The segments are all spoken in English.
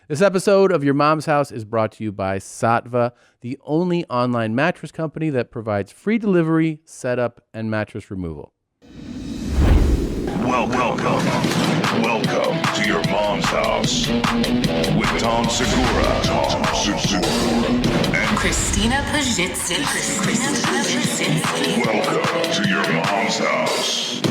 This episode of Your Mom's House is brought to you by Sattva, the only online mattress company that provides free delivery, setup, and mattress removal. Welcome to Your Mom's House with Tom Segura, and Christina Pajitsky. Welcome to Your Mom's House.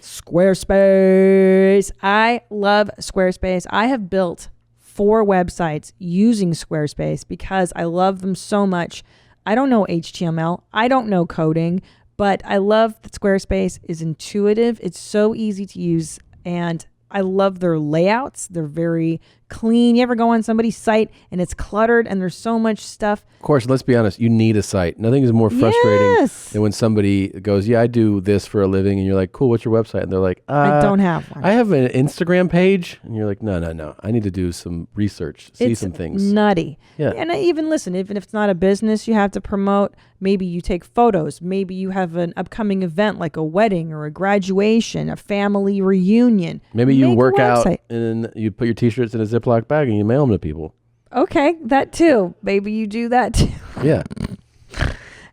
Squarespace. I love Squarespace. I have built 4 websites using Squarespace because I love them so much. I don't know HTML. I don't know coding, but I love that Squarespace is intuitive. It's so easy to use, and I love their layouts. They're very clean. You ever go on somebody's site and it's cluttered and there's so much stuff? Of course, let's be honest. You need a site. Nothing is more frustrating than when somebody goes, yeah, I do this for a living. And you're like, cool, what's your website? And they're like, I don't have one. I have an Instagram page. And you're like, no. I need to do some research, see some things. It's nutty. Yeah. And even if it's not a business you have to promote, maybe you take photos. Maybe you have an upcoming event like a wedding or a graduation, a family reunion. Maybe you work out and you put your t-shirts in a Ziploc bag and you mail them to people. Okay, that too. Maybe you do that too. Yeah.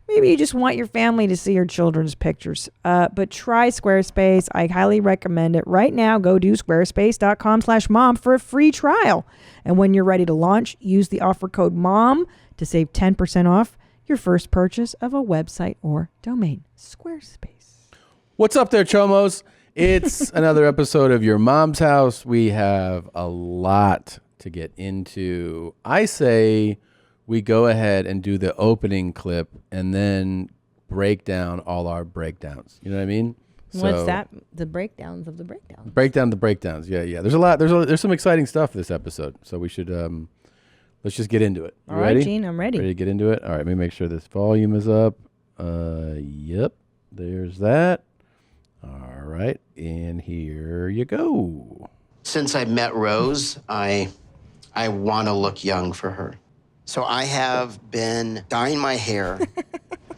Maybe you just want your family to see your children's pictures. But try Squarespace. I highly recommend it. Right now, go to squarespace.com/mom for a free trial. And when you're ready to launch, use the offer code MOM to save 10% off your first purchase of a website or domain. Squarespace. What's up there, Chomos? It's another episode of Your Mom's House. We have a lot to get into. I say we go ahead and do the opening clip and then break down all our breakdowns. You know what I mean? What's that? The breakdowns of the breakdowns. Breakdown the breakdowns. Yeah. There's a lot. There's some exciting stuff this episode. So we should let's just get into it. You all ready? Right, Gene, I'm ready. Ready to get into it? All right, let me make sure this volume is up. Yep. There's that. All right, and here you go. Since I met Rose, I want to look young for her. So I have been dyeing my hair,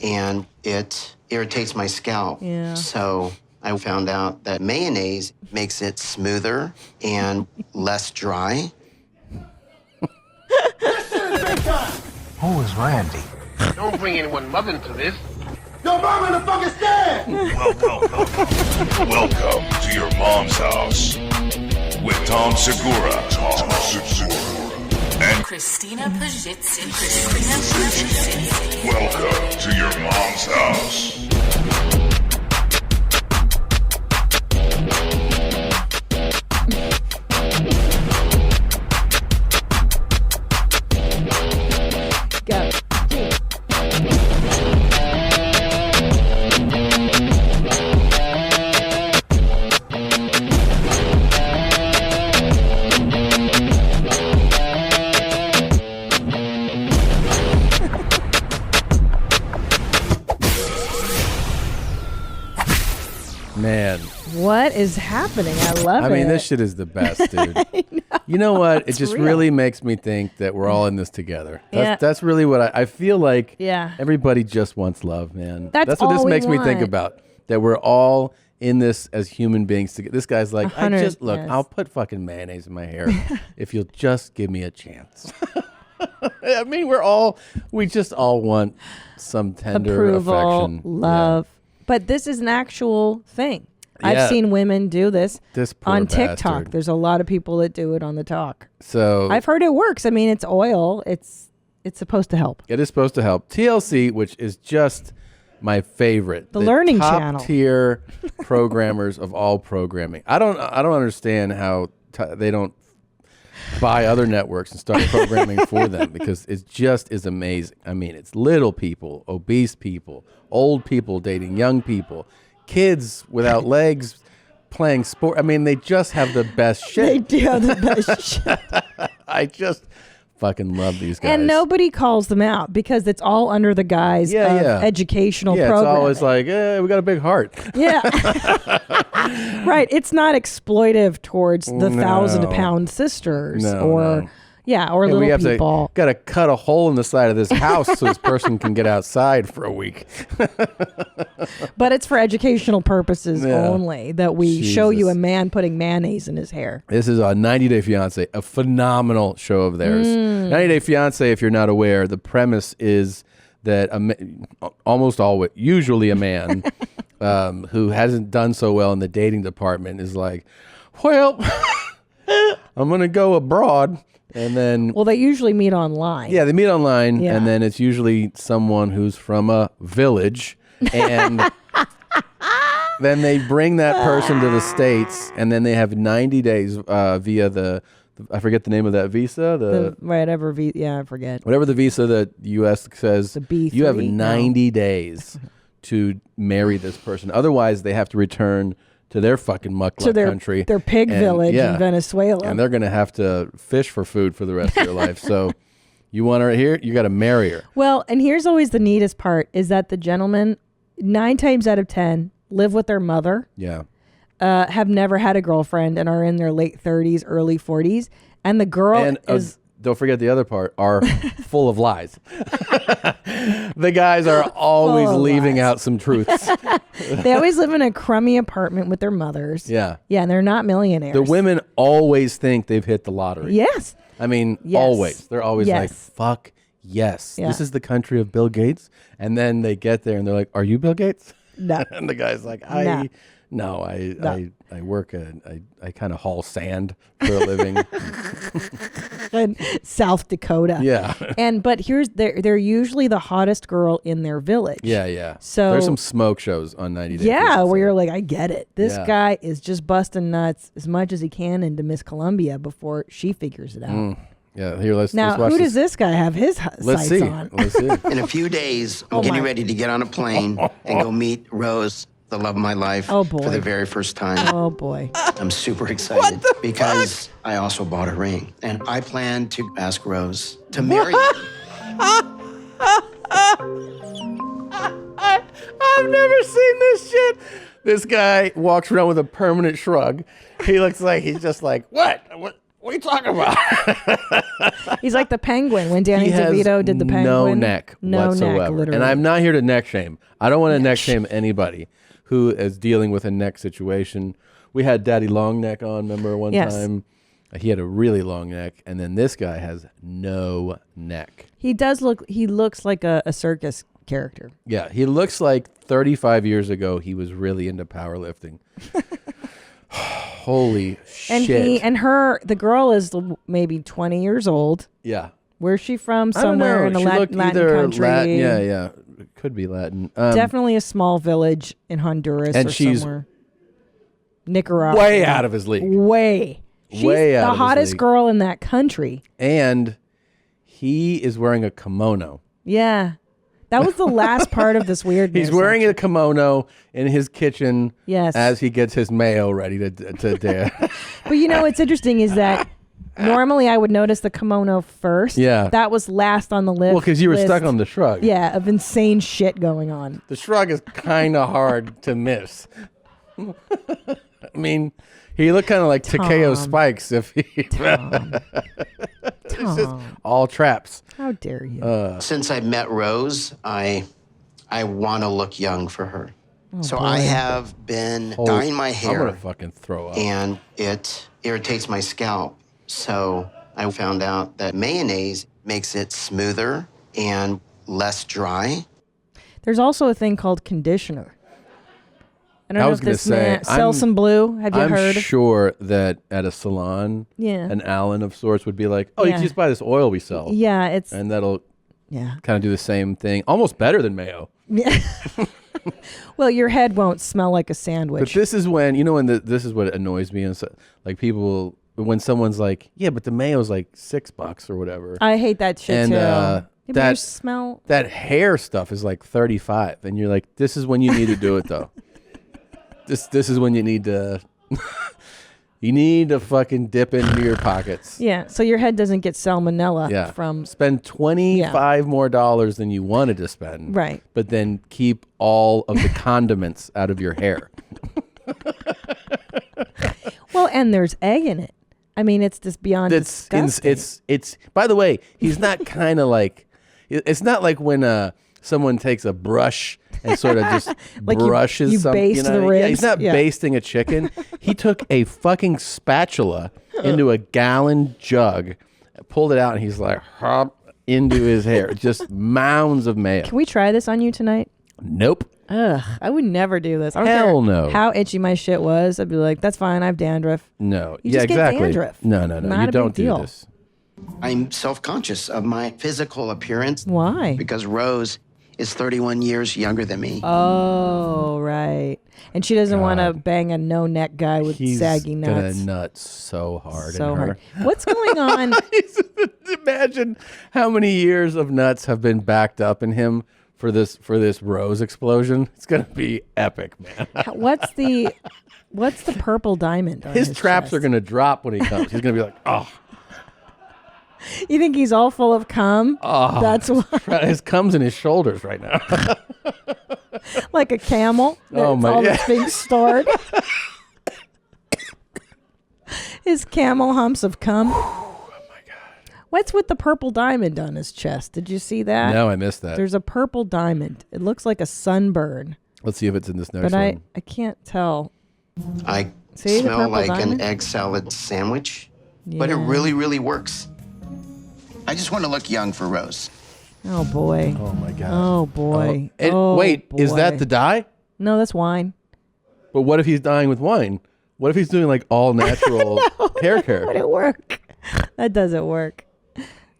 and it irritates my scalp. Yeah. So I found out that mayonnaise makes it smoother and less dry. Who is Randy? Don't bring anyone mother into this. Yo, mom in the fucking stand! Welcome to Your Mom's House with Tom Segura. And Christina Pajitsky. welcome to Your Mom's House. Go. Man. What is happening? I love it. I mean, this shit is the best, dude. You know what? It just real. really makes me think that we're all in this together. Yeah. That's really what I feel like. Yeah. Everybody just wants love, man. That's what this all we makes me think want. about. That we're all in this as human beings together. This guy's like, Yes. I'll put fucking mayonnaise in my hair if you'll just give me a chance. I mean, we just all want some tender approval, affection. love. But this is an actual thing. Yeah. I've seen women do this poor on TikTok. bastard. There's a lot of people that do it on the talk. So I've heard it works. I mean, it's oil. It's supposed to help. it is supposed to help. TLC, which is just my favorite. The learning top channel. tier programmers of all programming. I don't understand how they don't buy other networks and start programming for them, because it just is amazing. I mean, it's little people, obese people, old people dating young people, kids without legs playing sport. I mean, they just have the best shit. They do have the best shit. I just fucking love these guys. And nobody calls them out because it's all under the guise of educational programming. It's always like, we got a big heart. Yeah. Right. It's not exploitive towards the 1,000-pound sisters Yeah, or And little we have people. got to cut a hole in the side of this house so this person can get outside for a week. But it's for educational purposes Yeah. only that we show you Jesus. a man putting mayonnaise in his hair. This is a 90 Day Fiancé, a phenomenal show of theirs. 90 Day Fiancé, if you're not aware, the premise is that usually a man who hasn't done so well in the dating department is like, well, I'm going to go abroad. And then, Well, they usually meet online. yeah, they meet online, Yeah. and then it's usually someone who's from a village, and then they bring that person to the States, and then they have 90 days via the I forget the name of that visa, I forget. whatever the visa that U.S. says, The B3? you have No. 90 days to marry this person. Otherwise, they have to return to their fucking To muckluck their country. pig And, village yeah. in Venezuela. And they're going to have to fish for food for the rest of their life. So you want her here, you got to marry her. Well, and here's always the neatest part is that the gentlemen, 9 times out of 10, live with their mother, Yeah. have never had a girlfriend, and are in their late 30s, early 40s. And the girl And is... don't forget the other part, are full of lies. The guys are always Full of leaving lies. out some truths. They always live in a crummy apartment with their mothers. Yeah. Yeah, and they're not millionaires. The women always think they've hit the lottery. Yes. I mean, Yes. always. They're always like, Yes. fuck yes. Yeah. This is the country of Bill Gates. And then they get there and they're like, are you Bill Gates? No. And the guy's like, No. I work I kind of haul sand for a living. In South Dakota. Yeah. But they're usually the hottest girl in their village. Yeah, yeah. So there's some smoke shows on 90 Day Yeah, Fiancé. where you're like, I get it. This Yeah. guy is just busting nuts as much as he can into Miss Columbia before she figures it out. Yeah, here let's Now, watch who this. does this guy have his Let's sights see. on? Let's see. In a few days, I'm Oh, getting my. ready to get on a plane and go meet Rose, the love of my life, Oh, boy. for the very first time. Oh boy. I'm super excited because I also bought a ring, and I plan to ask Rose to marry me. I've never seen this shit. This guy walks around with a permanent shrug. He looks like he's just like, what? What are you talking about? He's like the penguin when Danny He has DeVito did the penguin. no neck No whatsoever. neck, literally. And I'm not here to neck shame. I don't want to neck shame anybody who is dealing with a neck situation. We had Daddy Long Neck on, remember one Yes. time? He had a really long neck, and then this guy has no neck. He looks like a circus character. Yeah, he looks like 35 years ago he was really into powerlifting. Holy And shit. the girl is maybe 20 years old. Yeah. Where's she from? I don't Somewhere in know. a She Latin looked either country. Latin, yeah. It could be Latin. Definitely a small village in Honduras And or she's somewhere. Nicaragua. way out of his league. Way. She's Way out the of his hottest league. girl in that country. And he is wearing a kimono. Yeah. That was the last part of this weirdness. He's wearing a kimono in his kitchen Yes. as he gets his mayo ready to dare. But what's interesting is that normally I would notice the kimono first. Yeah. That was last on the list. Well, because you were stuck on the shrug. Yeah, of insane shit going on. The shrug is kind of hard to miss. I mean, he looked kind of like Takeo Spikes if he... It's just all traps. How dare you? Since I met Rose, I want to look young for her. So I have been dyeing my I'm hair, going to fucking throw up. and it irritates my scalp. So I found out that mayonnaise makes it smoother and less dry. There's also a thing called conditioner. I don't I know was if gonna this say, man sells some blue. Have you I'm heard? sure that at a salon, Yeah. an Allen of sorts would be like, oh, you Yeah. can just buy this oil we sell. Yeah, it's And that'll yeah. kind of do the same thing. Almost better than mayo. Yeah. Well, your head won't smell like a But sandwich. this is when, this is what annoys me. And so, like people, when someone's like, yeah, but the mayo's like $6 or whatever. I hate that shit And, too. Yeah, but that- you smell. That hair stuff is like 35. And you're like, this is when you need to do it though. This is when you need to you need to fucking dip into your pockets. Yeah, so your head doesn't get salmonella Yeah. from. Spend 25 more dollars than you wanted to spend. Right. But then keep all of the condiments out of your hair. Well, and there's egg in it. I mean, it's just beyond disgusting. It's. By the way, he's not kind of like. It's not like when someone takes a brush and sort of just like brushes you something. baste the ribs. Yeah, he's not basting a chicken. He took a fucking spatula into a gallon jug, pulled it out, and he's like, hop into his hair. Just mounds of mayo. Can we try this on you tonight? Nope. Ugh, I would never do this. I don't Hell care no. how itchy my shit was. I'd be like, that's fine. I have dandruff. No. You yeah, just get exactly. dandruff. No. Not You a don't big deal. do this. I'm self-conscious of my physical appearance. Why? Because Rose is 31 years younger than me. Oh, right. And she doesn't want to bang a no-neck guy with He's saggy nuts. gonna nut so hard So in her. hard. What's going on? Imagine how many years of nuts have been backed up in him for this Rose explosion. It's gonna be epic, man. What's the purple diamond on His traps chest? are gonna drop when he comes. He's gonna be like, oh, You think he's all full of cum? oh. That's why. His cum's in his shoulders right now. Like a camel. Oh, That's my- all yeah. that's being stored. His camel humps of cum. Oh my god. What's with the purple diamond on his chest? Did you see that? No, I missed that. There's a purple diamond. It looks like a sunburn, Let's see if it's in this next but one. I can't tell. I See the smell purple like diamond? an egg salad sandwich, but it Yeah. really, really works. I just want to look young for Rose. Oh boy. Oh my god. Oh boy. And Oh, wait, is boy. that the dye? No, that's wine. But what if he's dying with wine? What if he's doing like all natural hair care? Would it work? That doesn't work.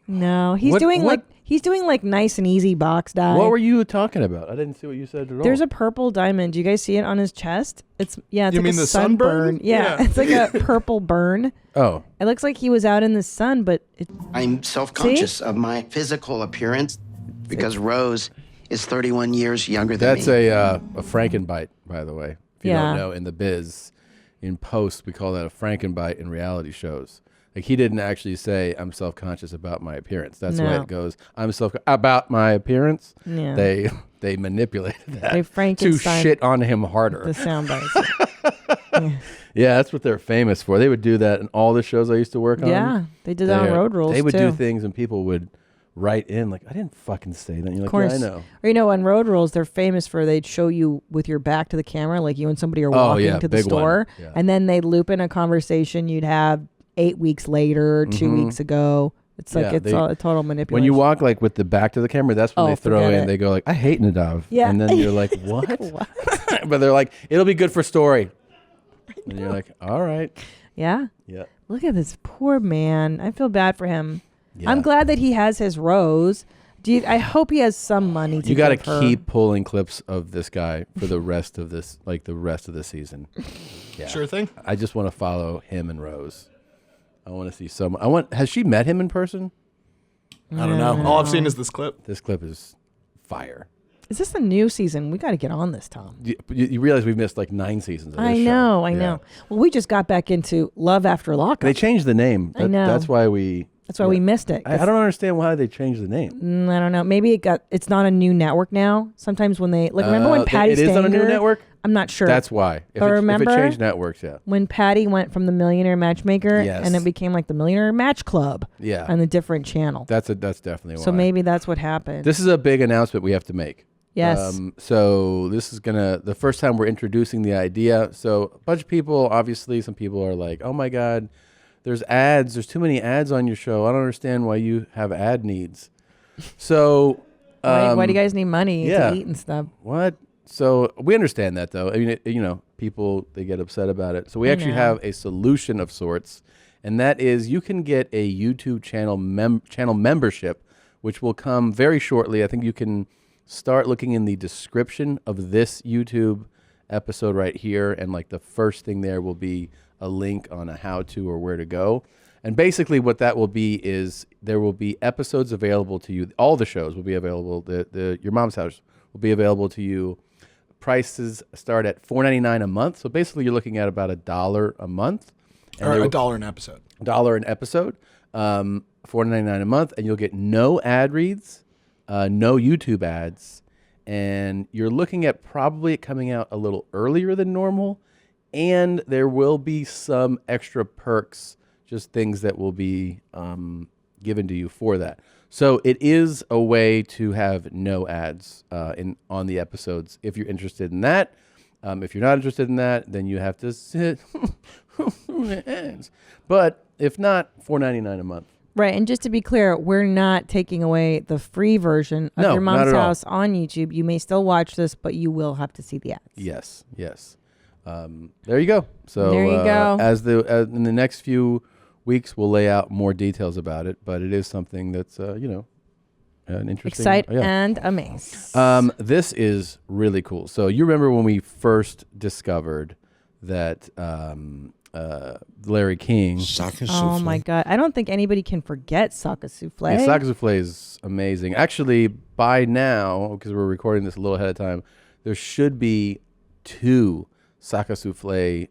No, he's What- doing what- like nice and easy box dye. What were you talking about? I didn't see what you said at all. There's a purple diamond. Do you guys see it on his chest? It's You like mean a the sunburn? Yeah, Yeah. it's like a purple burn. Oh. It looks like he was out in the sun, but I'm self-conscious of my physical appearance because Rose is 31 years younger than That's me. a Frankenbite, by the way. If you Yeah. don't know, in the biz, in post, we call that a Frankenbite in reality shows. Like he didn't actually say, "I'm self-conscious about my appearance." That's why No. it goes, "I'm about my appearance." Yeah. They manipulated that They to Frankenstein shit on him harder. the sound bites. Yeah, that's what they're famous for. They would do that in all the shows I used to work on. Yeah, they did that on Road Rules They would too. do things and people would write in like, "I didn't fucking say that." And you're Of like, course. "Yeah, I know." Or on Road Rules, they're famous for they'd show you with your back to the camera, like you and somebody are walking yeah, to the big one. store, Yeah. and then they loop in a conversation you'd have 8 weeks later, 2 weeks ago. It's like Mm-hmm. Yeah, it's all a total manipulation. When you walk like with the back to the camera, that's when Oh, they throw forget in. it. They go like, "I hate Nadav," Yeah. and then you're like, "What?" What? But they're like, "It'll be good for story," and you're like, "All right, Yeah. yeah." Look at this poor man. I feel bad for him. Yeah. I'm glad that he has his Rose. I hope he has some money to You got to give her. keep pulling clips of this guy for the rest of this, like the rest of the season. Yeah. Sure thing. I just want to follow him and Rose. I want to see someone. Has she met him in person? I don't know. All I've seen is this clip. This clip is fire. Is this the new season? We got to get on this, Tom. You realize we've missed like 9 seasons of this I show. know. Yeah. Well, we just got back into Love After Lockup. They changed the name. I know. That's why we. That's why we missed it. I don't understand why they changed the name. I don't know. Maybe it's not a new network now. Sometimes when they remember when Patty it is on a new Stanger- network? I'm not sure. That's why. If But it remember changed networks, yeah. when Patty went from the Millionaire Matchmaker Yes. and it became like the Millionaire Match Club Yeah. on a different channel. That's definitely why. So maybe that's what happened. This is a big announcement we have to make. Yes. So this is the first time we're introducing the idea. So a bunch of people, obviously, some people are like, "Oh my God, there's ads. There's too many ads on your show. I don't understand why you have ad needs." So why do you guys need money yeah. to eat and stuff? What? So we understand that though. I mean, people, they get upset about it. So we actually know. have a solution of sorts, and that is you can get a YouTube channel membership, which will come very shortly. I think you can start looking in the description of this YouTube episode right here, and like the first thing there will be a link on a how-to or where to go. And basically what that will be is there will be episodes available to you. All the shows will be available. Your Mom's House will be available to you. Prices start at $4.99 a month. So basically you're looking at about $1 a month. Or $1 an episode. $1 an episode. $4.99 a month. And you'll get no ad reads, no YouTube ads. And you're looking at probably it coming out a little earlier than normal. And there will be some extra perks just things that will be given to you for that. So it is a way to have no ads on the episodes if you're interested in that. If you're not interested in that, then you have to sit ads. But if not, $4.99 a month. Right, and just to be clear, we're not taking away the free version of No, Your not Mom's at all. House on YouTube. You may still watch this, but you will have to see the ads. Yes, yes. There you go. So There you go. As in the next few weeks, we'll lay out more details about it. But it is something that's an interesting. Excite yeah. and amaze. This is really cool. So you remember when we first discovered that Larry King. Sawclet Oh Souffle. my God. I don't think anybody can forget Sawclet Souffle. Yeah, Sawclet Souffle is amazing. Actually, by now, because we're recording this a little ahead of time, there should be 2 Sawclet Souffle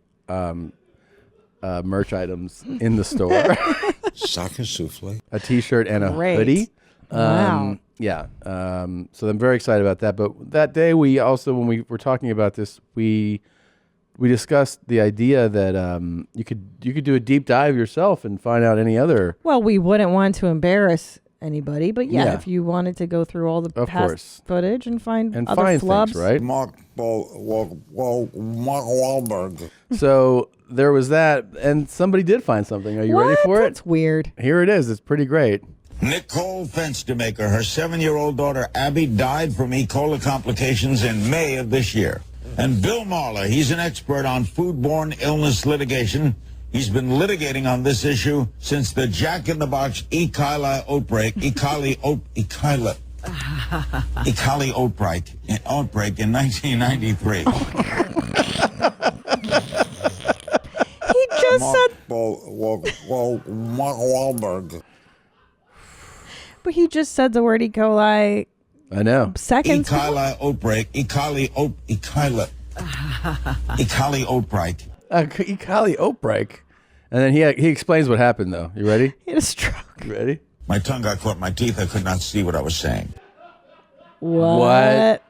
merch items in the store. Sawclet Souffle. A T-shirt and a Great. hoodie. Wow. Yeah. So I'm very excited about that. But that day, we also, when we were talking about this, we discussed the idea that you could do a deep dive yourself and find out any other. Well, we wouldn't want to embarrass anybody, but yeah, Yeah. if you wanted to go through all the Of past course. footage and find other find flubs. things, right? Mark Wahlberg. So there was that, and somebody did find something. Are you ready for it? That's weird. Here it is. It's pretty great. Nicole Fenstermaker, her 7-year-old daughter Abby died from E. coli complications in May of this year. And Bill Marler, he's an expert on foodborne illness litigation. He's been litigating on this issue since the Jack in the Box E. coli outbreak in 1993. He just said, Wahlberg. but he just said the word E. coli I know. E. seconds. coli outbreak, E. coli outbreak. E. coli outbreak. And then he explains what happened, though. You ready? He had a stroke. You ready? My tongue got caught in my teeth. I could not see what I was saying. What?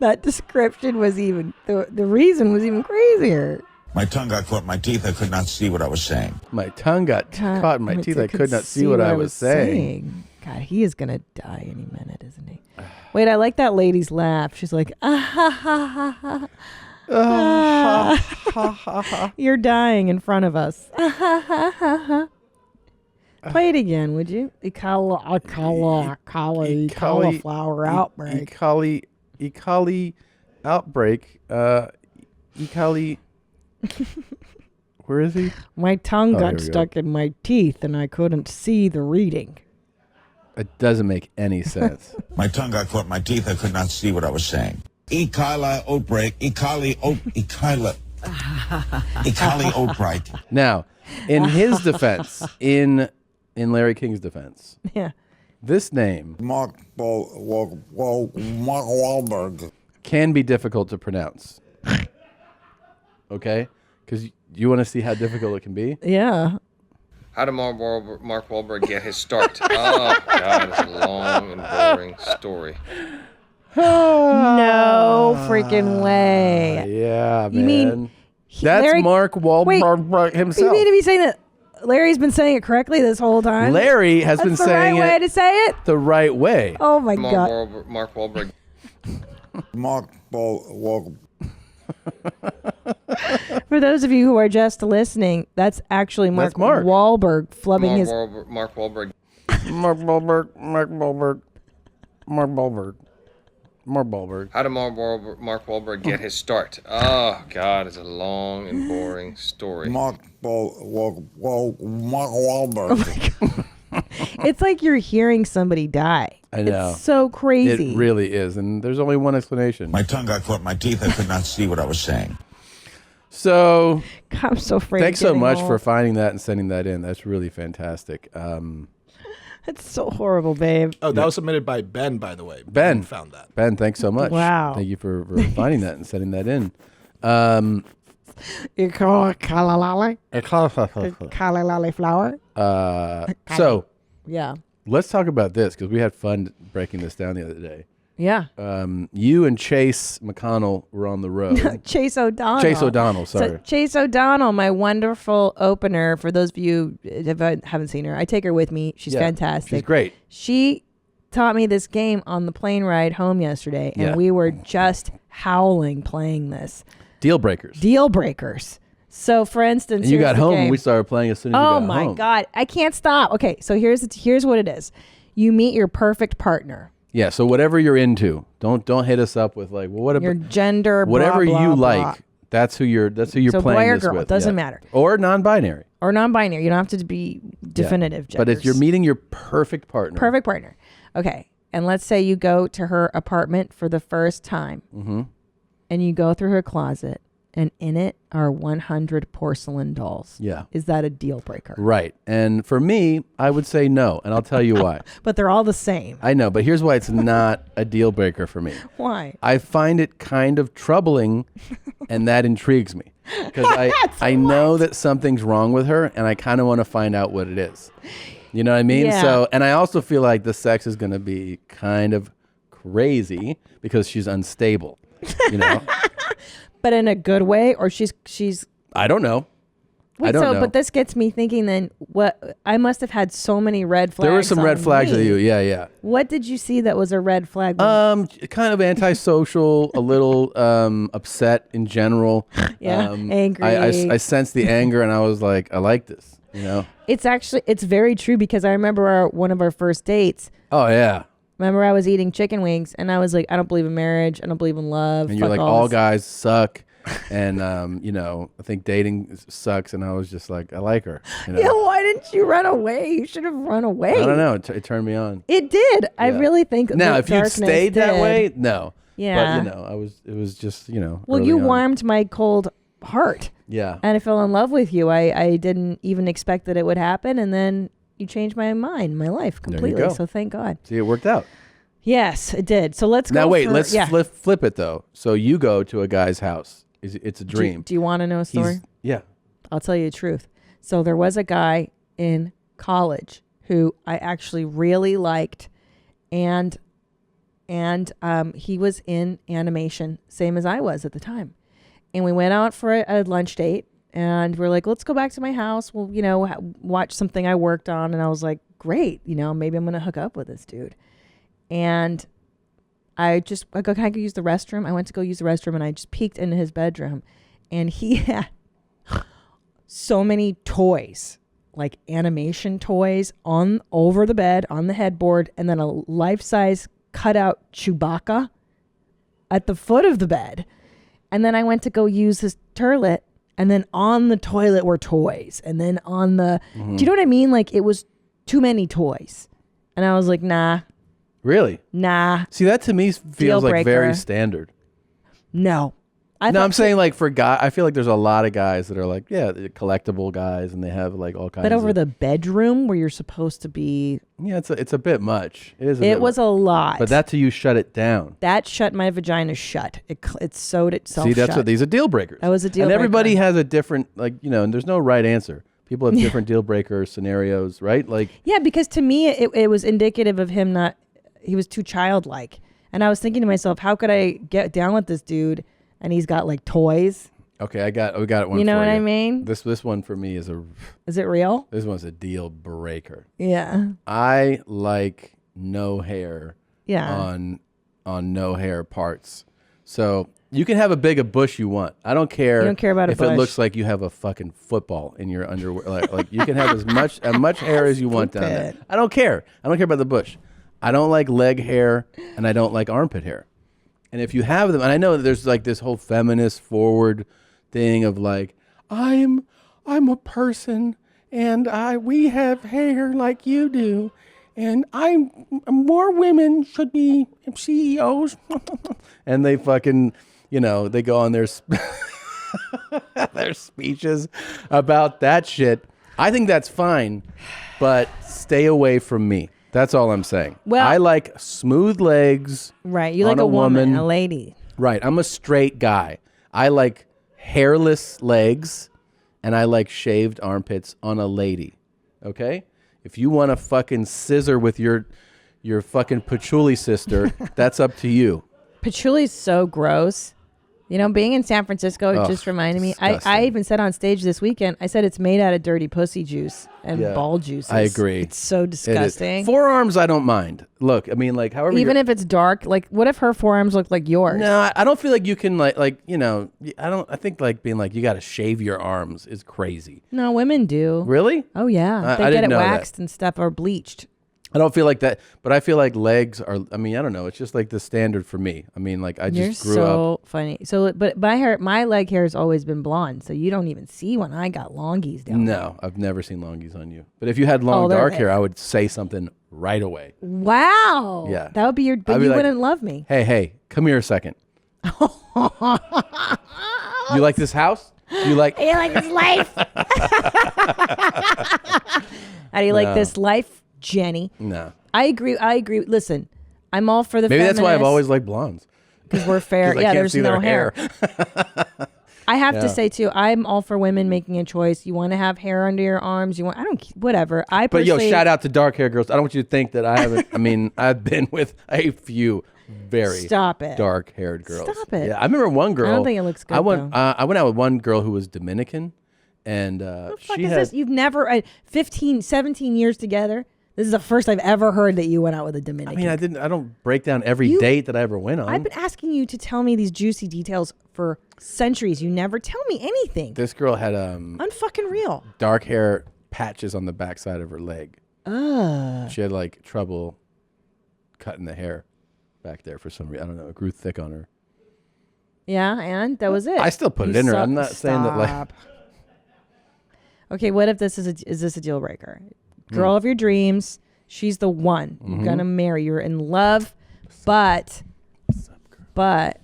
That description was even, the reason was even crazier. My tongue got caught in my teeth. I could not see what I was saying. My tongue got caught in my teeth. I could not see what I was saying. God, he is going to die any minute, isn't he? Wait, I like that lady's laugh. She's like, ah, ha, ha, ha, ha. You're dying in front of us. Ah, ha, ha, ha, ha. Play it again, would you? Cauliflower outbreak. E. coli outbreak. E. coli. Where is he? My tongue here got we go. stuck in my teeth and I couldn't see the reading. It doesn't make any sense. My tongue got caught in my teeth. I could not see what I was saying. E. coli outbreak. E. coli outbreak. Now, in his defense, in Larry King's defense, Yeah. this name Mark Wahlberg. can be difficult to pronounce. Okay? Because you want to see how difficult it can be? Yeah. How did Mark Wahlberg get his start? Oh, God, it's a long and boring story. No freaking way. Yeah, man. You mean that's Larry- Mark Wahlberg You himself. mean to be saying that Larry's been saying it correctly this whole time? Larry has That's been the saying right way it to say it? the right way. Oh my God. Mark Wahlberg. Mark Wahlberg. For those of you who are just listening, that's actually Mark, That's Mark. Wahlberg flubbing his. Mark Wahlberg. Mark Wahlberg. How did Mark Wahlberg get his start? Oh, God, it's a long and boring story. Mark Wahlberg. It's like you're hearing somebody die. I know. It's so crazy. It really is. And there's only one explanation. My tongue got caught in my teeth. I could not see what I was saying. So, I'm so afraid. thanks of so getting much old. for finding that and sending that in. That's really fantastic. It's so horrible, babe. Oh, that was submitted by Ben, by the way. Ben found that. Ben, thanks so much. Wow. Thank you for finding that and sending that in. You call it cauliflower? So Yeah. let's talk about this because we had fun breaking this down the other day. Yeah. You and Chase McConnell were on the road. Chase O'Donnell. Chase O'Donnell, sorry. So Chase O'Donnell, my wonderful opener. For those of you who haven't seen her, I take her with me. She's fantastic. She's great. She taught me this game on the plane ride home yesterday, and we were just howling playing this. Deal breakers. Deal breakers. So, for instance, and you got home and we started playing as soon as you got home. Oh my God. I can't stop. Okay, so here's what it is. You meet your perfect partner. Yeah, so whatever you're into, don't hit us up with like, well, what about your gender, whatever blah, blah, you blah. like. That's who you're So playing boy or this girl, with. it doesn't matter. Or non-binary. Or non-binary. You don't have to be definitive. But if you're meeting your perfect partner. Perfect partner. Okay. And let's say you go to her apartment for the first time. Mm-hmm. And you go through her closet, and in it are 100 porcelain dolls. Yeah. Is that a deal breaker? Right. And for me, I would say no. And I'll tell you why. But they're all the same. I know, but here's why it's not a deal breaker for me. Why? I find it kind of troubling, and that intrigues me. Because I know that something's wrong with her, and I kind of want to find out what it is. You know what I mean? Yeah. So, and I also feel like the sex is going to be kind of crazy because she's unstable. You know? But in a good way, or she's I don't know. Wait, I don't know. But this gets me thinking then, what I must have had so many red flags. There were some red flags with you. Yeah, yeah. What did you see that was a red flag? Kind of antisocial, a little upset in general. Yeah, angry. I sensed the anger, and I was like, I like this. You know, it's very true, because I remember one of our first dates. Oh yeah. Remember, I was eating chicken wings, and I was like, I don't believe in marriage. I don't believe in love. And you're Fuck like, all this. guys suck. And, you know, I think dating sucks. And I was just like, I like her. You know? Yeah, why didn't you run away? You should have run away. I don't know. It turned me on. It did. I really think Now, the if you'd darkness stayed that did. way, no. Yeah. But, you know, it was just, you know. Well, early you on. warmed my cold heart. Yeah. And I fell in love with you. I didn't even expect that it would happen. And then you changed my mind, my life completely. go. So thank God. See, it worked out. Yes, it did. So let's go. Now, wait, for, let's flip it, though. So you go to a guy's house. It's a dream. Do you want to know a story? Yeah. I'll tell you the truth. So there was a guy in college who I actually really liked, and he was in animation, same as I was at the time. And we went out for a lunch date, and we're like, let's go back to my house. We'll, you know, watch something I worked on. And I was like, great, you know, maybe I'm going to hook up with this dude. And I go, can I go use the restroom? I went to go use the restroom, and I just peeked into his bedroom, and he had so many toys, like animation toys over the bed, on the headboard, and then a life-size cutout Chewbacca at the foot of the bed. And then I went to go use his toilet, and then on the toilet were toys. And then on the, do you know what I mean? Like, it was too many toys. And I was like, nah. Really? Nah. See, that to me feels like very standard. No. I'm saying like for guy, I feel like there's a lot of guys that are like, yeah, they're collectible guys, and they have like all kinds. But over of, the bedroom where you're supposed to be. Yeah, it's a bit much. It was a lot. But that to you shut it down. That shut my vagina shut. It sewed itself shut. See, that's what these are deal breakers. That was a deal breaker. And everybody breaker. has a different, like, you know, and there's no right answer. People have different deal breaker scenarios, right? Like, yeah, because to me it was indicative of him he was too childlike. And I was thinking to myself, how could I get down with this dude? And he's got like toys. Okay, we got one. You know for what you. I mean? This one for me is Is it real? This one's a deal breaker. Yeah. I like no hair. Yeah. On no hair parts. So you can have a big a bush you want. I don't care. You don't care about a if bush. it looks like you have a fucking football in your underwear. like you can have as much hair as you want down there. I don't care. I don't care about the bush. I don't like leg hair, and I don't like armpit hair. And if you have them, and I know that there's like this whole feminist forward thing of like, I'm a person, and we have hair like you do, and more women should be CEOs. And they fucking, you know, they go on their their speeches about that shit. I think that's fine, but stay away from me. That's all I'm saying. Well, I like smooth legs. Right. You like a woman, a lady. Right. I'm a straight guy. I like hairless legs, and I like shaved armpits on a lady. Okay? If you want to fucking scissor with your your fucking patchouli sister, that's up to you. Patchouli is so gross. You know, being in San Francisco, it Ugh, just reminded me. disgusting. I even said on stage this weekend, I said it's made out of dirty pussy juice and Yeah, ball juices. I agree. It's so It is. disgusting. Forearms, I don't mind. Look, I mean, like, however. Even if it's dark, like, what if her forearms look like yours? No, I don't feel like you can like you know. I think like being like you got to shave your arms is crazy. No, women do. Really? Oh yeah, they I get didn't it know that. waxed and stuff or bleached. I don't feel like that, but I feel like legs are. I mean, I don't know. It's just like the standard for me. I mean, like I You're just grew so up. funny. So, but my leg hair has always been blonde, so you don't even see when I got longies down. No, I've never seen longies on you. But if you had long Oh, they're dark there. hair, I would say something right away. Wow. Yeah. That would be your. But I'd be you like, wouldn't love me. Hey, come here a second. You like this house? You like? You like this life? How do you like No. this life, Jenny? No. I agree. Listen, I'm all for the. Maybe that's why I've feminists always liked blondes. because we're fair. 'Cause I Yeah, can't there's see no their hair. I have Yeah. to say too, I'm all for women making a choice. You want to have hair under your arms. You want. I don't. Whatever. I. But yo, personally- shout out to dark hair girls. I don't want you to think that I haven't. I mean, I've been with a few very Stop it. dark haired girls. Stop it. Yeah, I remember one girl. I don't think it looks good, I went. though. I went out with one girl who was Dominican, and Fuck she is had. this? You've never 15, 17 years together. This is the first I've ever heard that you went out with a Dominican. I mean, I don't break down every date that I ever went on. I've been asking you to tell me these juicy details for centuries. You never tell me anything. This girl had Unfucking real. dark hair patches on the backside of her leg. She had like trouble cutting the hair back there for some reason. I don't know. It grew thick on her. Yeah, and that was it. I still put it in her. I'm not saying that like. Stop. Okay, what if this is this a deal breaker? Girl of your dreams. She's the one. You're gonna marry. You're in love, but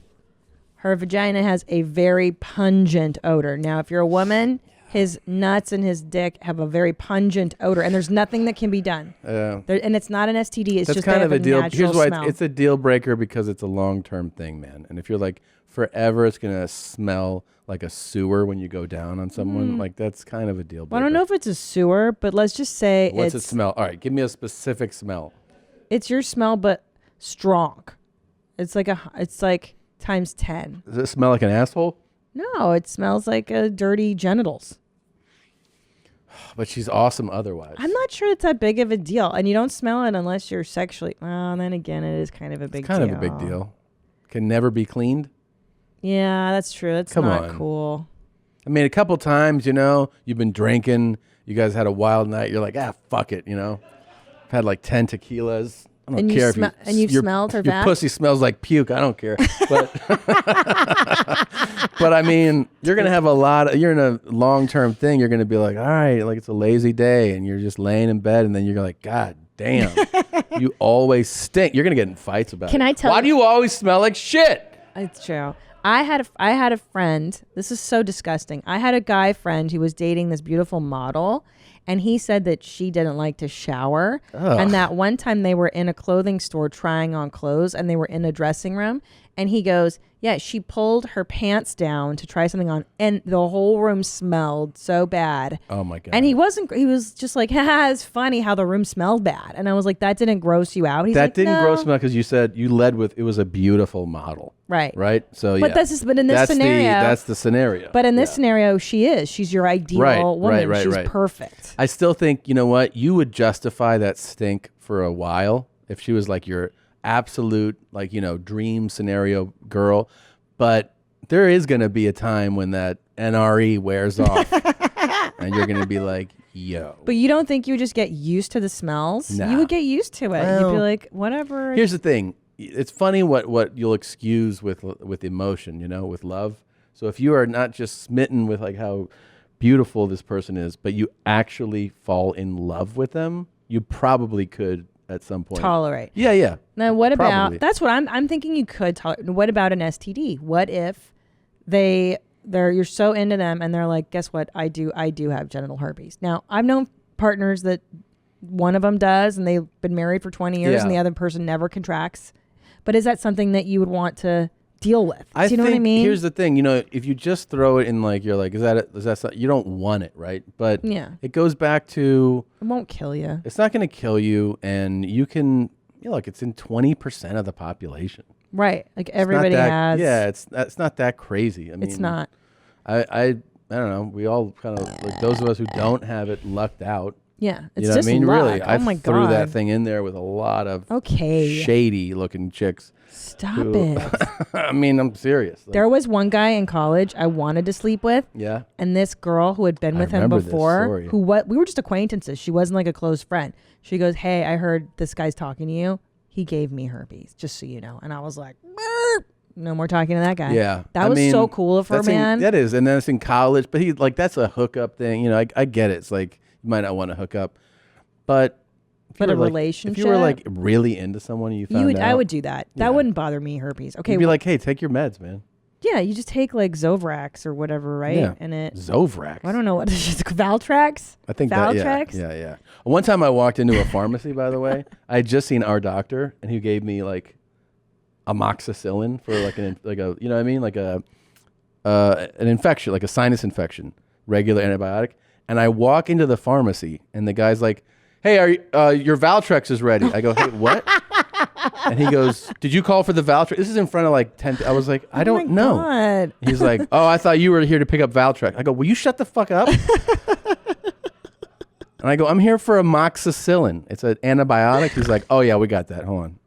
her vagina has a very pungent odor. Now, if you're a woman, his nuts and his dick have a very pungent odor, and there's nothing that can be done. And it's not an STD. It's That's just kind they of have a deal. natural Here's why smell. it's a deal breaker because it's a long term thing, man. And if you're like forever, it's gonna smell like a sewer when you go down on someone. Like that's kind of a deal breaker. Well, I don't know if it's a sewer, but let's just say What's it it's smell? All right, give me a specific smell. it's your smell, but strong. It's like times 10. Does it smell like an asshole? No, it smells like dirty genitals. But she's awesome otherwise. I'm not sure it's that big of a deal, and you don't smell it unless you're sexually. Well, and then again, it is kind of a big. It's kind of a big deal. Can never be cleaned. Yeah, that's true. That's Come not on. cool. I mean, a couple times, you've been drinking. You guys had a wild night. You're like, fuck it, I've had like 10 tequilas. I don't And you care sme- if and you've smelled her your back? pussy smells like puke. I don't care. But, but I mean, you're in a long-term thing. You're going to be like, all right, like it's a lazy day. And you're just laying in bed. And then you're like, God damn, you always stink. You're going to get in fights about it. Can I tell Why you- do you always smell like shit? It's true. I had a friend. This is so disgusting. I had a guy friend who was dating this beautiful model, and he said that she didn't like to shower. And that one time they were in a clothing store trying on clothes, and they were in a dressing room, and he goes, yeah, she pulled her pants down to try something on, and the whole room smelled so bad. Oh my God. And he was just like, haha, it's funny how the room smelled bad. And I was like, that didn't gross you out? He's That like, didn't no. gross me out because you said you led with it was a beautiful model. Right. Right? So But yeah. but in this scenario. That's the scenario. But in this scenario, she's your ideal woman. She's perfect. I still think, you know what? You would justify that stink for a while if she was like your absolute, like, dream scenario girl. But there is going to be a time when that NRE wears off and you're going to be like, yo. But you don't think you would just get used to the smells? Nah. You would get used to it. You'd be like, whatever. Here's the thing. It's funny what you'll excuse with emotion, with love. So if you are not just smitten with like how beautiful this person is, but you actually fall in love with them, you probably could at some point tolerate. Yeah. Now, what about Probably. that's what I'm thinking you could tolerate. What about an STD? What if you're so into them and they're like, guess what? I do have genital herpes. Now, I've known partners that one of them does and they've been married for 20 years and the other person never contracts. But is that something that you would want to deal with? Do you know what I mean? Here's the thing, if you just throw it in like, you're like, is that something? You don't want it, right? But Yeah. it goes back to, It won't kill you. it's not going to kill you, and you can, look, it's in 20% of the population. Right. Like It's everybody not that, has. Yeah, it's not that crazy. I mean, It's not. I don't know. We all kind of like those of us who don't have it lucked out. Yeah, it's You know just what I mean? luck. Really, Oh I my threw that God. thing in there with a lot of Okay. shady looking chicks. Stop it. I mean, I'm serious. Like, There was one guy in college I wanted to sleep with. Yeah. And this girl who had been I with him remember this before, story. we were just acquaintances. She wasn't like a close friend. She goes, "Hey, I heard this guy's talking to you. He gave me herpes, just so you know." And I was like, "Burp. No more talking to that guy." Yeah, That was so cool of her, that's man. that is, and then it's in college. But he like that's a hookup thing. You know, I get it. It's like you might not want to hook up, but if But you a were, like, relationship? If you were like really into someone, and you found out, I would do that. That wouldn't bother me, herpes. Okay. You'd be like, hey, take your meds, man. yeah, you just take like Zovrax or whatever, right? Yeah. And it Zovrax. I don't know what it is. Valtrax? I think that, Valtrax? yeah. One time I walked into a pharmacy, by the way. I had just seen our doctor, and he gave me like amoxicillin for like a you know what I mean, like an infection, like a sinus infection, regular antibiotic. And I walk into the pharmacy, and the guy's like, "Hey, your Valtrex is ready." I go, "Hey, what?" And he goes, "Did you call for the Valtrex?" This is in front of like 10. I was like, "I don't know." God. He's like, "Oh, I thought you were here to pick up Valtrex." I go, "Will you shut the fuck up?" And I go, "I'm here for amoxicillin. It's an antibiotic." He's like, "Oh yeah, we got that. Hold on."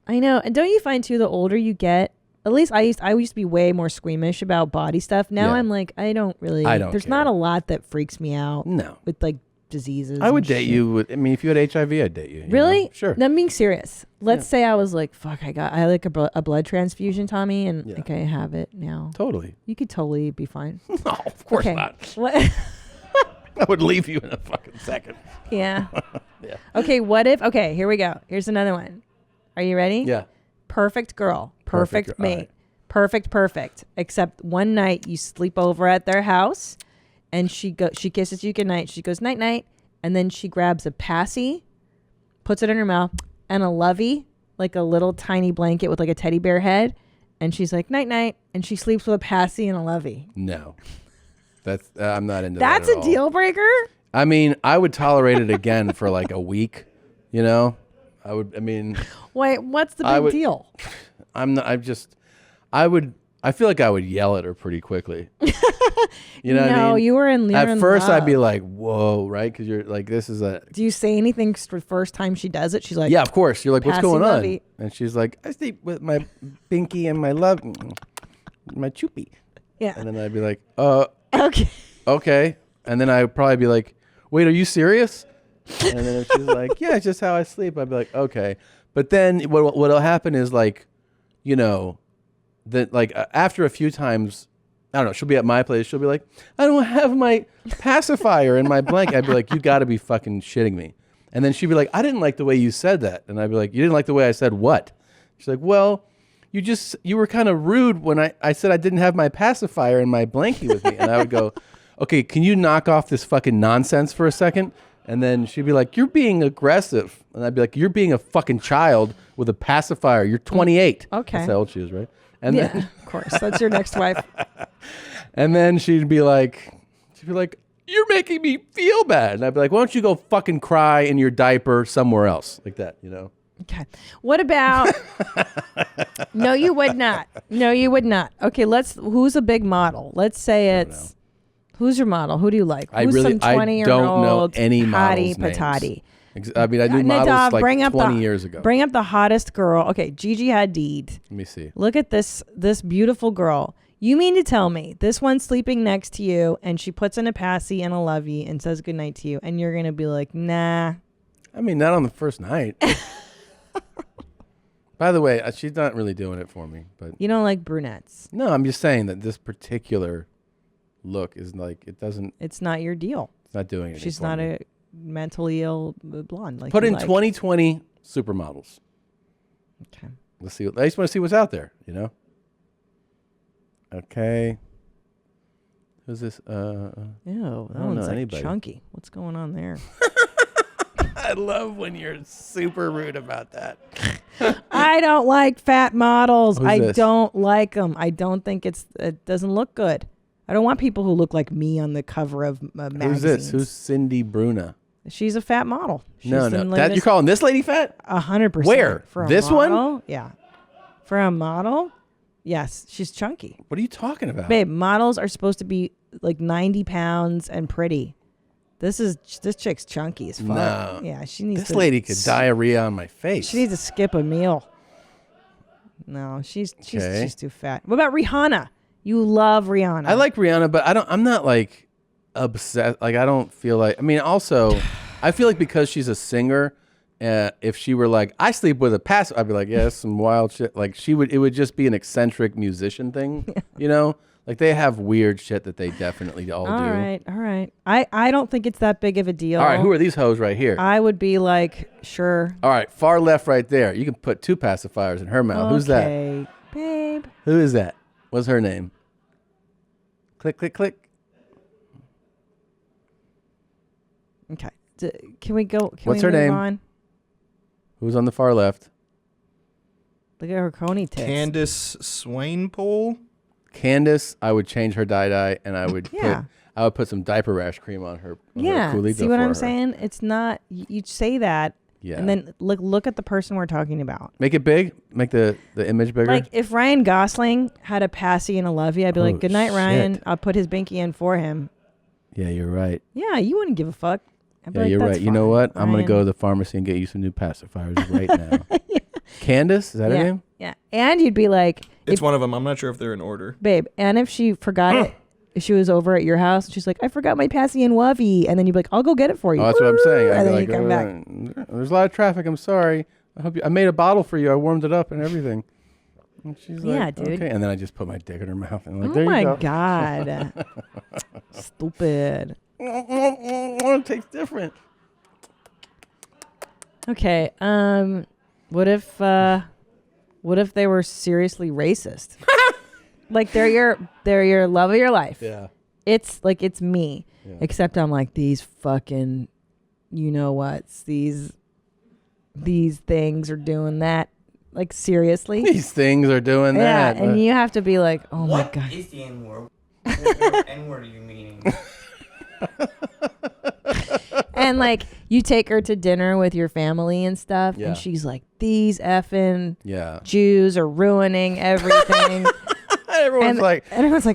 I know. And don't you find too, the older you get, at least I used to be way more squeamish about body stuff. Now Yeah. I'm like, I don't there's care. not a lot that freaks me out. No. With like diseases. I would and date shit. you. I mean, if you had HIV, I'd date you. you Really? know? Sure. I'm being serious. Let's say I was like, fuck, I like a blood transfusion, Tommy, and Yeah. like I have it now. Totally. You could totally be fine. No, of course Okay. not. What? I would leave you in a fucking second. Yeah. Yeah. Okay, what if, okay, here we go. Here's another one. Are you ready? Yeah. Perfect girl. Perfect Perfect girl. mate. All right. Perfect. Except one night you sleep over at their house and she kisses you goodnight. She goes night night. And then she grabs a passy, puts it in her mouth, and a lovey, like a little tiny blanket with like a teddy bear head. And she's like night night. And she sleeps with a passy and a lovey. No. That's I'm not into That's that. a deal breaker? I mean, I would tolerate it again for like a week, you know? I mean, Wait, what's the big deal? I feel like I would yell at her pretty quickly. You know what I No, mean? you were in At first, I'd be love. like, whoa, right? Because you're like, this is a. Do you say anything the first time she does it? She's like, Yeah, of course. You're like, what's passy going on? lovey. And she's like, I sleep with my binky and my love, my choopy. Yeah. And then I'd be like, Okay. okay. And then I'd probably be like, wait, are you serious? And then if she's like, yeah, it's just how I sleep. I'd be like, okay. But then what'll happen is like, you know, that like after a few times, I don't know, she'll be at my place. She'll be like, I don't have my pacifier in my blanket. I'd be like, you got to be fucking shitting me. And then she'd be like, I didn't like the way you said that. And I'd be like, you didn't like the way I said what? She's like, well, you were kind of rude when I said I didn't have my pacifier in my blankie with me. And I would go, okay, can you knock off this fucking nonsense for a second? And then she'd be like, you're being aggressive. And I'd be like, you're being a fucking child with a pacifier. You're 28. Okay. That's how old she is, right? And yeah, then, of course. That's your next wife. and then she'd be like, you're making me feel bad. And I'd be like, why don't you go fucking cry in your diaper somewhere else? Like that, you know? Okay. What about? No, you would not. No, you would not. Okay, who's a big model? Let's say it's. Who's your model? Who do you like? I Who's really, some I 20-year-old don't know any hottie models' names. patati? I mean, I knew models Nadav, like bring up 20 years ago. Bring up the hottest girl. Okay, Gigi Hadid. Let me see. Look at this beautiful girl. You mean to tell me this one's sleeping next to you and she puts in a passy and a lovey and says goodnight to you and you're going to be like, nah. I mean, not on the first night. By the way, she's not really doing it for me. But You don't like brunettes. no, I'm just saying that this particular look is like, it doesn't, It's not your deal. it's not doing it. She's not a mentally ill blonde. Like Put you in like. 2020 supermodels. Okay. Let's see. I just want to see what's out there, you know? Okay. Who's this? Ew, that I don't one's know like anybody. chunky. What's going on there? I love when you're super rude about that. I don't like fat models. Who's I this? don't like them. I don't think it doesn't look good. I don't want people who look like me on the cover of magazines. Who's this? Who's Cindy Bruna? She's a fat model. She's No. You're calling this lady fat? 100%. Where? For a This model, one? Yeah. For a model, yes, she's chunky. What are you talking about? Babe, models are supposed to be like 90 pounds and pretty. This chick's chunky as fuck. No. Yeah, she needs This lady could diarrhea on my face. She needs to skip a meal. No, she's too fat. What about Rihanna? You love Rihanna. I like Rihanna, but I'm not like obsessed. Like I don't feel like. I mean, also, I feel like because she's a singer, if she were like, I sleep with a pastor, I'd be like, yeah, some wild shit. Like it would just be an eccentric musician thing, you know? Like they have weird shit that they definitely all do. All right. I don't think it's that big of a deal. All right, who are these hoes right here? I would be like, sure. All right, far left right there. You can put 2 pacifiers in her mouth. Who's that? Okay, babe. Who is that? What's her name? Click, click, click. Okay. Can we go? What's her name? On? Who's on the far left? Look at her coney tits. Candace Swainpole. Candace, I would change her dye and I would put some diaper rash cream on her. Yeah. Her See what I'm saying? It's not. You say that. Yeah. And then look at the person we're talking about. Make it big. Make the image bigger. Like if Ryan Gosling had a passy and a lovey, I'd be like, "Good night, Ryan. shit. I'll put his binky in for him." Yeah, you're right. Yeah, you wouldn't give a fuck. I'd be Yeah, like, you're "That's right. You know what? I'm gonna Ryan." go to the pharmacy and get you some new pacifiers right now. Candace, is that her name? Yeah, and you'd be like, It's one of them. I'm not sure if they're in order. "Babe," and if she forgot it, if she was over at your house, and she's like, "I forgot my passy and lovey," and then you'd be like, "I'll go get it for you." Oh, that's what I'm saying. I'd And be then like, you come back. There's a lot of traffic. I'm sorry. I made a bottle for you. I warmed it up and everything. And she's like, Yeah, dude. Okay. And then I just put my dick in her mouth and I'm like, Oh there my you go. God. Stupid. It tastes different. Okay. What if they were seriously racist? Like they're your love of your life. Yeah. It's like it's me. Yeah. Except I'm like these fucking you know what's these things are doing that. Like seriously? These things are doing that. Yeah, and you have to be like, oh my God. What is the N-word? What N-word are you meaning? And like you take her to dinner with your family and stuff, Yeah. and she's like, these effing Yeah. Jews are ruining everything. Everyone's like,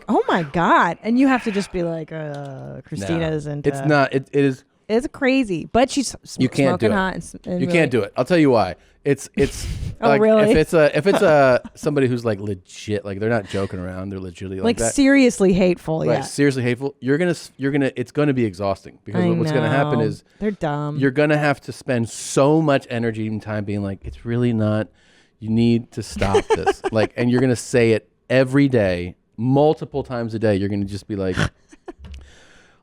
oh my God. And you have to just be like, Christina's and it's not. It is. It's crazy, but she's You can't do smoking it. hot. And You really- can't do it. I'll tell you why. It's Oh, like really? if it's a somebody who's like legit, like they're not joking around, they're legitimately like that. seriously hateful. Right, Yeah, seriously hateful. You're gonna it's gonna be exhausting because what's gonna happen know. is They're dumb. You're gonna have to spend so much energy and time being like, it's really not. You need to stop this. Like, and you're gonna say it every day, multiple times a day. You're gonna just be like,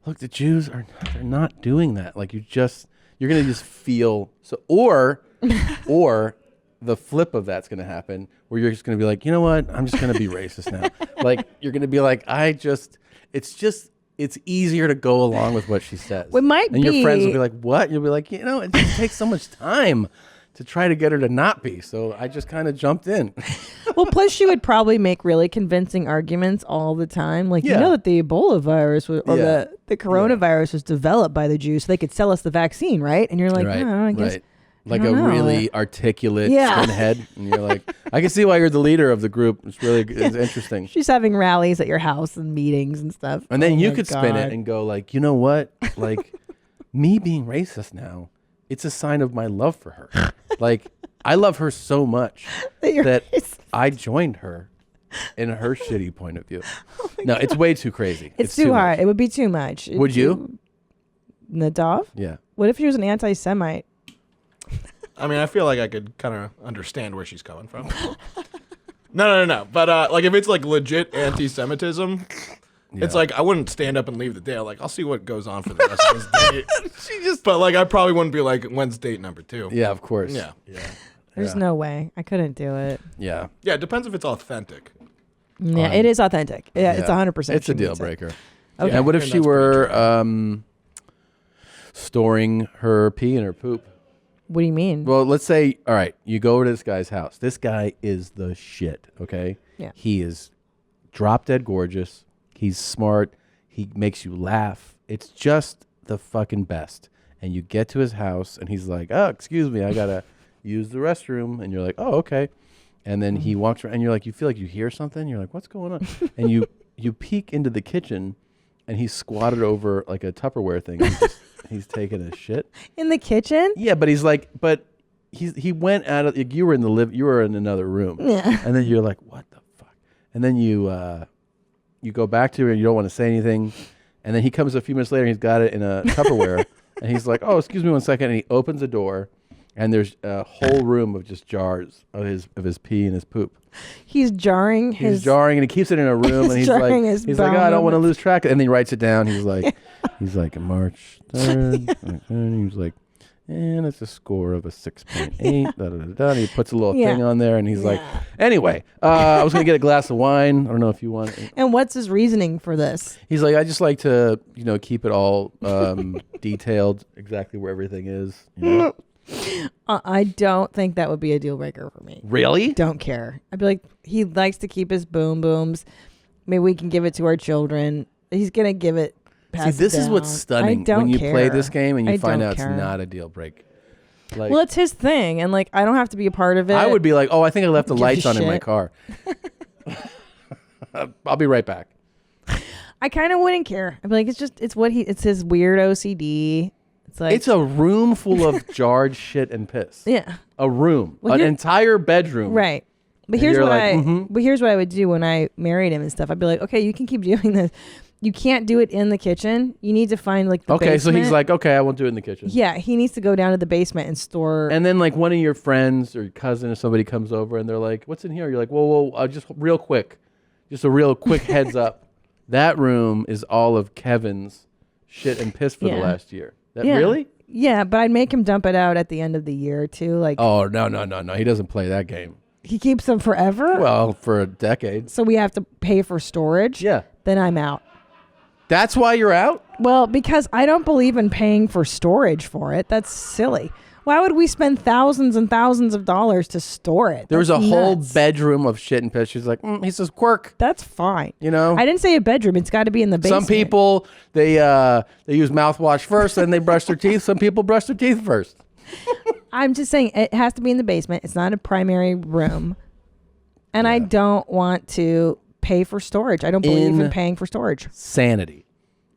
look, the Jews they're not doing that. Like you're gonna just feel so or the flip of that's going to happen where you're just going to be like, you know what? I'm just going to be racist now. Like, you're going to be like, it's easier to go along with what she says. It might and your be. friends will be like, what? You'll be like, you know, it just takes so much time to try to get her to not be. So I just kind of jumped in. Well, plus she would probably make really convincing arguments all the time. Like, you Yeah. know that the Ebola virus or Yeah. the coronavirus was developed by the Jews so they could sell us the vaccine, right? And you're like, Right, I guess. right. Like I a don't know. really articulate Yeah. skinhead. And you're like, I can see why you're the leader of the group. It's really it's interesting. She's having rallies at your house and meetings and stuff. And then Oh you my could spin it God. and go like, you know what? Like me being racist now, it's a sign of my love for her. Like I love her so much that I joined her in her shitty point of view. No, it's way too crazy. It's too hard. much. It would be too much. Would you? Nadav? Yeah. What if she was an anti-Semite? I mean, I feel like I could kind of understand where she's coming from. No. But like, if it's like legit anti-Semitism, it's like I wouldn't stand up and leave the day. Like, I'll see what goes on for the rest of this date. But like, I probably wouldn't be like, when's date number 2? Yeah, of course. Yeah. There's no way. I couldn't do it. Yeah. Yeah, it depends if it's authentic. Yeah, it is authentic. Yeah, it's 100%. It's a she deal means it. breaker. Okay. And what if And she that's were storing her pee and her poop? What do you mean? Well, let's say, all right, you go over to this guy's house. This guy is the shit, okay? Yeah. He is drop dead gorgeous. He's smart. He makes you laugh. It's just the fucking best. and you get to his house, and he's like, "Oh, excuse me, I gotta use the restroom," and you're like, "Oh, okay." And then he walks around, and you're like, you feel like you hear something. You're like, "What's going on?" And you peek into the kitchen, and he's squatted over like a Tupperware thing. He's taking a shit in the kitchen. Yeah, but he's like, he went out of like, you were in another room. Yeah. And then you're like, "What the fuck?" And then you go back to her, and you don't want to say anything. And then he comes a few minutes later, and he's got it in a Tupperware, and he's like, "Oh, excuse me 1 second," and he opens the door. And there's a whole room of just jars of his pee and his poop. He's jarring He's jarring, and he keeps it in a room. And he's like, "Oh, I don't want to lose track." And then he writes it down. He's like, March 3rd. And he's like, and it's a score of a 6.8. Da, da, da, da. And he puts a little thing on there, and he's like, anyway, I was gonna get a glass of wine. I don't know if you want. And what's his reasoning for this? He's like, I just like to, keep it all detailed, exactly where everything is. I don't think that would be a deal breaker for me. Really? Don't care. I'd be like, he likes to keep his boom booms. Maybe we can give it to our children. He's gonna give it. See, this is what's stunning when you play this game and you find out it's not a deal break. Like, well, it's his thing, and like I don't have to be a part of it. I would be like, "Oh, I think I left the lights on in my car. I'll be right back." I kind of wouldn't care. I'd be like, it's his weird OCD. It's like it's a room full of jarred shit and piss. Yeah, a room, an entire bedroom. Right. But here's what here's what I would do when I married him and stuff. I'd be like, "Okay, you can keep doing this. You can't do it in the kitchen. You need to find like the basement." So he's like, "Okay, I won't do it in the kitchen." Yeah, he needs to go down to the basement and store. And then like one of your friends or cousin or somebody comes over and they're like, "What's in here?" You're like, "Whoa, just real quick, just a real quick heads up. That room is all of Kevin's shit and piss for the last year." Really? Yeah, but I'd make him dump it out at the end of the year too. Like, oh no, he doesn't play that game. He keeps them forever. Well, for a decade. So we have to pay for storage. Yeah. Then I'm out. That's why you're out? Well, because I don't believe in paying for storage for it. That's silly. Why would we spend thousands and thousands of dollars to store it? There was a whole bedroom of shit and piss. She's like, he says quirk. That's fine. I didn't say a bedroom. It's got to be in the basement. Some people, they use mouthwash first, then they brush their teeth. Some people brush their teeth first. I'm just saying it has to be in the basement. It's not a primary room. And I don't want to pay for storage. I don't believe in paying for storage.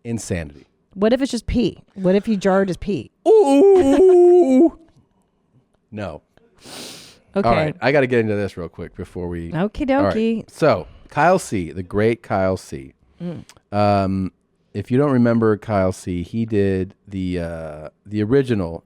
Insanity. What if it's just pee? What if he jarred his pee? Ooh. No. Okay. All right. I got to get into this real quick before we. Okie dokie. Right. So, Kyle C., the great Kyle C. If you don't remember Kyle C., he did the original,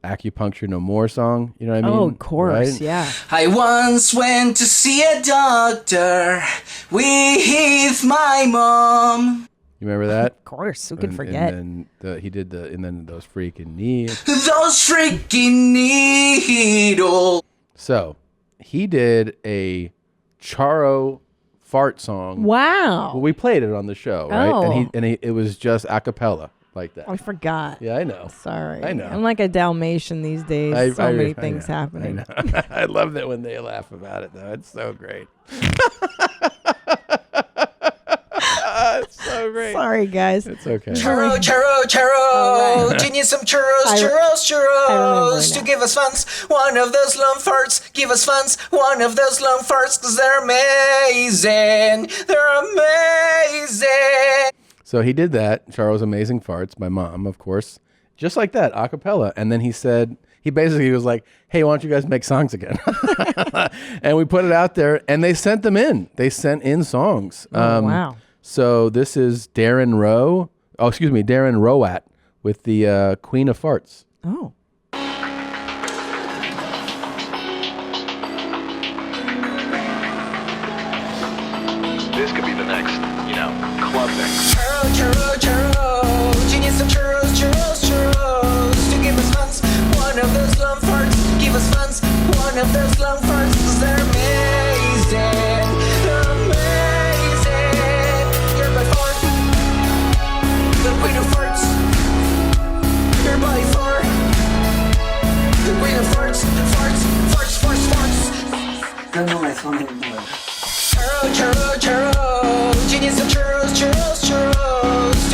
Acupuncture No More song. You know what I mean? Oh, of course. Right? Yeah. I once went to see a doctor with my mom. You remember that? Of course. Who could forget? And then he did and then those freaking needles. Those freaking needles. So he did a Charo fart song. Wow. Well, we played it on the show, right? Oh. And it was just a cappella like that. I forgot. Yeah, I know. Sorry. I know. I'm like a Dalmatian these days. So many things happening. I know. I love that when they laugh about it, though. It's so great. It's so great. Sorry, guys. It's okay. Churro. Right. Do you need some churros to give us funds? One of those long farts, give us funds. One of those long farts, because they're amazing. They're amazing. So he did that. Charo's Amazing Farts, my mom, of course. Just like that, a cappella. And then he basically was like, "Hey, why don't you guys make songs again?" And we put it out there, and they sent them in. They sent in songs. Wow. So this is Darren Rowat with the Queen of Farts. Oh. This could be the next, club thing. Churro. Do you need some churros to give us funds? One of those long farts, give us funds. One of those long farts, because they're amazing. They're amazing. You're by far the queen of farts. You're by far the queen of farts. Farts. No, it's not anymore. Churro. Do you need some churros to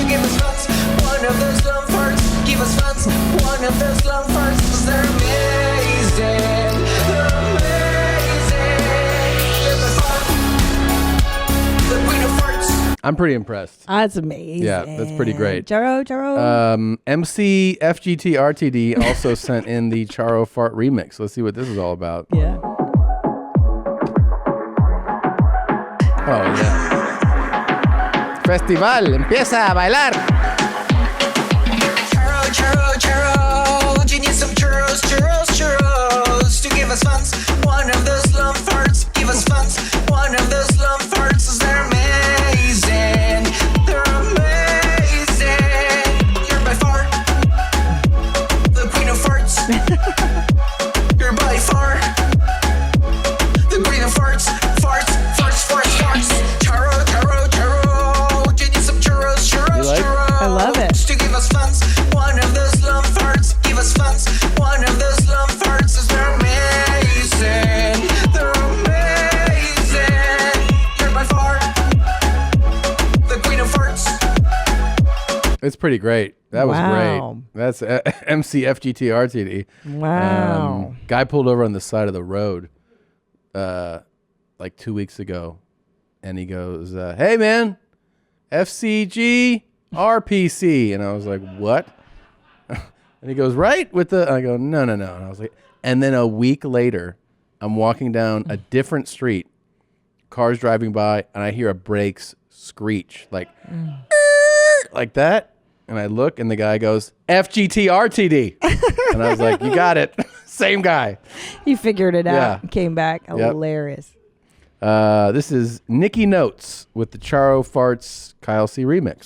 give us funds? One of those long farts, give us funds. of those long farts, 'cause they're amazing. They're amazing. They're by far the queen of farts. I'm pretty impressed. That's amazing. Yeah, that's pretty great. Charo. MC FGT RTD also sent in the Charo Fart remix. Let's see what this is all about. Yeah. Oh, yeah. Festival, empieza a bailar. Churro. Do you need some churros to give us funds? One of those long farts, give us funds. One of those long farts, 'cause they're amazing. They're amazing. You're by far the queen of farts. You're by far the queen of farts. Farts. Churro. Do you need some churros? You like? I love it. To give us funds. One of those long farts, give us funds. One of those long farts, is they're amazing. They're amazing. You're by far the queen of farts. It's pretty great. That was Wow. great. That's MC FGT RTD. Wow. Guy pulled over on the side of the road like 2 weeks ago, and he goes, hey, man, FCG RPC. And I was like, what? And he goes, right? With the, I go, no. And I was like, and then a week later, I'm walking down a different street, cars driving by, and I hear a brakes screech, like that. And I look, and the guy goes, FGT RTD. And I was like, you got it. Same guy. He figured it out Yeah. and came back. Yep. Hilarious. This is Nikki Notes with the Charo Farts Kyle C remix.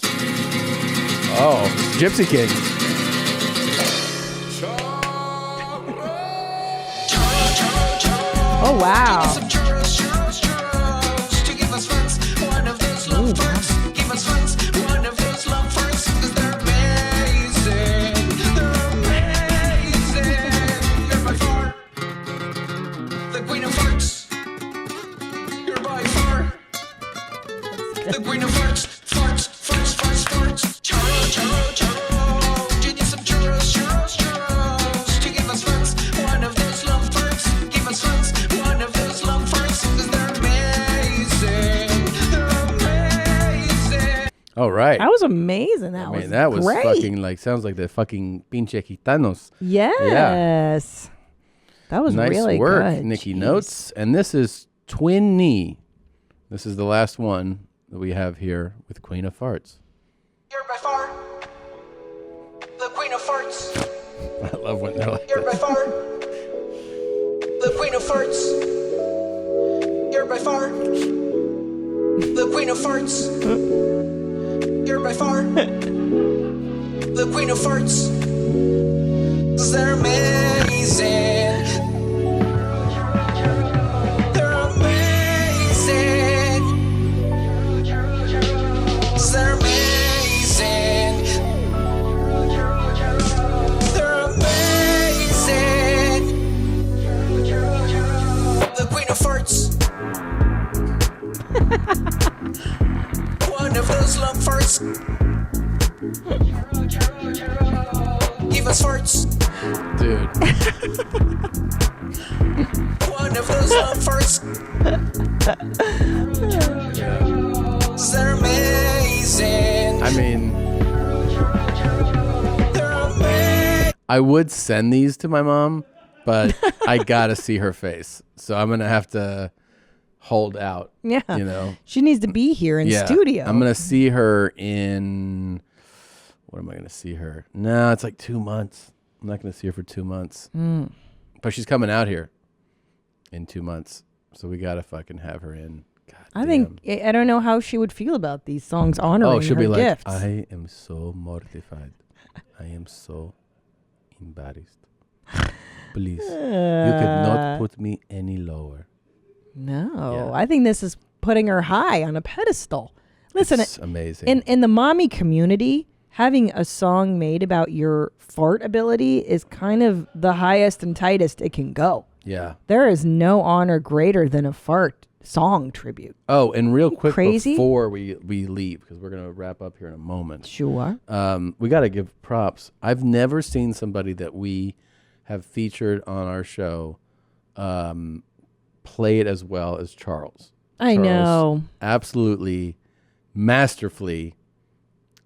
Oh, Gypsy King. Oh, wow. To give us funds. One of those long farts, give us funds. One of those long farts, 'cause they're amazing. They're amazing. You're by far the queen of farts. You're by far the queen of farts. Farts. Churro. Do you need some churros? To give us funds. One of those long farts, give us funds. One of those long farts, 'cause they're amazing. They're amazing. All right. That was amazing. That was great. Fucking like, sounds like the fucking pinche gitanos. Yes. That was nice really work, good. Nikki Jeez. Notes. And this is Twin Knee. This is the last one that we have here with Queen of Farts. You're by far the queen of farts. I love when they're like You're by that. far the queen of farts. You're by far the queen of farts. You're by far the queen of farts. 'Cause they're amazing. They're amazing. 'Cause they're amazing. They're amazing. The queen of farts. One of those long farts. Give us farts. Dude. One of those long farts. They're amazing. I mean, They're amazing. I would send these to my mom, but I gotta see her face. So I'm gonna have to hold out. Yeah. You know? She needs to be here in studio. I'm gonna see her in, what am I gonna see her? No, it's like 2 months. I'm not gonna see her for 2 months. But she's coming out here in 2 months. So we gotta fucking have her in. God I think, I don't know how she would feel about these songs honoring she'll her be like, gifts. I am so mortified. I am so embarrassed. Please, you could not put me any lower. No, Yeah. I think this is putting her high on a pedestal. Listen, It's amazing. in the mommy community, having a song made about your fart ability is kind of the highest and tightest it can go. Yeah. There is no honor greater than a fart song tribute. Oh, and real quick Crazy? before we leave, because we're going to wrap up here in a moment. Sure. We got to give props. I've never seen somebody that we have featured on our show play it as well as Charles. I know. Absolutely, masterfully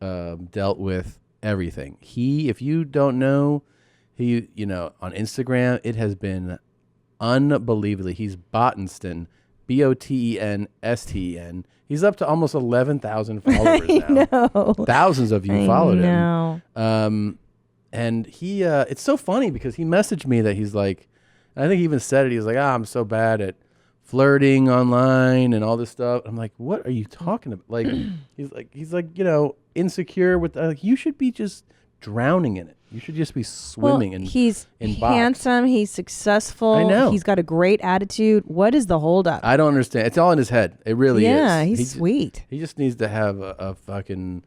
dealt with everything. If you don't know, on Instagram, it has been unbelievably. He's Bottenston, Botensten. He's up to almost 11,000 followers now. know. Thousands of you followed know. him. And he, it's so funny because he messaged me that he's like, I think he even said it. He was like, I'm so bad at flirting online and all this stuff. I'm like, what are you talking about? Like, he's like, insecure with, you should be just drowning in it. You should just be swimming he's in box. handsome. He's successful. I know. He's got a great attitude. What is the holdup? I don't understand. It's all in his head. It really is. Yeah, he's sweet. He just needs to have a fucking,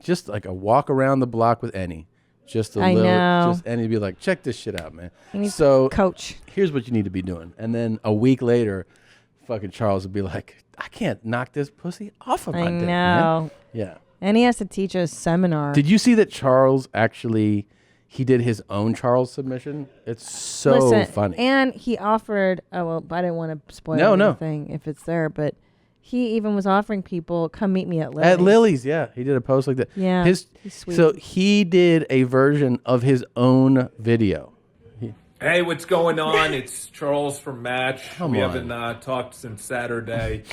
just like a walk around the block with Annie. Just a little, just Annie be like, check this shit out, man. So, coach, here's what you need to be doing. And then a week later, fucking Charles would be like, I can't knock this pussy off of my dick, man. know. Yeah. And he has to teach a seminar. Did you see that Charles actually, he did his own Charles submission? It's so funny. And he offered, but I didn't want to spoil anything if it's there, but he even was offering people, come meet me at Lily's. At Lily's, yeah. He did a post like that. Yeah, he's sweet. So he did a version of his own video. Hey, what's going on? It's Charles from Match. Come we on. haven't talked since Saturday.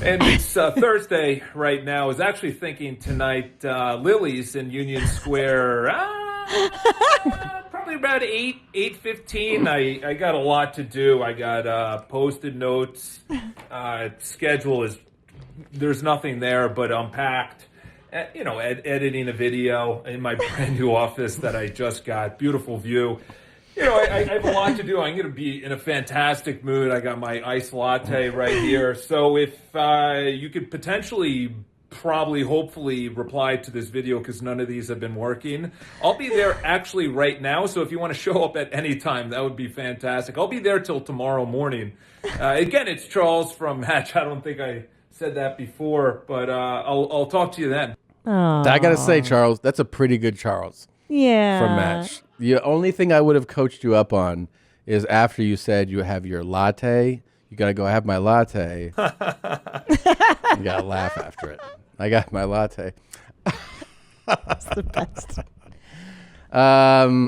And it's Thursday right now. I was actually thinking tonight, Lily's in Union Square. Probably about 8:15. I got a lot to do. I got posted notes. Schedule is, there's nothing there, but I'm packed. Editing a video in my brand new office that I just got. Beautiful view. I have a lot to do. I'm going to be in a fantastic mood. I got my iced latte right here. So if you could potentially, hopefully reply to this video because none of these have been working. I'll be there actually right now. So if you want to show up at any time, that would be fantastic. I'll be there till tomorrow morning. Again, it's Charles from Match. I don't think I said that before, but I'll talk to you then. Aww. I got to say, Charles, that's a pretty good Charles. Yeah. From Match. The only thing I would have coached you up on is after you said you have your latte, you got to go have my latte. You got to laugh after it. I got my latte. That's the best.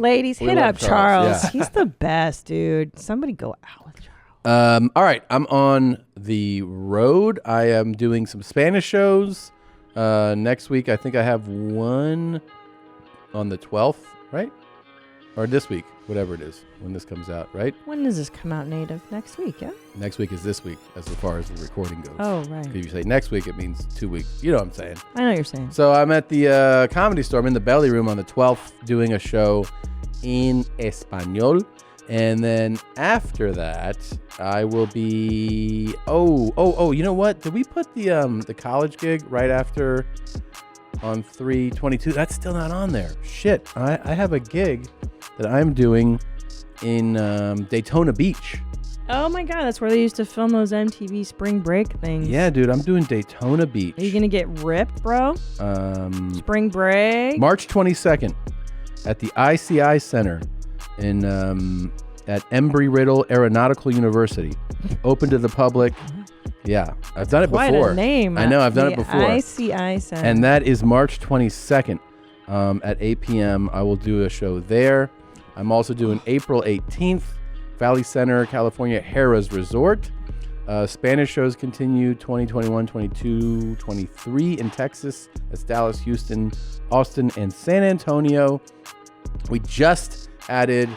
Ladies, we hit love up Charles. Yeah. He's the best, dude. Somebody go out with Charles. All right. I'm on the road. I am doing some Spanish shows. Next week, I think I have one on the 12th, right? Or this week, whatever it is, when this comes out, right? When does this come out, Native? Next week, yeah? Next week is this week, as far as the recording goes. Oh, right. If you say next week, it means 2 weeks. You know what I'm saying. I know what you're saying. So I'm at the Comedy Store. I'm in the Belly Room on the 12th doing a show in Español. And then after that, I will be... Oh, you know what? Did we put the college gig right after on 3/22? That's still not on there. Shit. I have a gig that I'm doing in Daytona Beach. Oh my God, that's where they used to film those MTV spring break things. Yeah, dude, I'm doing Daytona Beach. Are you gonna get ripped, bro? Spring break? March 22nd at the ICI Center in at Embry-Riddle Aeronautical University. Open to the public. Yeah, I've done it Quite before. a name. I know, I've done it before. ICI Center. And that is March 22nd at 8 p.m. I will do a show there. I'm also doing April 18th, Valley Center, California, Harrah's Resort. Spanish shows continue 2021, 22, 23 in Texas. That's Dallas, Houston, Austin, and San Antonio. We just added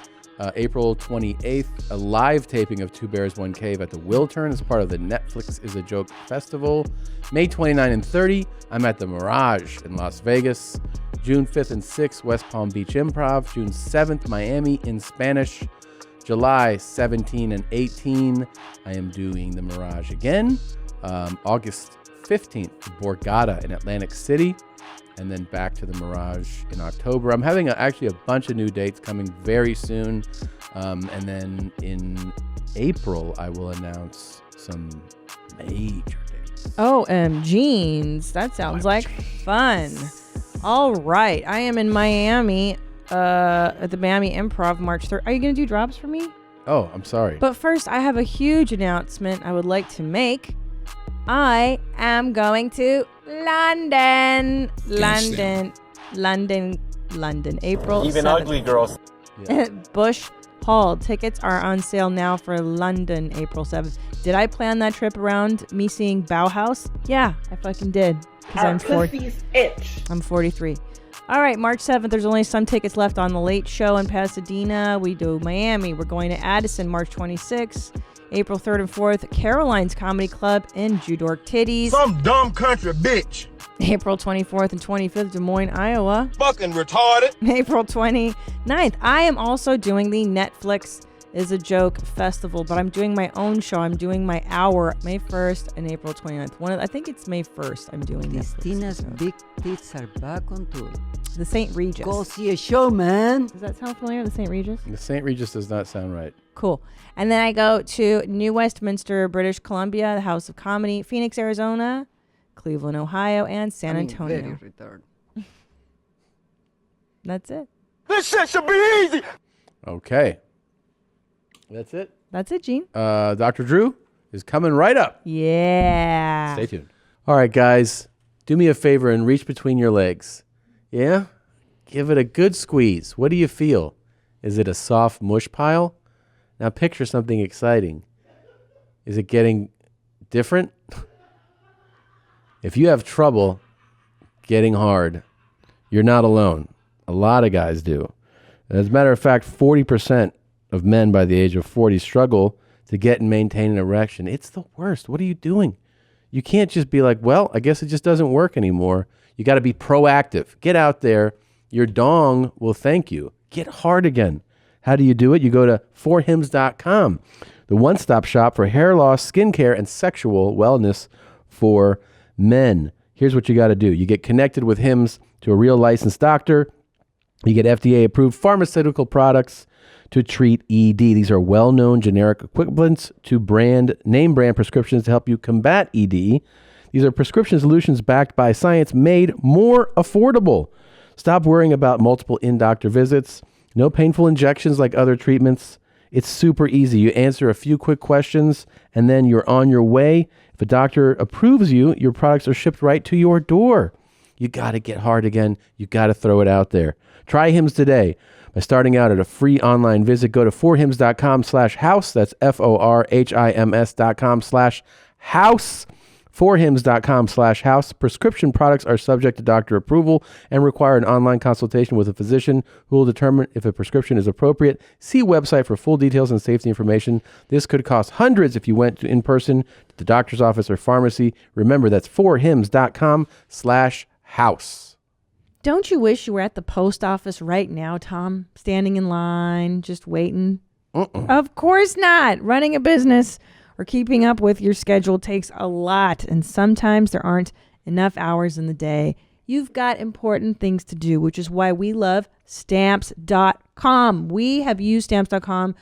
April 28th, a live taping of Two Bears, One Cave at the Wiltern as part of the Netflix is a Joke Festival. May 29 and 30, I'm at the Mirage in Las Vegas. June 5th and 6th, West Palm Beach Improv. June 7th, Miami in Spanish. July 17 and 18, I am doing the Mirage again. August 15th, Borgata in Atlantic City. And then back to the Mirage in October. I'm having actually a bunch of new dates coming very soon. And then in April, I will announce some Major dates. Oh, jeans. That sounds like fun. All right. I am in Miami at the Miami Improv March 3rd. Are you going to do drops for me? Oh, I'm sorry. But first, I have a huge announcement I would like to make. I am going to London. London. April Even 7th. ugly girls. Yeah. Bush Hall. Tickets are on sale now for London, April 7th. Did I plan that trip around me seeing Bauhaus? Yeah, I fucking did. Because I'm 40. I'm 43. All right, March 7th, there's only some tickets left on The Late Show in Pasadena. We do Miami. We're going to Addison March 26th. April 3rd and 4th, Caroline's Comedy Club in Judork Titties. Some dumb country bitch. April 24th and 25th, Des Moines, Iowa. Fucking retarded. April 29th. I am also doing the Netflix is a Joke Festival, but I'm doing my own show. I'm doing my hour May 1st and April 29th. I think it's May 1st I'm doing Christina's Netflix. big tits are back on tour. The St. Regis. Go see a show, man. Does that sound familiar, the St. Regis? The St. Regis does not sound right. Cool. And then I go to New Westminster, British Columbia, the House of Comedy, Phoenix, Arizona, Cleveland, Ohio, and San Antonio. Very retarded. That's it. This shit should be easy. Okay. That's it. That's it, Gene. Dr. Drew is coming right up. Yeah. Stay tuned. All right, guys. Do me a favor and reach between your legs. Yeah? Give it a good squeeze. What do you feel? Is it a soft mush pile? Now picture something exciting. Is it getting different? If you have trouble getting hard, you're not alone. A lot of guys do. As a matter of fact, 40% of men by the age of 40 struggle to get and maintain an erection. It's the worst. What are you doing? You can't just be like, well, I guess it just doesn't work anymore. You got to be proactive. Get out there. Your dong will thank you. Get hard again. How do you do it? You go to forhims.com, the one-stop shop for hair loss, skincare, and sexual wellness for men. Here's what you got to do. You get connected with Hims to a real licensed doctor. You get FDA-approved pharmaceutical products to treat ED. These are well-known generic equivalents to name brand prescriptions to help you combat ED. These are prescription solutions backed by science made more affordable. Stop worrying about multiple in-doctor visits. No painful injections like other treatments. It's super easy. You answer a few quick questions and then you're on your way. If a doctor approves you, your products are shipped right to your door. You got to get hard again. You got to throw it out there. Try Hims today by starting out at a free online visit. Go to forhims.com/house. That's forhims.com/house. forhims.com/house. Prescription products are subject to doctor approval and require an online consultation with a physician who will determine if a prescription is appropriate. See website for full details and safety information. This could cost hundreds if you went in person to the doctor's office or pharmacy. Remember, that's forhims.com/house. Don't you wish you were at the post office right now, Tom? Standing in line, just waiting? Of course not. Running a business or keeping up with your schedule takes a lot, and sometimes there aren't enough hours in the day. You've got important things to do, which is why we love Stamps.com. We have used Stamps.com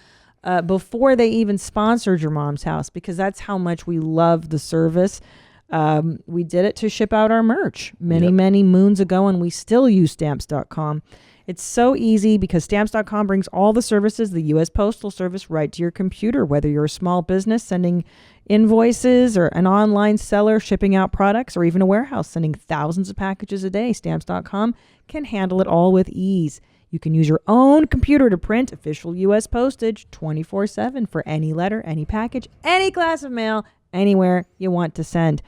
before they even sponsored Your Mom's House, because that's how much we love the service. We did it to ship out our merch many moons ago, and we still use Stamps.com. It's so easy because Stamps.com brings all the services of the U.S. Postal Service right to your computer, whether you're a small business sending invoices or an online seller shipping out products or even a warehouse sending thousands of packages a day. Stamps.com can handle it all with ease. You can use your own computer to print official U.S. postage 24/7 for any letter, any package, any class of mail, anywhere you want to send.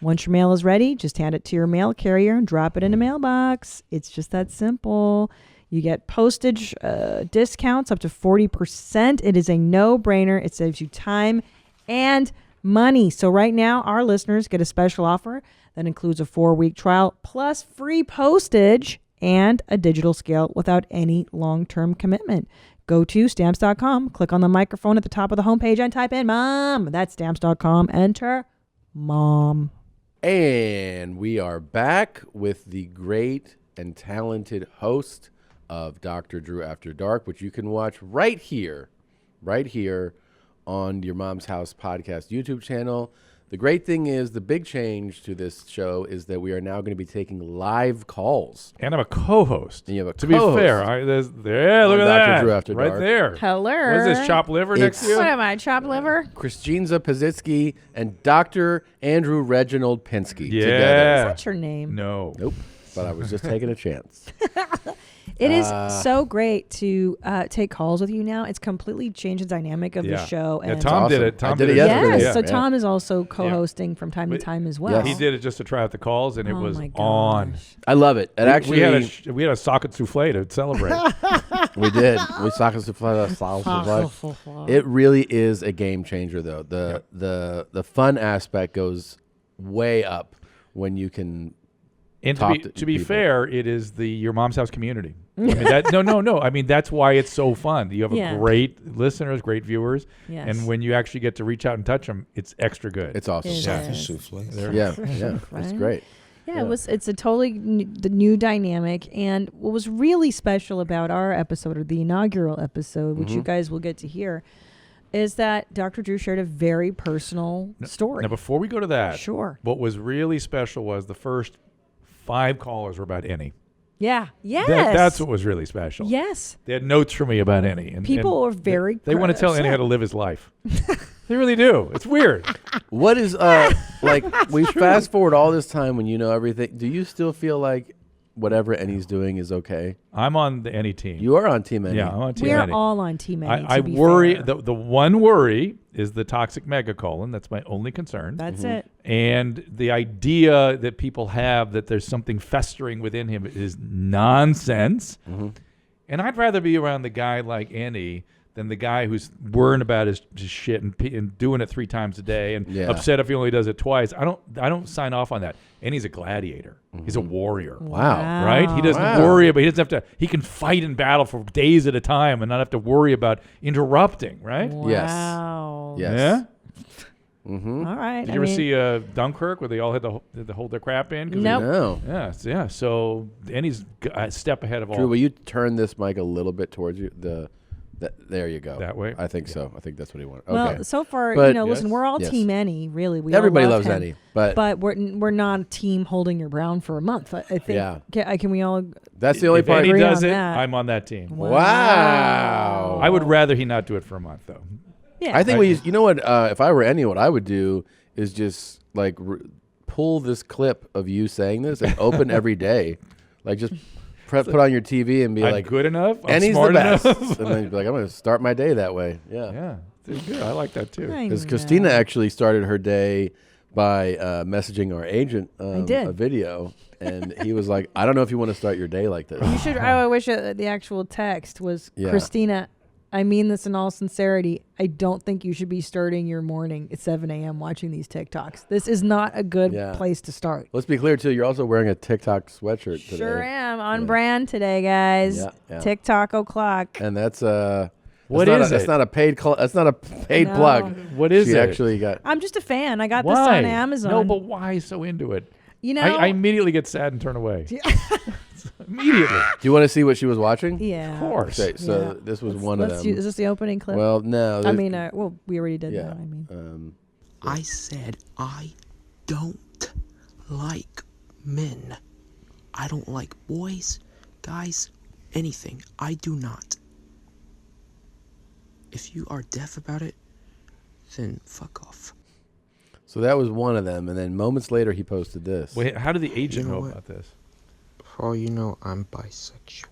Once your mail is ready, just hand it to your mail carrier and drop it in a mailbox. It's just that simple. You get postage discounts up to 40%. It is a no-brainer. It saves you time and money. So right now, our listeners get a special offer that includes a 4-week trial plus free postage and a digital scale without any long-term commitment. Go to Stamps.com, click on the microphone at the top of the homepage and type in Mom. That's Stamps.com. Enter Mom. And we are back with the great and talented host of Dr. Drew After Dark, which you can watch right here on Your Mom's House podcast YouTube channel. The great thing is the big change to this show is that we are now going to be taking live calls. And I'm a co-host. And you have a to co-host. be fair, look at that. Drew After right Dark. there. Hello. What is this, chopped liver next to you? What am I, chopped liver? Christine Zapazitsky and Dr. Andrew Reginald Pinsky Yeah. together. Is that your name? No. Nope. But I was just taking a chance. It is so great to take calls with you now. It's completely changed the dynamic of the show. Yeah, And Tom did it. I did it yesterday. Yes, so Yeah. Tom is also co-hosting from time to time as well. Yes. He did it just to try out the calls, and it was my on. I love it. And actually, we had a Sawclet Souffle to celebrate. we did. We Sawclet Souffle. It really is a game changer, though. The fun aspect goes way up when you can. And to be fair, it is your mom's house community. I mean, no. I mean, that's why it's so fun. You have a great listeners, great viewers, and when you actually get to reach out and touch them, it's extra good. It's awesome. Yeah. It's great. Yeah, it's a totally the new dynamic. And what was really special about our episode, or the inaugural episode, which you guys will get to hear, is that Dr. Drew shared a very personal story. Now, before we go to that, Sure. what was really special was the first 5 callers were about Annie. Yeah. Yes. That's what was really special. Yes. They had notes for me about Annie. And People are very They want to tell Annie how to live his life. They really do. It's weird. What is like we fast forward all this time when you know everything. Do you still feel like whatever Annie's doing is okay? I'm on the Annie team. You are on Team Annie. Yeah, I'm on Team We're Annie. all on Team Annie. I worry. The one worry is the toxic megacolon. That's my only concern. That's it. And the idea that people have that there's something festering within him is nonsense. And I'd rather be around the guy like Annie than the guy who's worrying about his shit and doing it 3 times a day and upset if he only does it twice. I don't sign off on that. And he's a gladiator. He's a warrior. Wow. Right? He doesn't worry about. He doesn't have to. He can fight in battle for days at a time and not have to worry about interrupting. Right? Wow. Yes. Yeah. All right. Did you ever see Dunkirk where they all had to hold their crap in? Nope. No. Yeah. So Annie's a step ahead of all. Drew, will you turn this mic a little bit towards you? There you go. That way? I think so. I think that's what he wanted. Well, Okay. so far, But- listen, we're all Team Annie, really. We Everybody all love loves him. Annie, but we're not team holding your brown for a month. I think. Yeah. Can we all? That's the only If part. Annie agree does on it, that. I'm on that team. Wow. I would rather he not do it for a month, though. Yeah. I think you know what? If I were Annie, what I would do is just like pull this clip of you saying this and open every day, like just put on your TV and be I'm like, good enough. I'm Annie's smart the best, enough. and then you'd be like, I'm going to start my day that way. Yeah. Yeah, it's good. I like that too. Because Christina actually started her day by messaging our agent did. a video, and he was like, I don't know if you want to start your day like this. You should. I wish the actual text was Yeah. Christina. I mean this in all sincerity. I don't think you should be starting your morning at 7 a.m. watching these TikToks. This is not a good place to start. Let's be clear, too. You're also wearing a TikTok sweatshirt today. Sure am. On brand today, guys. Yeah. TikTok o'clock. And that's What that's is That's it? not a paid. That's not a paid No. plug. What is she it? actually got. I'm just a fan. I got Why? this on Amazon. No, but why so into it? You know, I immediately get sad and turn away. Immediately. Do you want to see what she was watching? yeah. Of course. Okay, so Yeah. this was one of them. Is this the opening clip? Well, no. I mean, well, we already did yeah. that. I mean, I said I don't like men. I don't like boys, guys, anything. I do not. If you are deaf about it, then fuck off. So that was one of them, and then moments later he posted this. Wait, how did the agent You know know what? about this? For all you know, I'm bisexual.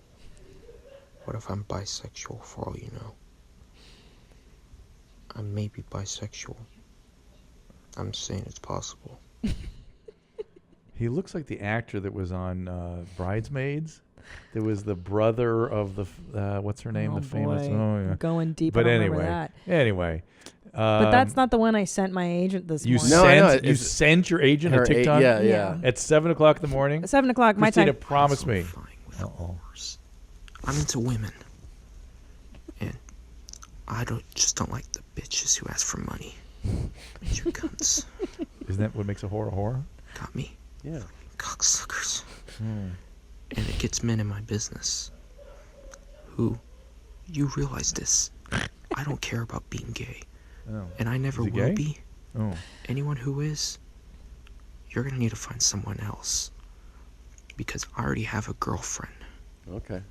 What if I'm bisexual for all you know? I may be bisexual. I'm saying it's possible. He looks like the actor that was on Bridesmaids. There was the brother of the what's her name? Oh, the famous. boy. Oh, yeah. Going deep. But I don't remember anyway, that. anyway. But that's not the one I sent my agent this You morning. No, I know, sent you it's- sent your agent her a TikTok. yeah. At 7:00 in the morning. 7 o'clock my Christina time. promised me. Fine with whores. I'm into women. And I just don't like the bitches who ask for money. Bitch, you cunts. Isn't that what makes a whore a whore? Got me? Yeah. Cocksuckers. And it gets men in my business. Who, you realize this, I don't care about being gay. Oh. And I never Is he will gay? be. Oh. Anyone who is, you're gonna need to find someone else. Because I already have a girlfriend. Okay.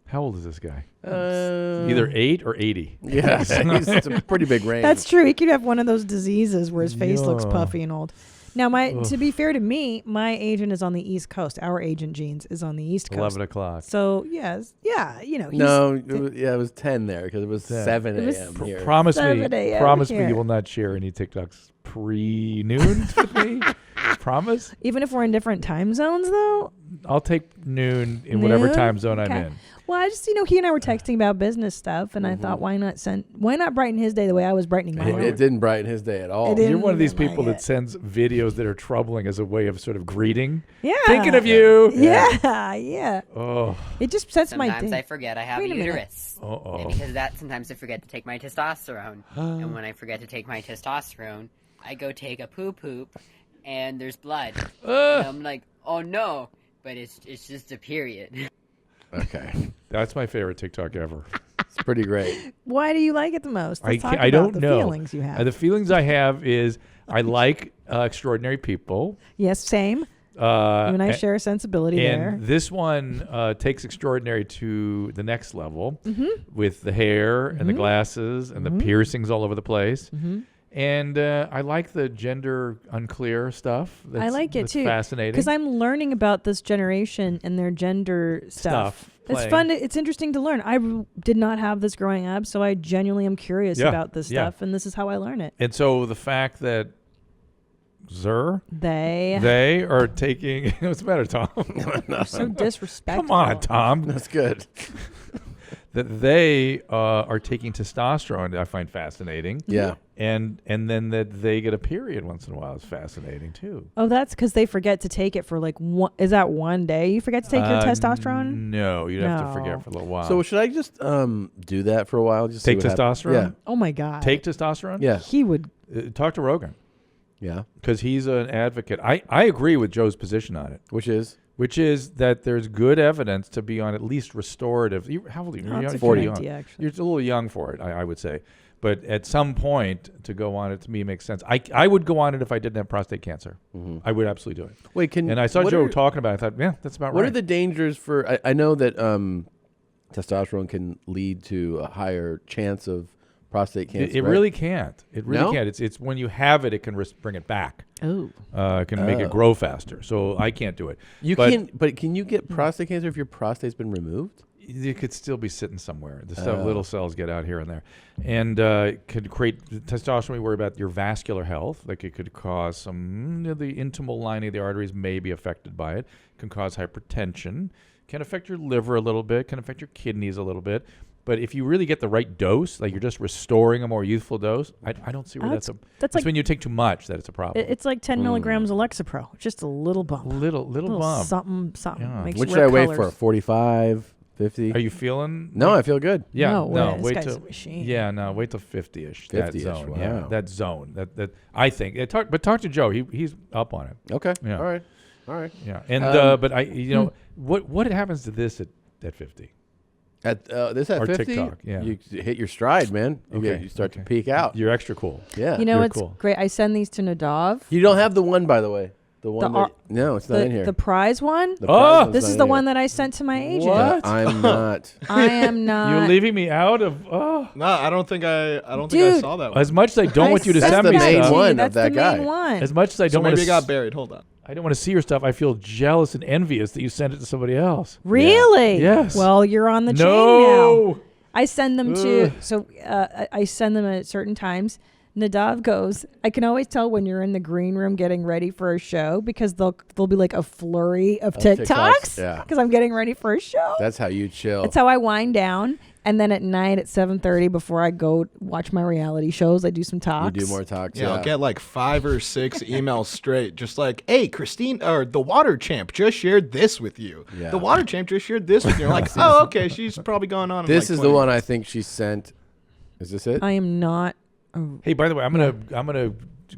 How old is this guy? Either 8 or 80. Yeah, it's a pretty big range. That's true. He could have one of those diseases where his face looks Yeah. puffy and old. Now, to be fair to me, my agent is on the East Coast. Our agent, Jeans, is on the East Coast. 11 o'clock. So, yes. Yeah, you know. No, it was 10 there because it was 7 a.m. here. Promise 7 me a.m. you here. will not share any TikToks pre-noon with me. Promise? Even if we're in different time zones, though? I'll take noon in whatever Noon? time zone I'm Okay. in. Well, I just, he and I were texting about business stuff, and I thought, why not brighten his day the way I was brightening mine? It didn't brighten his day at all. You're one of these didn't people like that sends videos that are troubling as a way of sort of greeting. Yeah. Thinking of you. Yeah. Oh. It just sets my Sometimes day. I forget I have Wait a a minute. uterus. Uh-oh. And because of that, sometimes I forget to take my testosterone. And when I forget to take my testosterone, I go take a poop, and there's blood. And I'm like, oh no, but it's just a period. Okay. That's my favorite TikTok ever. It's pretty great. Why do you like it the most? Let's talk I about don't the know. feelings you have. The feelings I have is I like extraordinary people. Yes, same. You and I share a sensibility and there. this one takes extraordinary to the next level with the hair and the glasses and the piercings all over the place. And I like the gender unclear stuff. I like it that's too. Fascinating. Because I'm learning about this generation and their gender stuff. It's playing. fun. It's interesting to learn. I did not have this growing up, so I genuinely am curious about this stuff, and this is how I learn it. And so the fact that they are taking what's the matter, Tom? You're so disrespectful. Come on, Tom. That's good. That they are taking testosterone, I find fascinating. Yeah. And then that they get a period once in a while is fascinating too. Oh, that's because they forget to take it for like is that one day you forget to take your testosterone? No, you'd have to forget for a little while. So should I just do that for a while? Just take see what happens? testosterone? Yeah. Oh my God. Take testosterone? Yeah. He would. Talk to Rogan. Yeah. Because he's an advocate. I agree with Joe's position on it. Which is that there's good evidence to be on at least restorative. How old are you? That's a 40. good idea, actually. You're a little young for it, I would say. But at some point to go on it, to me, makes sense. I would go on it if I didn't have prostate cancer. I would absolutely do it. Wait, and I saw Joe talking about it. I thought, yeah, that's about right. What are the dangers for? I know that testosterone can lead to a higher chance of prostate cancer. It really can't. It really No? can't. It's when you have it, it can bring it back. Oh. It can make it grow faster. So I can't do it. But can you get prostate cancer if your prostate's been removed? It could still be sitting somewhere. The stuff, little cells get out here and there, and could create testosterone. We worry about your vascular health. Like it could cause some the intimal lining of the arteries may be affected by it. Can cause hypertension. Can affect your liver a little bit. Can affect your kidneys a little bit. But if you really get the right dose, like you're just restoring a more youthful dose, I don't see where that's like, when you take too much that it's a problem. It's like 10 milligrams of Lexapro. Just a little bump. Little bump. Something. Yeah. Makes What you should I wear wait colors. for? 45, 50? Are you feeling? No, I feel good. Yeah, No way. This wait guy's till a machine. Yeah, no, wait till 50ish. That 50-ish, zone. wow. Yeah, that zone. That I think. But talk to Joe. He's up on it. Okay. Yeah. All right. Yeah. And but what happens to this at 50? At this at Or 50, TikTok, yeah. you hit your stride, man. You start to peak out. You're extra cool. Yeah. You know You're what's cool. great? I send these to Nadav. You don't have the one, by the way. The one. The- No, it's not in here. The prize one? The prize one's This not is in the here. one that I sent to my agent. What? I'm not. I am not. You're leaving me out of. Oh. No, I don't think I Dude. saw that one. As much as I don't want you to That's send the me main stuff. one That's of that the guy. main one. As much as I So don't want maybe to. it got buried. Hold on. I don't want to see your stuff. I feel jealous and envious that you sent it to somebody else. Really? Yes. Well, you're on the chain No. now. I send them to I send them at certain times. Nadav goes, I can always tell when you're in the green room getting ready for a show because there'll be like a flurry of TikToks. Yeah. Because I'm getting ready for a show. That's how you chill. That's how I wind down. And then at night at 7:30 before I go watch my reality shows, I do some you talks. do more talks. Yeah, I'll get like 5 or 6 emails straight, just like, "Hey, Christine, or the Water Champ just shared this with you. Yeah. The Water Champ just shared this with you." I'm like, "Oh, okay, she's probably going on." in This like is 20 the one I minutes. think she sent. Is this it? I am not. Oh. Hey, by the way, I'm gonna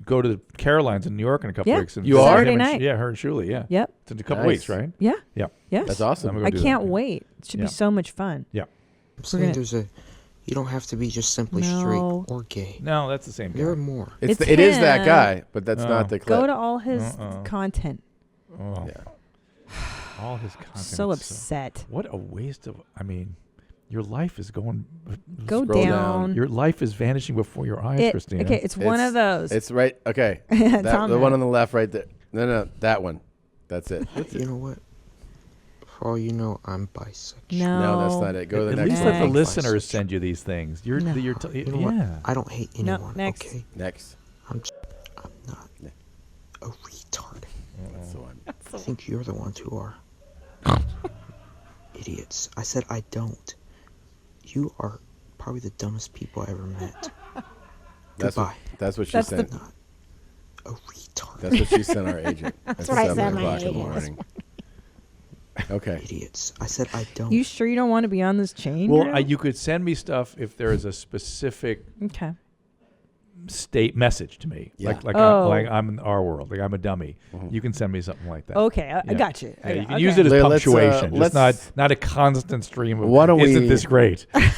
go to the Carolines in New York in a couple Yeah. weeks. And You are? Saturday night. Yeah, her and Shuli. Yeah. Yep. It's in a couple Nice. weeks, right? Yeah. Yeah. Yes. That's awesome. I'm gonna I go do can't that. wait. It should Yeah. be so much fun. Yeah. I'm saying there's a You don't have to be just simply No. straight or gay. No, that's the same guy. There are more. It is that guy, but that's not the clip. Go to all his content. Oh. Yeah. All his content. So is upset. What a waste of. I mean, your life is going. Go Scroll down. Your life is vanishing before your eyes, Christina. Okay, it's one of those. It's right. Okay. Tom the had one it. on the left, right there. No, that one. That's it. You know what? For all you know, I'm bisexual. No, that's not it. Go to the At next least one. let the listeners send you these things. You're. No. You're You know what? yeah. I don't hate No, anyone. next. Okay. Next. I'm not a retard. That's the one. I think you're the ones who are. Idiots. I said I don't. You are probably the dumbest people I ever met. Goodbye. That's what she That's sent. Not a retard. That's what she sent our agent. That's what I at sent 7 my o'clock in the agent. morning. Okay. Idiots. I said I don't. You sure you don't want to be on this chain? Well, Drew? you could send me stuff if there is a specific okay. state message to me. Yeah. Like Oh. I'm in our world. Like I'm a dummy. You can send me something like that. Okay, I Yeah. got you. Yeah, you can Okay. use it as Let's, punctuation. let's- Just not a constant stream of. Why don't Isn't we- this great? Why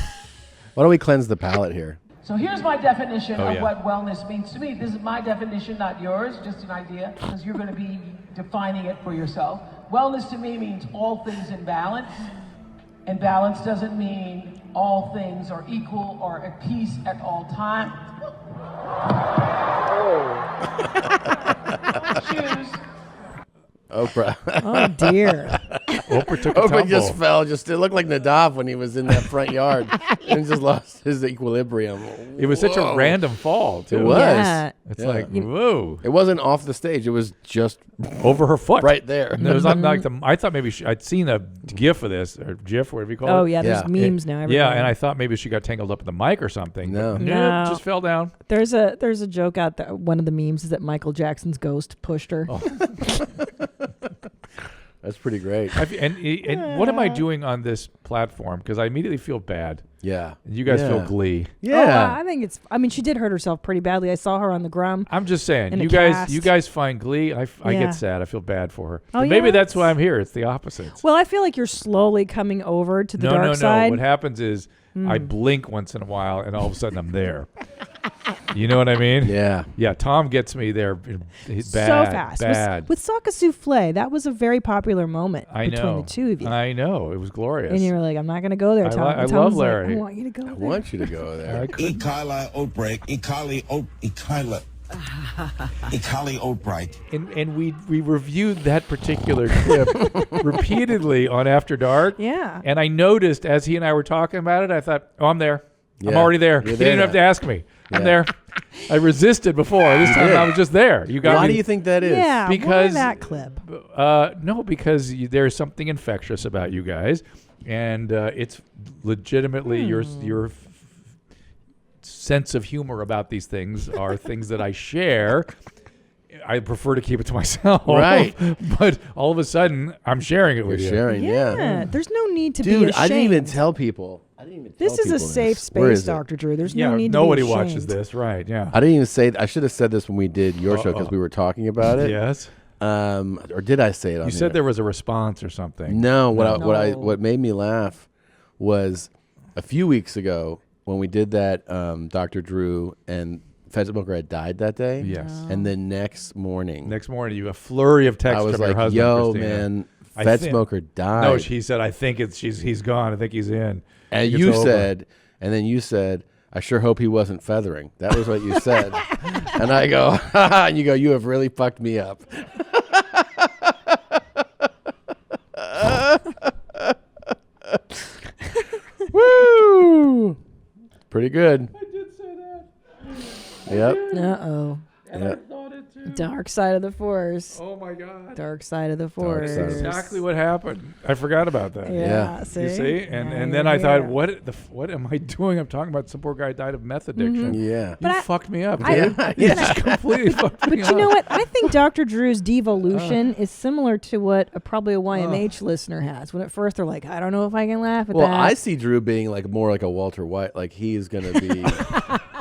don't we cleanse the palate here? So here's my definition Oh, of yeah. what wellness means to me. This is my definition, not yours, just an idea, because you're going to be defining it for yourself. Wellness to me means all things in balance, and balance doesn't mean all things are equal or at peace at all times. Choose. Oprah. Oh dear. Oprah took a Oprah tumble. just fell. It looked like Nadav when he was in that front yard and just lost his equilibrium. It was such a Whoa. random fall, too. It was. Yeah. It's Yeah. like, whoa. It wasn't off the stage. It was just Over her foot. right there. And it was not like I thought maybe I'd seen a GIF of this, or GIF, whatever you call it. Oh yeah, there's Yeah. memes now. Yeah, everywhere. and I thought maybe she got tangled up in the mic or something. No. but No. just fell down. There's a joke out there. One of the memes is that Michael Jackson's ghost pushed her. Oh. That's pretty great. And what am I doing on this platform? Because I immediately feel bad. Yeah. And you guys Yeah. feel glee. Yeah. I think it's. I mean, she did hurt herself pretty badly. I saw her on the ground. I'm just saying, In a you cast. guys find glee. I Yeah. get sad. I feel bad for her. Oh, But yeah, maybe that's that's- why I'm here. It's the opposite. Well, I feel like you're slowly coming over to the No, dark no, side. no. What happens is I blink once in a while, and all of a sudden I'm there. You know what I mean? Yeah. Yeah. Tom gets me there. Bad, so fast. Bad. With Sawclet Souffle, that was a very popular moment I between know. the two of you. I know. It was glorious. And you were like, I'm not going to go there, I Tom. li- And I Tom's love like, Larry. I want you to go I there. want you to go there. Ekali Oatbreak, Ekali Oatbright. And we reviewed that particular clip repeatedly on After Dark. Yeah. And I noticed as he and I were talking about it, I thought, oh, I'm there. I'm Yeah. already there. You're He there didn't have now. to ask me. I'm Yeah. there. I resisted before. This time did. I was just there. You got Why me. do you think that is? Yeah, Because why that clip? No, because there's something infectious about you guys, and it's legitimately your sense of humor about these things are things that I share. I prefer to keep it to myself, Right. But all of a sudden, I'm sharing it You're with you. sharing, yeah. There's no need to be Dude, ashamed. I didn't even tell people. This is a safe Where space, is it? Dr. Drew. There's Yeah, no need nobody to be ashamed. watches this, right? Yeah. I didn't even say. I should have said this when we did your show because we were talking about it. Yes. Or did I say it? On You here? said there was a response or something. No. No. What made me laugh was a few weeks ago when we did that. Dr. Drew and Fed Smoker had died that day. Yes. And then next morning, you a flurry of texts I was from your like, husband. "Yo, Christina. man, I Fed thi- Smoker died." No, he said, "I think he's gone. I think he's in." And It's you over. said, and then you said, "I sure hope he wasn't feathering." That was what you said. And I go, and you go, "You have really fucked me up." Woo! Pretty good. I did say that. Yep. Uh-oh. And I Yep. thought it too. Dark side of the force. Oh my God. Dark side of the Dark force. side of the- Exactly what happened. I forgot about that. Yeah, see? You see? And Now and then you're I thought, here. what am I doing? I'm talking about some poor guy died of meth addiction. Yeah. You But I- fucked me up, I- dude. You just completely fucked me But up. you know what? I think Dr. Drew's devolution is similar to what probably a YMH listener has. When at first they're like, I don't know if I can laugh at Well, that. I see Drew being like more like a Walter White. Like he's gonna be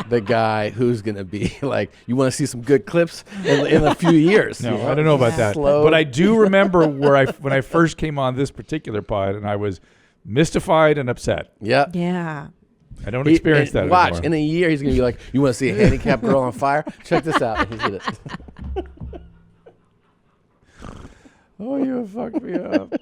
the guy who's gonna be like, you want to see some good clips in a few years. No, you know? I don't know about that. Slow. But I do remember when I first came on this particular pod, and I was mystified and upset. Yeah. Yeah. I don't experience that Watch, anymore. in a year, he's going to be like, you want to see a handicapped girl on fire? Check this out. And he's gonna Oh, you have fucked me up.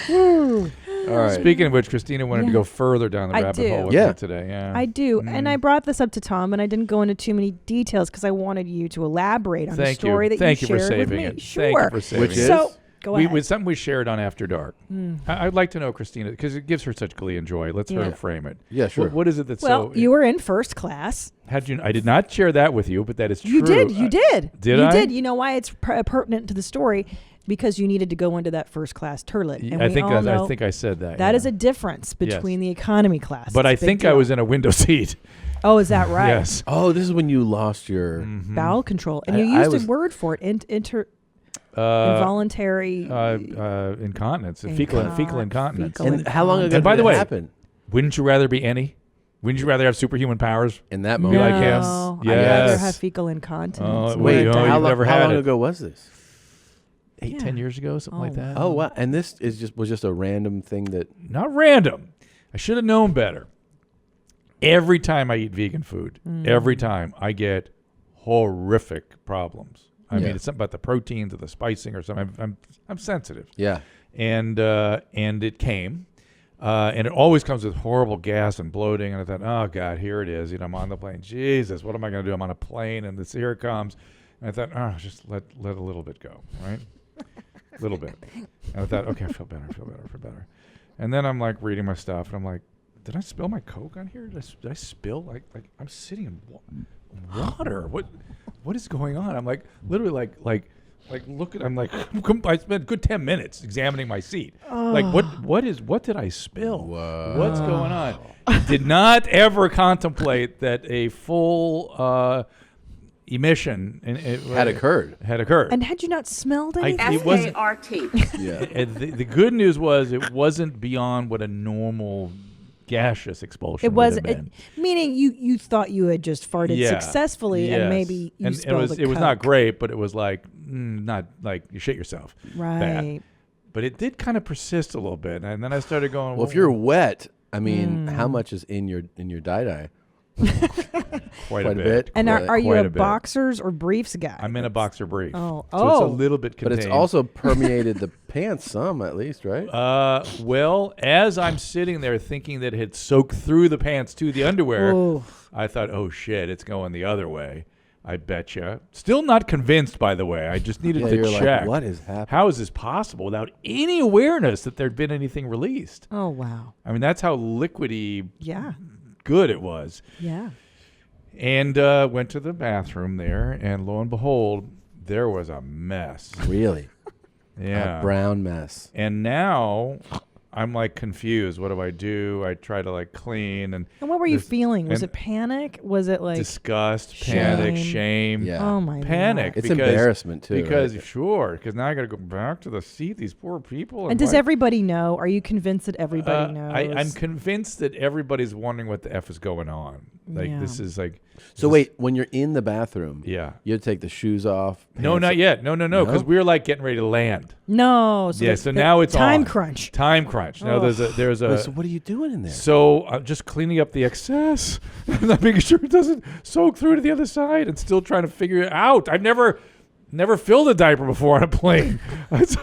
All right. Speaking of which, Christina wanted to go further down the I rabbit do. hole with Yeah. me today. Yeah, I do. And I brought this up to Tom, and I didn't go into too many details because I wanted you to elaborate on the Thank story you. that Thank you you for shared with saving me. it. Sure. Thank you for saving Which it. is? So, go ahead. With something we shared on After Dark. Mm. I'd like to know, Christina, because it gives her such glee and joy. Let's her Yeah. frame it. Yeah, sure. What is it that's Well, so... you were in first class. Had you? I did not share that with you, but that is true. You did. You did. Did you I? did. You know why it's pertinent to the story? Because you needed to go into that first class turlet. And I we think all know I think I said that. that yeah. is a difference between the economy class. But I It's a big think I deal. was in a window seat. Oh, is that right? Yes. Oh, this is when you lost your Bowel control. And I- you I used was- a word for it. Involuntary. Incontinence. Fecal incontinence. fecal And how long ago And by did the it way, happen? wouldn't you rather be any? Wouldn't you rather have superhuman powers? In that Be moment? like him? No, Yes. I'd rather have fecal incontinence. Oh, Wait, no, how, you've never had long it. ago was this? 10 years ago, something like that. Oh, wow. And this was just a random thing that... Not random. I should have known better. Every time I eat vegan food, every time I get horrific problems. I mean, it's something about the proteins or the spicing or something. I'm sensitive. Yeah. And it came. And it always comes with horrible gas and bloating. And I thought, oh, God, here it is. You know, I'm on the plane. Jesus, what am I going to do? I'm on a plane, and here it comes. And I thought, oh, just let a little bit go, right? A little bit. And I thought, okay, I feel better. And then I'm like reading my stuff, and I'm like, did I spill my Coke on here? Did I spill? Like I'm sitting in water. What is going on? I'm like literally like look at. I'm like I spent a good 10 minutes examining my seat. Like what did I spill? Whoa. What's going on? Did not ever contemplate that a full emission Had occurred. And had you not smelled anything? It wasn't. S-A-R-T. Yeah. And the good news was it wasn't beyond what a normal gaseous expulsion It would was, have been. meaning you thought you had just farted successfully, and Yes. maybe you and spilled it was not great, but it was like not like you shit yourself. Right. Bad. But it did kind of persist a little bit, and then I started going. Well, if you're wet, I mean, how much is in your dye? quite a bit. And are you Quite a bit. boxers or briefs guy? I'm in a boxer brief. Oh. So it's a little bit But contained. it's also permeated the pants some, at least, right? Well, as I'm sitting there thinking that it had soaked through the pants to the underwear, Oh. I thought, oh shit, it's going the other way. I betcha. Still not convinced, by the way. I just needed Yeah, to you're like, check. what is happening? How is this possible without any awareness that there'd been anything released? Oh, wow. I mean, that's how liquidy Yeah. good it was. Yeah. And went to the bathroom there, and lo and behold, there was a mess. Really? Yeah. A brown mess. And now I'm like confused. What do? I try to like clean and. And what were you feeling? Was and it panic? Was it like disgust, panic, shame? Yeah. Oh my Panic. It's because- embarrassment, too, Because right? because now I got to go back to the seat. These poor people. And does why- everybody know? Are you convinced that everybody knows? I'm convinced that everybody's wondering what the F is going on. Like Yeah. this is like. So this- wait, when you're in the bathroom, Yeah. you have to take the shoes off. No, pants not off. yet. No, because we were like getting ready to land. No. So Yeah, so now it's time on. crunch. Time crunch. Now there's a. Wait, so what are you doing in there? So I'm just cleaning up the excess. I'm making sure it doesn't soak through to the other side, and still trying to figure it out. I've never filled a diaper before on a plane. I've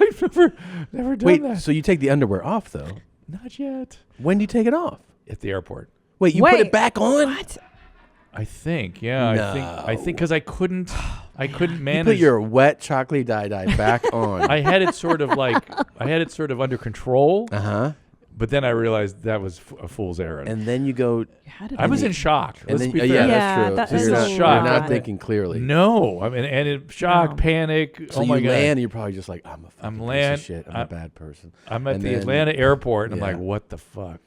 never done Wait, that. so you take the underwear off, though? Not yet. When do you take it off? At the airport. Wait, you put it back on? What? I think, yeah. I think because I couldn't You manage. put your wet chocolate dye back on. I had it sort of under control. Uh-huh. But then I realized that was a fool's errand. And then you go. I was in shock. And Let's then, be fair. yeah, Yeah, that's that true. is You're a not, shock. you're not lot. thinking clearly. No, I mean, and shock, No. panic. So oh my you God! land, and you're probably just like, I'm a fucking piece land- of shit. I'm a bad person. I'm at And the then- Atlanta airport, and I'm Yeah. like, what the fuck?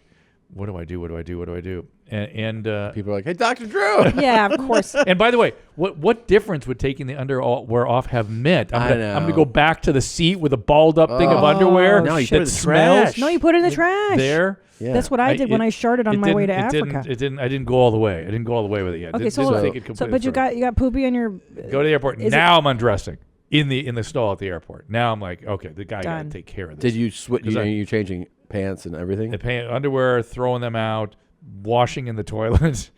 What do I do? What do I do? What do I do? And people are like, hey, Dr. Drew. Yeah, of course. and by the way, what difference would taking the underwear off have meant? I'm gonna know. go back to the seat with a balled up thing of underwear. No, you that put it in the smells. trash. No, you put it in the trash. There. Yeah. That's what I did when I sharted on my way to Africa. I didn't go all the way. I didn't go all the way with it yet. Okay, Didn't so take it completely but you through. got poopy on your. Go to the airport. Is Now I'm undressing in the stall at the airport. Now I'm like, okay, the guy got to Done. take care of this. Did you switch? 'Cause You changing pants and everything. The underwear, throwing them out, washing in the toilet.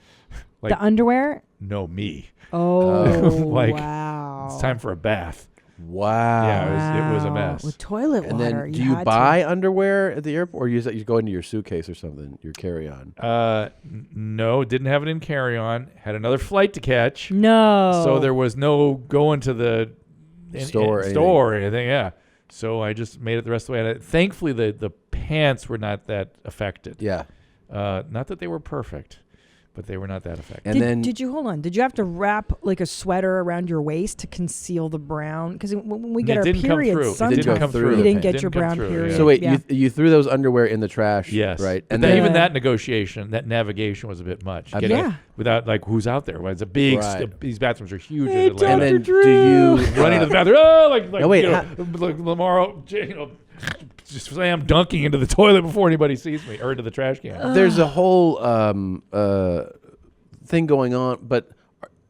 The underwear? No, me. Oh, like, wow. It's time for a bath. Wow. Yeah, it was a mess. With toilet And water. then, do you buy underwear at the airport, or you go into your suitcase or something, your carry-on? No, didn't have it in carry-on. Had another flight to catch. No. So there was no going to the store or anything. Yeah. So I just made it the rest of the way. And thankfully, the pants were not that affected. Yeah. Not that they were perfect, but they were not that affected. And did you hold on? Did you have to wrap like a sweater around your waist to conceal the brown? Because when we get our period, sometimes you didn't get your brown period. So wait, you threw those underwear in the trash? Yes. Right. And then even that navigation was a bit much. Without like who's out there? Well, it's a big. Right. These bathrooms are huge. Hey, in Atlanta. And then do you running to the bathroom? Oh, like no, wait, like Lamar, just slam dunking into the toilet before anybody sees me, or into the trash can. There's a whole thing going on, but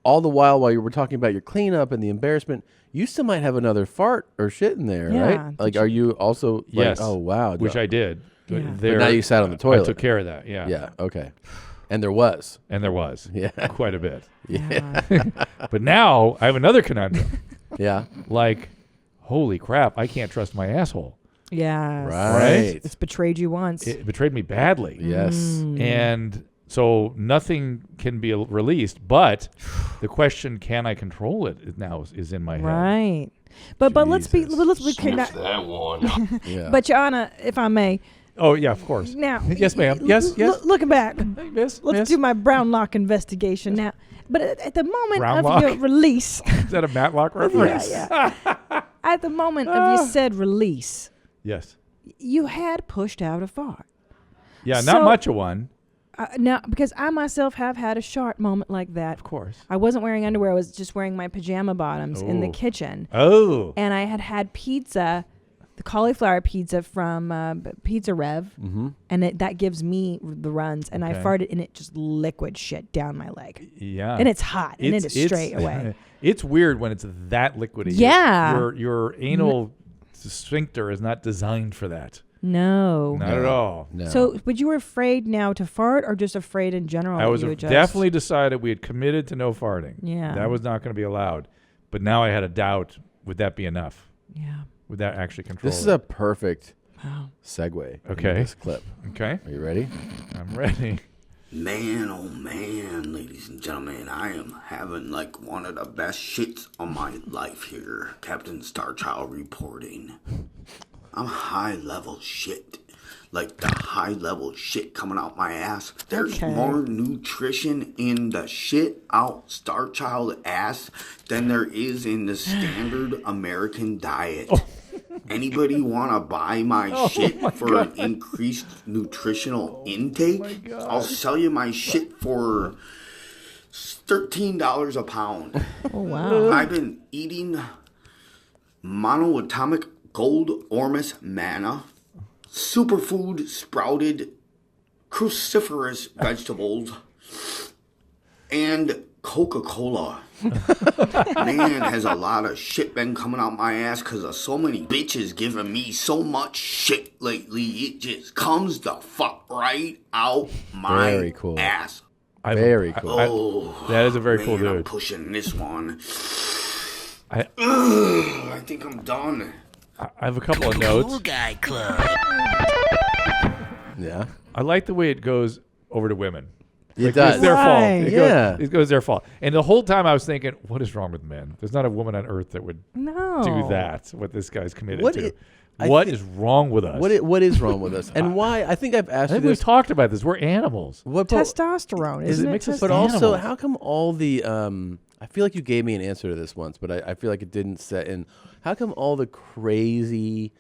all the while you were talking about your cleanup and the embarrassment, you still might have another fart or shit in there, right? Like, are you also? Yes. Like, oh wow. Which I did. Yeah. But now you sat on the toilet. I took care of that. Yeah. Yeah. Okay. And there was. Yeah. Quite a bit. Yeah. But now I have another conundrum. Yeah. Like, holy crap! I can't trust my asshole. Yeah. Right. It's betrayed you once. It betrayed me badly. Yes. And so nothing can be released, but the question, can I control it, now is in my head. Right. But let's be Sniff that one. Yeah. But Joanna, if I may. Oh yeah, of course. Now, yes, ma'am. Yes. Looking back, let's do my brown lock investigation now. But at the moment Brown of lock? your release, Is that a Matlock reference? yeah. At the moment of your said release, Yes. you had pushed out a fart. Yeah, So- not much of one. Now, because I myself have had a sharp moment like that. Of course. I wasn't wearing underwear. I was just wearing my pajama bottoms in the Oh. kitchen. Oh. And I had pizza, the cauliflower pizza from Pizza Rev. Mm-hmm. And that gives me the runs. And I Okay. farted and it just liquid shit down my leg. Yeah. And it's hot. And it is straight away. It's weird when it's that liquidy. Yeah. Your anal sphincter is not designed for that. No. Not at all. No. So, but you were afraid now to fart or just afraid in general? I that was you would just- definitely decided we had committed to no farting. Yeah. That was not going to be allowed. But now I had a doubt, would that be enough? Yeah. Would that actually control This is it? a perfect Wow. segue. Okay. into this clip. Okay. Are you ready? I'm ready. Man, oh man, ladies and gentlemen, I am having like one of the best shits of my life here. Captain Starchild reporting. I'm high level shit. Like the high level shit coming out my ass. There's more nutrition in the shit out Starchild ass than there is in the standard American diet. Anybody want to buy my shit for an increased nutritional intake? I'll sell you my shit for $13 a pound. Oh, wow. I've been eating monoatomic gold ormus manna, superfood sprouted cruciferous vegetables, and Coca-Cola. Man, has a lot of shit been coming out my ass because of so many bitches giving me so much shit lately. It just comes the fuck right out my Very cool. ass. Very cool. Oh, that is a very man, cool I'm dude. pushing this one. I think I'm done. I have a couple of notes. Guy Club. Yeah. I like the way it goes over to women. It does. It's their fault. Yeah. It goes their fault. And the whole time I was thinking, what is wrong with men? There's not a woman on earth that would do that, what this guy's committed to. What is wrong with us? What is wrong with us? And why? I think I've asked I you think we've this. talked about this. We're animals. What Testosterone, isn't it? But also, how come all the I feel like you gave me an answer to this once, but I feel like it didn't set in. How come all the crazy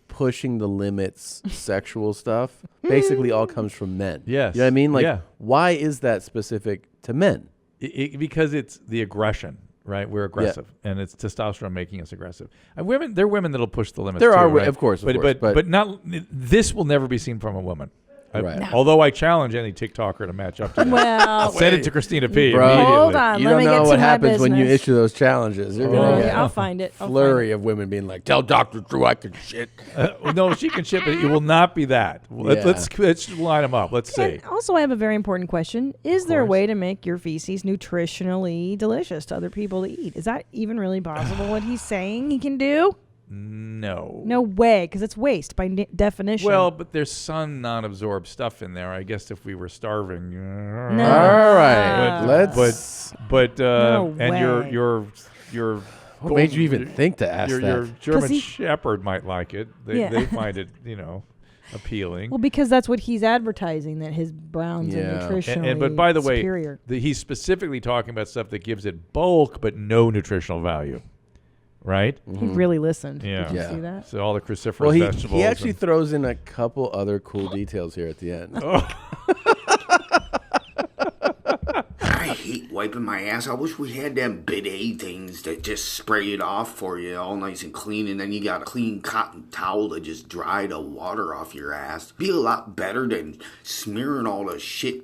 pushing the limits sexual stuff basically all comes from men? Yes. You know what I mean? Like, Yeah. why is that specific to men? Because it's the aggression, right? We're aggressive, and it's testosterone making us aggressive. And there are women that'll push the limits. There too, are, right? of course, but not. This will never be seen from a woman. Right. Although I challenge any TikToker to match up to that. Well, I'll send it to Christina P. Bro, immediately. Hold on. You Let don't me know get what to my happens when you business. issue those challenges. You're gonna get I'll find it. a flurry of women being like, "Tell Dr. Drew I can shit." No, she can ship it. It will not be that. Yeah. Let's line them up. Let's see. And also, I have a very important question. Is there a way to make your feces nutritionally delicious to other people to eat? Is that even really possible what he's saying he can do? No. No way, because it's waste by definition. Well, but there's some non-absorbed stuff in there. I guess if we were starving. No. All right, But No and way. your What made you even think to ask your that? German Shepherd might like it. Yeah. They find it, appealing. Well, because that's what he's advertising, that his browns are nutritionally But by the superior. way, he's specifically talking about stuff that gives it bulk but no nutritional value. Right? He really listened. Yeah. Did you see that? So all the cruciferous Well, vegetables. he actually throws in a couple other cool details here at the end. I hate wiping my ass. I wish we had them bidet things that just spray it off for you all nice and clean, and then you got a clean cotton towel to just dry the water off your ass. Be a lot better than smearing all the shit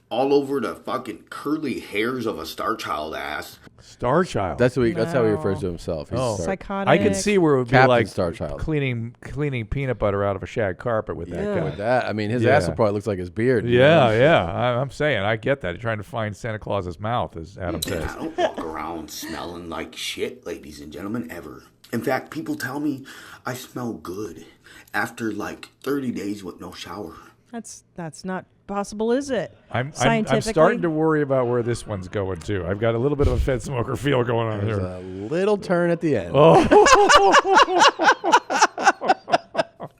all over the fucking curly hairs of a Star Child ass. Star Child. That's how he refers to himself. He's Psychotic. I can see where it would be Captain like Star Child. cleaning peanut butter out of a shag carpet with that guy. With that, I mean, his ass probably looks like his beard. Yeah. I'm saying, I get that. You're trying to find Santa Claus's mouth, as Adam says. I don't walk around smelling like shit, ladies and gentlemen, ever. In fact, people tell me I smell good after like 30 days with no shower. That's not possible, is it? I'm Scientifically? starting to worry about where this one's going too. I've got a little bit of a Fed smoker feel going on There's here. a little turn at the end.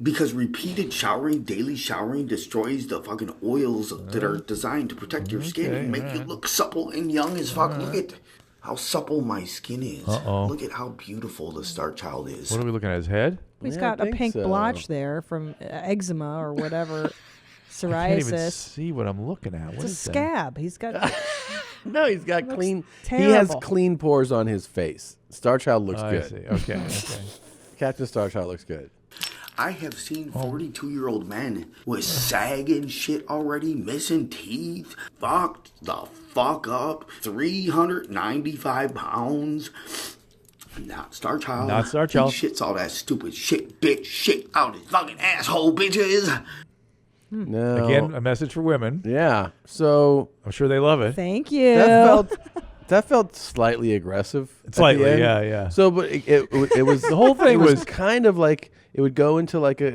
Because repeated showering, daily showering, destroys the fucking oils that are designed to protect your skin and make you look supple and young as fuck. Look at how supple my skin is. Look at how beautiful the Star Child is. What are we looking at? His head? He's Yeah, got I a think pink so. blotch there from eczema or whatever. I can't even Psoriasis. see what I'm looking at. It's What a is that? scab. He's got. No, he's got Looks clean. He terrible. has clean pores on his face. Star Child looks I good. see. Okay. Captain Star Child looks good. I have seen 42-year-old men with sagging shit already, missing teeth, fucked the fuck up, 395 pounds. Not Star Child. Not Star Child. He shits all that stupid shit, bitch, shit out his fucking asshole, bitches. No. Again, a message for women. Yeah. So I'm sure they love it. Thank you. that felt slightly aggressive. at Slightly, the end. yeah. So, but it was The whole thing it was was- kind of like it would go into like a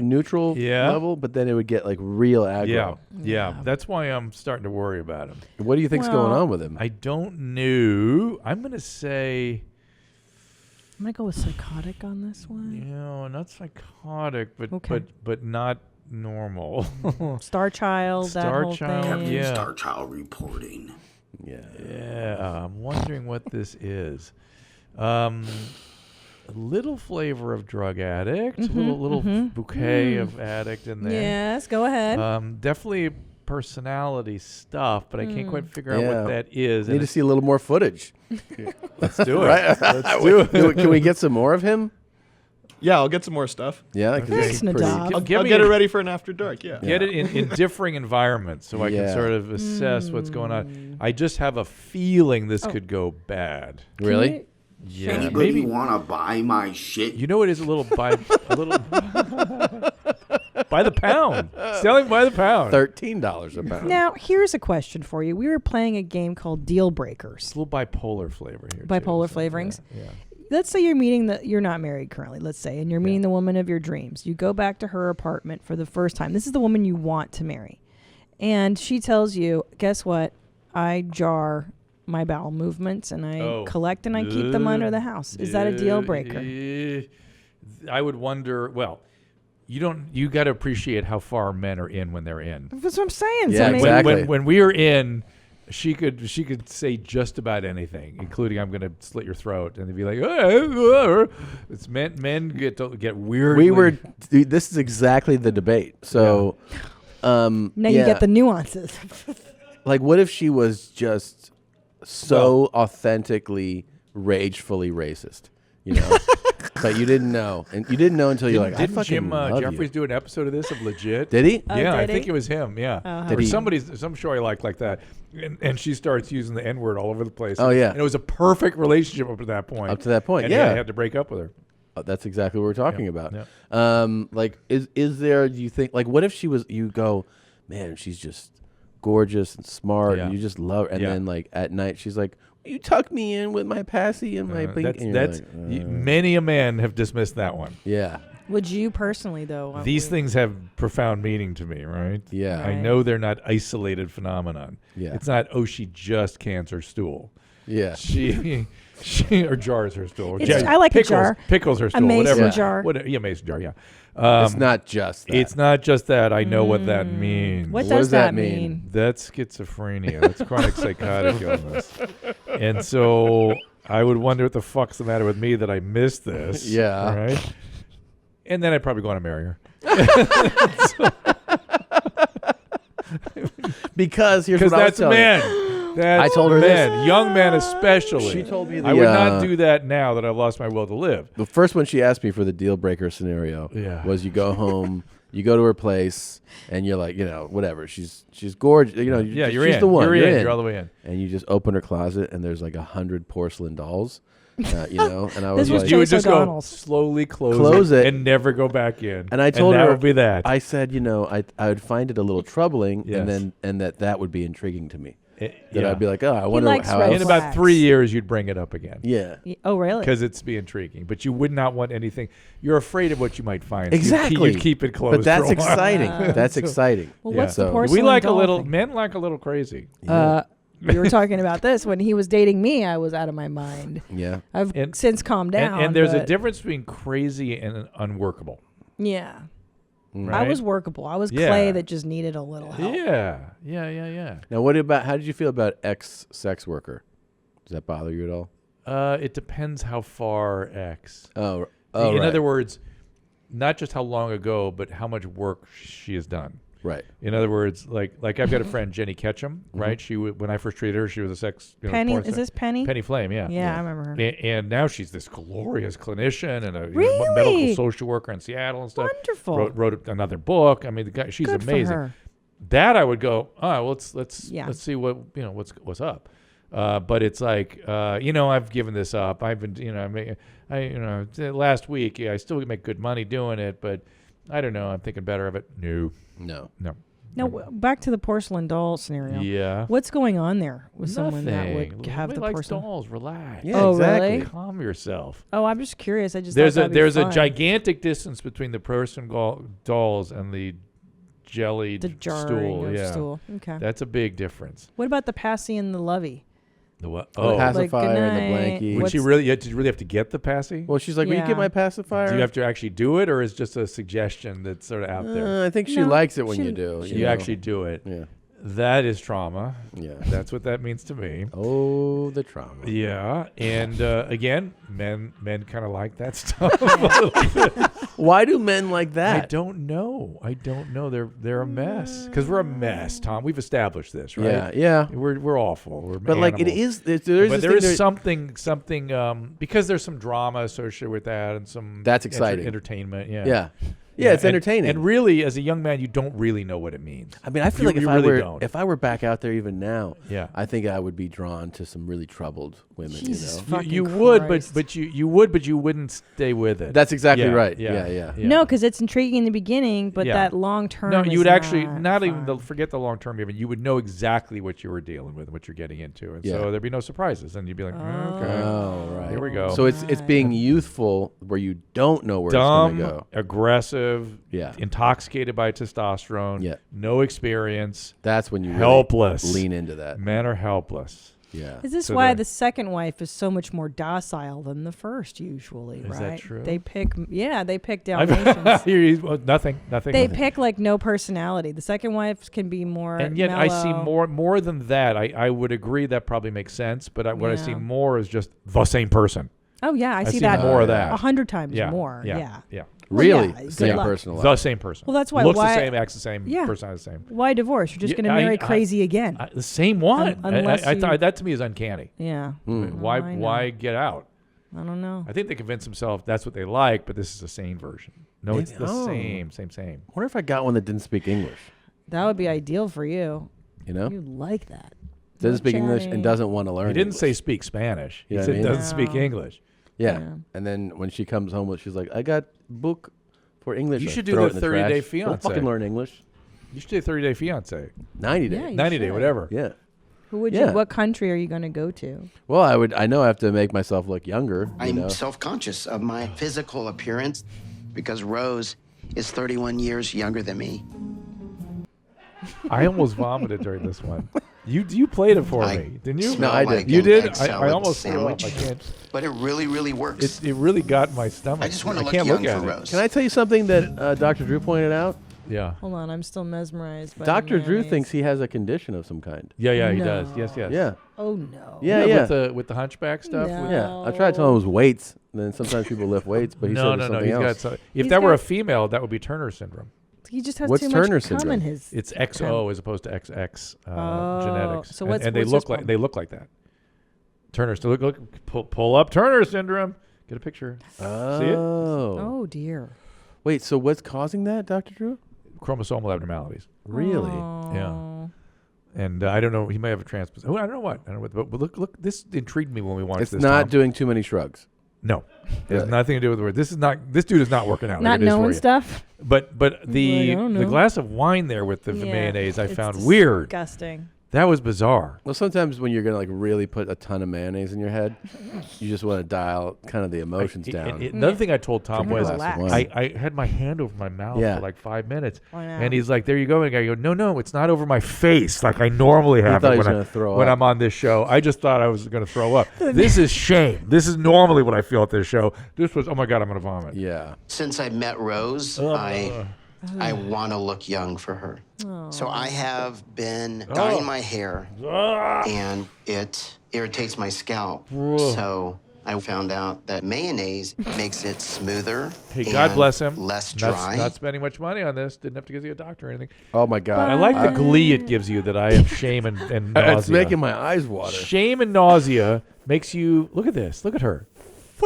neutral level, but then it would get like real aggro. Yeah. That's why I'm starting to worry about him. What do you think's going on with him? I don't know. I'm going to say, I'm gonna go with psychotic on this one. not psychotic, but Okay. but not normal. Star Child. that Star whole Child, thing. yeah. Star Child reporting. Yeah, I'm wondering what this is. A little flavor of drug addict, little bouquet of addict in there. Yes, go ahead. Mm-hmm. Definitely personality stuff, but I can't quite figure out what that is. Need to see a little more footage. Let's do it. Right? Let's do it. Can we get some more of him? Yeah, I'll get some more stuff. Yeah, Thanks, Nadav. I'll get it ready for an after dark. Yeah. Get it in differing environments so I can Yeah. sort of assess what's going on. I just have a feeling this could go bad. Really? Yeah, Anybody maybe. want to buy my shit? You know, it is a little by the pound. Selling by the pound. $13 a pound. Now, here's a question for you. We were playing a game called Deal Breakers. It's a little bipolar flavor here. Bipolar too, flavorings. Yeah. Let's say you're not married currently, let's say, and you're meeting the woman of your dreams. You go back to her apartment for the first time. This is the woman you want to marry. And she tells you, guess what? I jar my bowel movements and I collect and I keep them under the house. Is that a deal breaker? I would wonder, well, you got to appreciate how far men are in when they're in. That's what I'm saying. Yeah, So maybe- exactly. When we are in, she could say just about anything, including "I'm going to slit your throat," and they'd be like, "It's men get weird." This is exactly the debate. So, now you get the nuances. Like, what if she was just so authentically, ragefully racist? You know, but you didn't know, and you didn't know until you're like, I Didn't fucking Jim love Jeffries you. do an episode of this of Legit? Did he? Oh, Yeah, I did think he? it was him. Yeah, Oh, Did or he? some show I liked like that, and she starts using the N-word all over the place. Oh, yeah. and it was a perfect relationship up to that point. Up to that point, and yeah. I had to break up with her. Oh, that's exactly what we're talking about. yeah. Like, is there? Do you think like what if she was? You go, man, she's just gorgeous and smart, Yeah. and you just love her. And Yeah. then like at night, she's like, you tuck me in with my passy and my bink. And you're like, many a man have dismissed that one. Yeah. Would you personally though? These things have profound meaning to me, right? Yeah. I Right. know they're not isolated phenomenon. Yeah. It's not, oh, she just cans her stool. Yeah. She or jars her stool. It's- I like a pickles, jar. Pickles her A stool. mason whatever. jar. Yeah, mason jar, yeah. It's not just that. It's not just that. I know what that means. What does that mean? That's schizophrenia. That's chronic psychotic illness. And so I would wonder what the fuck's the matter with me that I missed this. Yeah. Right? And then I'd probably go on to marry her. Because here's what I was that's telling men. you. That's I told her men. this. Young men especially. She told me I would not do that now that I've lost my will to live. The first one she asked me for the deal breaker scenario was you go home, you go to her place, and you're like, whatever. She's gorgeous. Yeah, you're she's in. the one. You're in. You're all the way in. And you just open her closet, and there's like 100 porcelain dolls. And I was This was like, You would just go O'Donnell's. slowly Close it. and never go back in. and I told that her would be that. I said, I would find it a little troubling, Yes. and that would be intriguing to me. That yeah. I'd be like, I wonder likes how red else. In about flags. 3 years, you'd bring it up again. Yeah. Oh, really? Because it's be intriguing. But you would not want anything. You're afraid of what you might find. So Exactly. You'd keep it closed. But that's for a while. exciting. That's exciting. Well, what's the We porcelain like a doll little. thing? Men like a little crazy. We were talking about this when he was dating me. I was out of my mind. Yeah. I've since calmed down. And there's a but difference between crazy and unworkable. Yeah. Right? I was workable. I was Yeah. clay that just needed a little help. Yeah. Now, how did you feel about ex-sex worker? Does that bother you at all? It depends how far X. Oh, In right. other words, not just how long ago, but how much work she has done. Right. In other words, like I've got a friend, Jenny Ketchum, right? She when I first treated her, she was a sex Penny, porn is this Penny? Penny Flame, yeah. Yeah, I remember her. And now she's this glorious clinician and a Really? medical social worker in Seattle and stuff. Wonderful. Wrote another book. I mean, the guy, she's Good for amazing. her. That I would go, well, let's Yeah. see what's up. But it's like, I've given this up. I've been, last week, I still make good money doing it, but I don't know. I'm thinking better of it. No. No, back to the porcelain doll scenario. Yeah. What's going on there with someone that Nothing. would have Nobody the likes porcelain? dolls. Relax. Yeah, exactly. Really? Calm yourself. Oh, I'm just curious. I just There's thought a that'd be fun. gigantic distance between the person dolls and the jellied The jarring stool. of Yeah. stool. Okay. That's a big difference. What about the passy and the lovey? The what? The Oh, pacifier Like, and the good night. blankie. did you really have to get the passy? Well, she's like, will you Yeah. get my pacifier? Do you have to actually do it, or is it just a suggestion that's sort of out there? I think she No, likes it when she- you do. You know. actually do it. Yeah. That is trauma. Yeah. That's what that means to me. Oh, the trauma. Yeah, and again, men kind of like that stuff. Why do men like that? I don't know. They're a mess because we're a mess, Tom. We've established this, right? Yeah. We're awful. We're But like it animals. is, there is. But this there thing is something because there's some drama associated with that and some That's exciting. entertainment. Yeah. Yeah. Yeah, it's entertaining. And really, as a young man, you don't really know what it means. I mean, I feel You- like you really don't. if I were back out there even now, Yeah. I think I would be drawn to some really troubled women. Jesus you know, fucking You would, Christ. but you would, but you wouldn't stay with it. That's exactly right. Yeah. No, because it's intriguing in the beginning, but Yeah. that long term. No, you would actually not even fun. forget the long term. Even you would know exactly what you were dealing with, what you're getting into, and Yeah. so there'd be no surprises. And you'd be like, okay, Oh, right. here we go. So it's being youthful where you don't know where Dumb, it's going to go. aggressive, Yeah. intoxicated by testosterone, Yeah. no experience. That's when you really helpless. lean into that. Men are helpless. Yeah. Is this So why they're- the second wife is so much more docile than the first? Usually, Is right? that true? They pick I've- Dalmatians. Well, nothing. They pick like no personality. The second wife can be more. And yet I see mellow. more than that. I would agree that probably makes sense, but what I see Yeah. more is just the same person. Oh yeah, I see see that more of that. 100 times Yeah, more. yeah, Yeah. yeah. Well, Really? yeah, good Same luck. person. The same person. Well, that's why. Looks why, the same, acts the same, Yeah. personality the same. Why divorce? You're just Yeah, going to marry crazy again. The same one. unless I you- thought that to me is uncanny. Yeah. Why get out? I don't know. I think they convinced themselves that's what they like, but this is a sane version. No, it's the Maybe- same. I wonder if I got one that didn't speak English. That would be ideal for you. You know? You'd like that. Doesn't speak English and doesn't want to learn. He didn't English. say speak Spanish. He You know said what I mean? doesn't speak English. Yeah. Yeah. And then when she comes home, she's like, I got book for English. You I should do throw the it in the 30-day trash. fiance. Don't fucking learn English. You should do 30-day fiance. 90 day. Yeah, you 90 day, should. whatever. Yeah. Who would Yeah. you? What country are you going to go to? Well, I know I have to make myself look younger. You I'm know? self-conscious of my physical appearance because Rose is 31 years younger than me. I almost vomited during this one. You played it for me, didn't you? smell I did. like You an did? egg I salad almost threw up. sandwich. I can't. But it really, really works. It really got in my stomach. I just want to I look can't young look at for it. Rose. Can I tell you something that Dr. Drew pointed out? Yeah. Hold on, I'm still mesmerized by Dr. the Drew mayonnaise. thinks he has a condition of some kind. Yeah, he No. does. Yes. Yeah. Oh no. Yeah. With the hunchback stuff. No. Yeah. I tried to tell him it was weights. And then sometimes people lift weights, but he said it was no. something He's else. got some, if He's that were a got- female, that would be Turner syndrome. He just has What's too Turner much cum syndrome? in his. It's XO as opposed to XX genetics. So And- what's- and they what's look this like one? they look like that. Turner. So look, pull up Turner syndrome. Get a picture. See it? Oh dear. Wait, so what's causing that, Dr. Drew? Chromosomal abnormalities. Really? Yeah. And I don't know. He may have a transposition. Oh, I don't know what. But look. This intrigued me when we watched It's this. not Tom. doing too many shrugs. No, it has Really? nothing to do with the word. This dude is not working out. Not like it is for knowing you. stuff. But Like, I the don't know. glass of wine there with the Yeah, mayonnaise I it's found weird. Disgusting. That was bizarre. Well, sometimes when you're going to like really put a ton of mayonnaise in your head, you just want to dial kind of the emotions down. Another thing I told Tom Drink a was glass of wine. I had my hand over my mouth Yeah. for like 5 minutes. I know. And he's like, there you go. And I go, no, it's not over my face like I normally have thought it he was when, gonna throw when up. I'm on this show. I just thought I was going to throw up. This is shame. This is normally what I feel at this show. This was, oh my God, I'm going to vomit. Yeah. Since I met Rose, I want to look young for her. So I have been dyeing my hair, and it irritates my scalp. So I found out that mayonnaise makes it smoother. Hey, God and bless him. Less dry. Not spending much money on this. Didn't have to give you a doctor or anything. Oh my God. I like the glee it gives you that I have shame and nausea. It's making my eyes water. Shame and nausea makes you look at this. Look at her.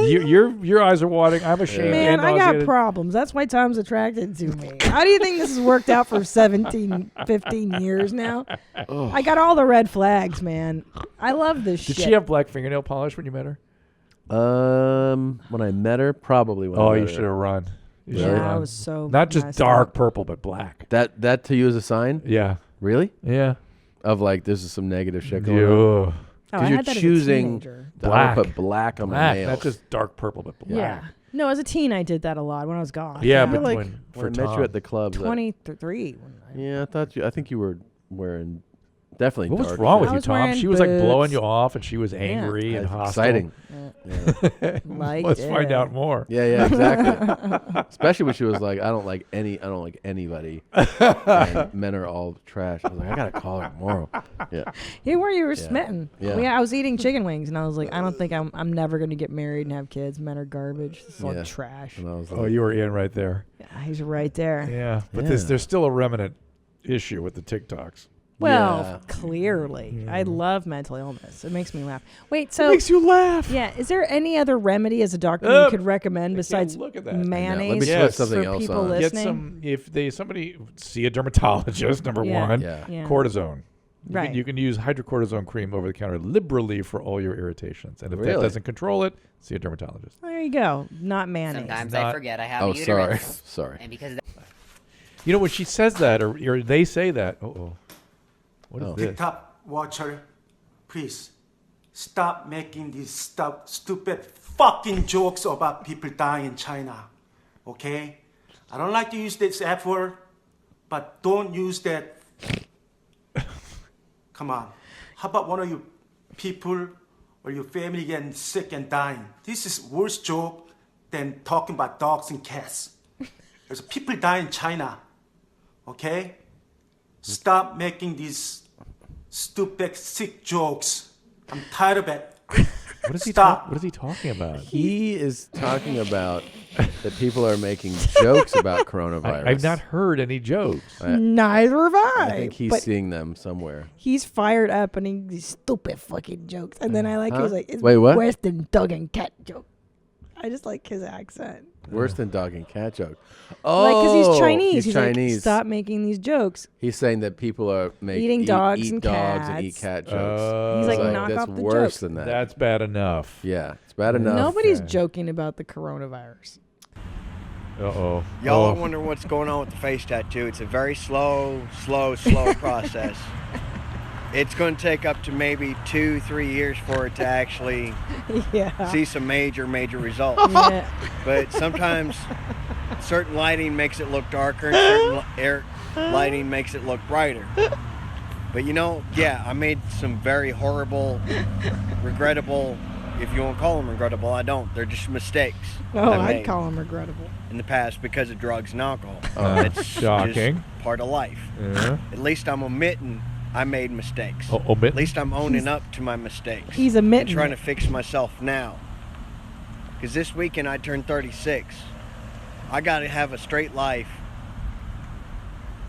Your eyes are watering. I'm ashamed. Man, and I got nauseated. problems. That's why Tom's attracted to me. How do you think this has worked out for 17, 15 years now? I got all the red flags, man. I love this shit. Did she have black fingernail polish when you met her? When I met her, probably when I Oh, met you her. should have run. You Really? should have Yeah, I run. was so not just messed dark up. purple, but black. That to you is a sign? Yeah. Really? Yeah. Of like, this is some negative shit going Yeah. on. Oh, I Because you're had that as a choosing teenager. to Black. put black on my Black, nails. not just dark purple, but black. Yeah. No, as a teen, I did that a lot when I was gone. Yeah, I but feel like when I for met you Tom. at the clubs. 23. Yeah, I think you were wearing definitely. What was dark wrong shit. with I you, was Tom? wearing She was like blowing boots. you off, and she was angry and That's hostile. exciting. Liked Let's find it. out more. Yeah, exactly. Especially when she was like, I don't like anybody. And men are all trash. I was like, I gotta call her tomorrow. Yeah. You were smitten. Yeah. I was eating chicken wings, and I was like, I don't think I'm never going to get married and have kids. Men are garbage. It's all Yeah. trash. And I was Oh, like, you were in right there. Yeah, he's right there. Yeah, but Yeah. there's still a remnant issue with the TikToks. Well, Yeah. clearly. I love mental illness. It makes me laugh. Wait, so It makes you laugh. yeah, is there any other remedy as a doctor you could recommend besides look at that. mayonnaise Let me Yes. put something for else people on. listening? If somebody see a dermatologist, number Yeah. one, Yeah. Yeah. cortisone. Right. You can use hydrocortisone cream over the counter liberally for all your irritations, and if that Really? doesn't control it, see a dermatologist. There you go. Not mayonnaise. Sometimes Not- I forget I have Oh, a uterus. sorry. And because You know when she says that, or they say that. What is this? TikTok watcher, please stop making these stupid fucking jokes about people dying in China. Okay? I don't like to use this F word, but don't use that. Come on. How about one of you people or your family getting sick and dying? This is worse joke than talking about dogs and cats. There's people dying in China. Okay? Stop making these stupid, sick jokes. I'm tired of it. What is he Stop. What is he talking about? He is talking about that people are making jokes about coronavirus. I've not heard any jokes. Neither have I. I think he's but seeing them somewhere. he's fired up and these stupid fucking jokes. And then I like he was like, it's Wait, what? worse than dog and cat joke. I just like his accent. Worse than dog and cat joke. Like, because he's Chinese. He's Like, Chinese. stop making these jokes. He's saying that people are Eating dogs eat and dogs and cats. eat cat jokes. He's like, knock that's off the worse jokes. than that. That's bad enough. Yeah, it's bad enough. Nobody's joking about the coronavirus. Uh-oh. Y'all Oh. are wondering what's going on with the face tattoo. It's a very slow process. It's going to take up to maybe 2-3 years for it to actually see some major results. Yeah. But sometimes certain lighting makes it look darker and certain lighting makes it look brighter. But I made some very horrible, regrettable, if you want to call them regrettable, I don't. They're just mistakes. Oh, I I'd made call him regrettable. in the past because of drugs and alcohol. That's It's shocking. just part of life. Yeah. At least I'm admitting I made mistakes. Admitting? At least I'm owning up to my mistakes. He's admitting and trying it. to fix myself now. Because this weekend I turned 36. I got to have a straight life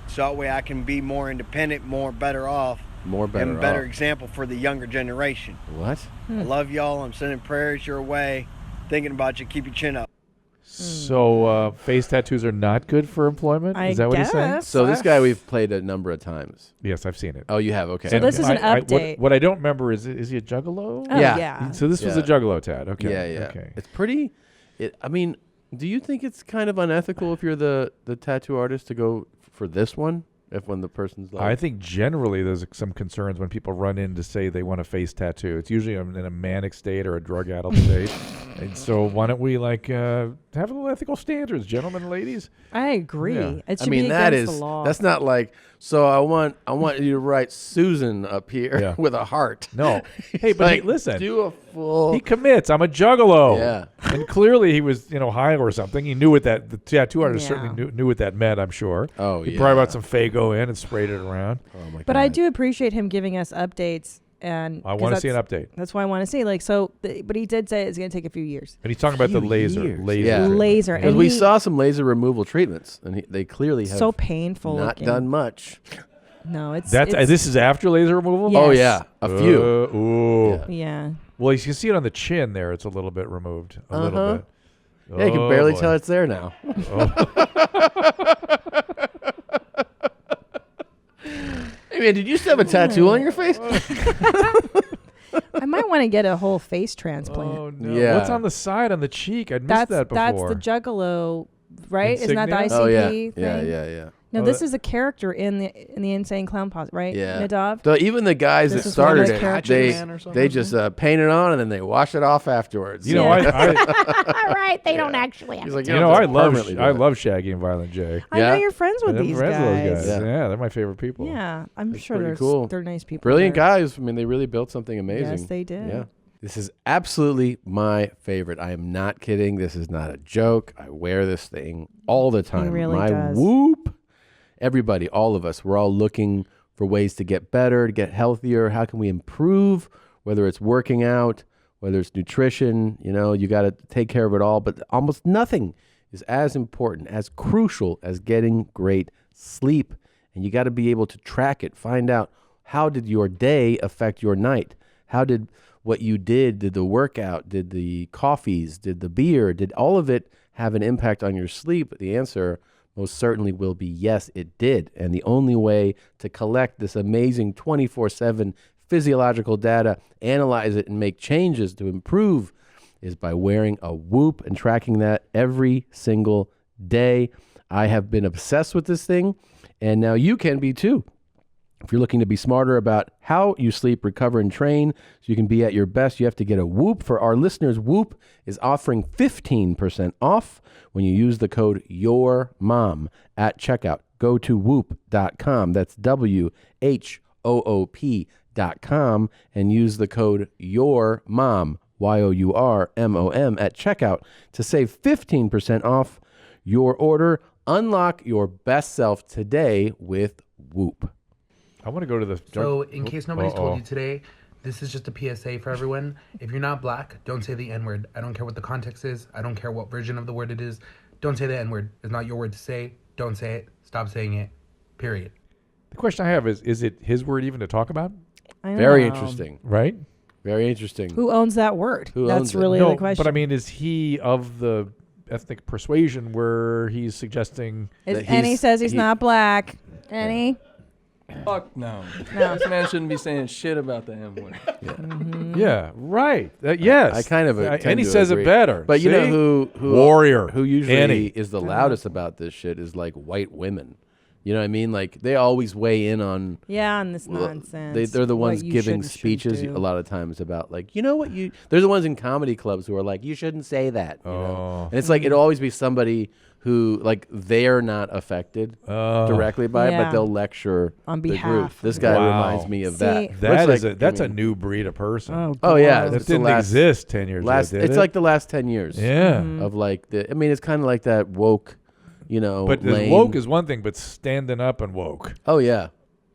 so that way I can be more independent, better off, and a better example for the younger generation. What? I love y'all. I'm sending prayers your way. Thinking about you. Keep your chin up. So face tattoos are not good for employment? Is that what he's saying? So this guy we've played a number of times. Yes, I've seen it. Oh, you have? Okay. So this is an update. What I don't remember is he a juggalo? Oh, yeah. So this was a juggalo tat. Okay. Yeah. Okay. It's pretty. I mean, do you think it's kind of unethical if you're the tattoo artist to go for this one? When the person's like, I think generally there's some concerns when people run in to say they want a face tattoo. It's usually in a manic state or a drug addled state. And so why don't we have a little ethical standards, gentlemen and ladies? I agree. Yeah. It should be against the law. That's not like. So I want you to write Susan up here with a heart. No. Hey, but like, listen. Do a full. He commits. I'm a juggalo. Yeah. And clearly he was, high or something. He knew what the tattoo artist certainly knew what that meant, I'm sure. Oh, he probably brought some Faygo in and sprayed it around. Oh my God. But I do appreciate him giving us updates. And I want to see an update. That's why I want to see. But he did say it's going to take a few years. And he's talking about the laser. Yeah. Laser. Because we saw some laser removal treatments, and they clearly have so painful. Not looking. done much. No, it's this is after laser removal. Yes. Oh yeah, a few. Ooh. Yeah. Well, you can see it on the chin there. It's a little bit removed. A little bit. Yeah, you can barely tell it's there now. Hey man, did you still have a tattoo on your face? I might want to get a whole face transplant. Oh no! Yeah. What's on the side on the cheek? I missed that before. That's the juggalo, right? Isn't that the ICP Oh yeah, thing? yeah. No, this is a character in the Insane Clown Posse, right? Yeah. Nadav? So even the guys This that is one of started the it, characters. they just paint it on and then they wash it off afterwards. You know, All right, they don't actually have He's to like, do You don't know, have I to love permanently do I it. love Shaggy and Violent J. I know you're friends with I'm these friends with guys. those guys. Yeah, they're my favorite people. Yeah, I'm sure Pretty they're cool. they're nice people. Brilliant there. guys. I mean, they really built something amazing. Yes, they did. Yeah. This is absolutely my favorite. I am not kidding. This is not a joke. I wear this thing all the time. really my does. Whoop. Everybody, all of us, we're all looking for ways to get better, to get healthier. How can we improve? Whether it's working out, whether it's nutrition, you got to take care of it all. But almost nothing is as important, as crucial as getting great sleep. And you got to be able to track it, find out how did your day affect your night? How did what you did the workout, did the coffees, did the beer, did all of it have an impact on your sleep? The answer most certainly will be yes, it did. And the only way to collect this amazing 24/7 physiological data, analyze it, and make changes to improve is by wearing a Whoop and tracking that every single day. I have been obsessed with this thing, and now you can be too. If you're looking to be smarter about how you sleep, recover, and train so you can be at your best, you have to get a Whoop. For our listeners, Whoop is offering 15% off when you use the code YOURMOM at checkout. Go to whoop.com. That's WHOOP.com and use the code YOURMOM, YOURMOM at checkout to save 15% off your order. Unlock your best self today with Whoop. I want to go to the. So, in case nobody's told you today, this is just a PSA for everyone. If you're not black, don't say the N-word. I don't care what the context is. I don't care what version of the word it is. Don't say the N-word. It's not your word to say. Don't say it. Stop saying it. Period. The question I have is it his word even to talk about? I Very know. interesting. Right? Very interesting. Who owns that word? Who That's owns it? really No, the question. but I mean, is he of the ethnic persuasion where he's suggesting And he says he's not black. Any? Fuck no. No. This man shouldn't be saying shit about the M word. Yeah, right. Yes. I kind of tend and he to says agree. it better. But you know See? who Warrior. who usually Annie. is the loudest about this shit is like white women. You know what I mean? Like they always weigh in on On this nonsense. They're the what ones you giving should speeches do. a lot of times about like, you know what you they're the ones in comedy clubs who are like, you shouldn't say that. You know? And it's like it'll always be somebody who like they're not affected directly by it, but Yeah. they'll lecture On the behalf group. of This the guy Wow. reminds me of that. That's Looks like, a new breed of person. Oh yeah, that it's the didn't last- exist 10 years last, ago. Did it's it? like the last 10 years. Yeah. Of like the. I mean, it's kind of like that woke, you know. But the lane. woke is one thing, but standing up and woke. Oh yeah.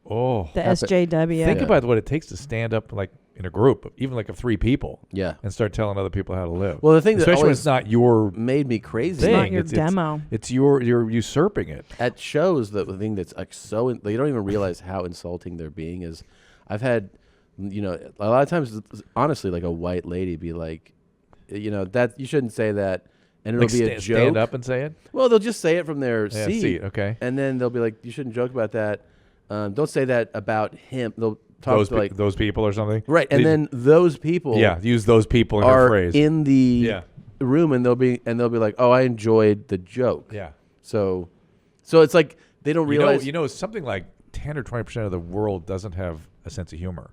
Oh, The SJW. Think Yeah. about what it takes to stand up like in a group, even like of 3 people. Yeah. And start telling other people how to live. Well, the thing that especially when always it's not your made me crazy. It's not thing. your demo. It's you're usurping it. At shows, the thing that's like so they don't even realize how insulting they're being is. I've had, you know, a lot of times, honestly, like a white lady be like, you know, that you shouldn't say that, and it'll Like be a joke. stand up and say it? Well, they'll just say it from their Yeah, seat. seat, okay. And then they'll be like, you shouldn't joke about that. Don't say that about him. They'll talk Those to like those people or something. right, and then those people, use those people in are their phrase. in the Yeah. room, and they'll be like, oh, I enjoyed the joke. Yeah. So it's like they don't realize. You know, something like 10 or 20% of the world doesn't have a sense of humor.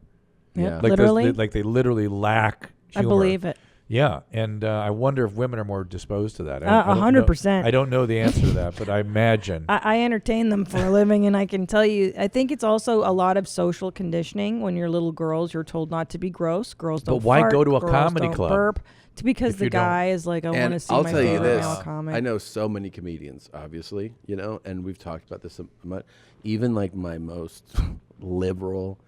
Yeah. Like Literally? they literally lack I humor. believe it. Yeah, and I wonder if women are more disposed to that. I don't know- 100%. I don't know the answer to that, but I imagine. I entertain them for a living, and I can tell you, I think it's also a lot of social conditioning. When you're little girls, you're told not to be gross. Girls don't But why fart, go to a girls comedy don't club burp. Because if the you don't? guy is like, I want And to see I'll my tell you favorite this: male comic. I know so many comedians, obviously, you know, and we've talked about this. Even like my most liberal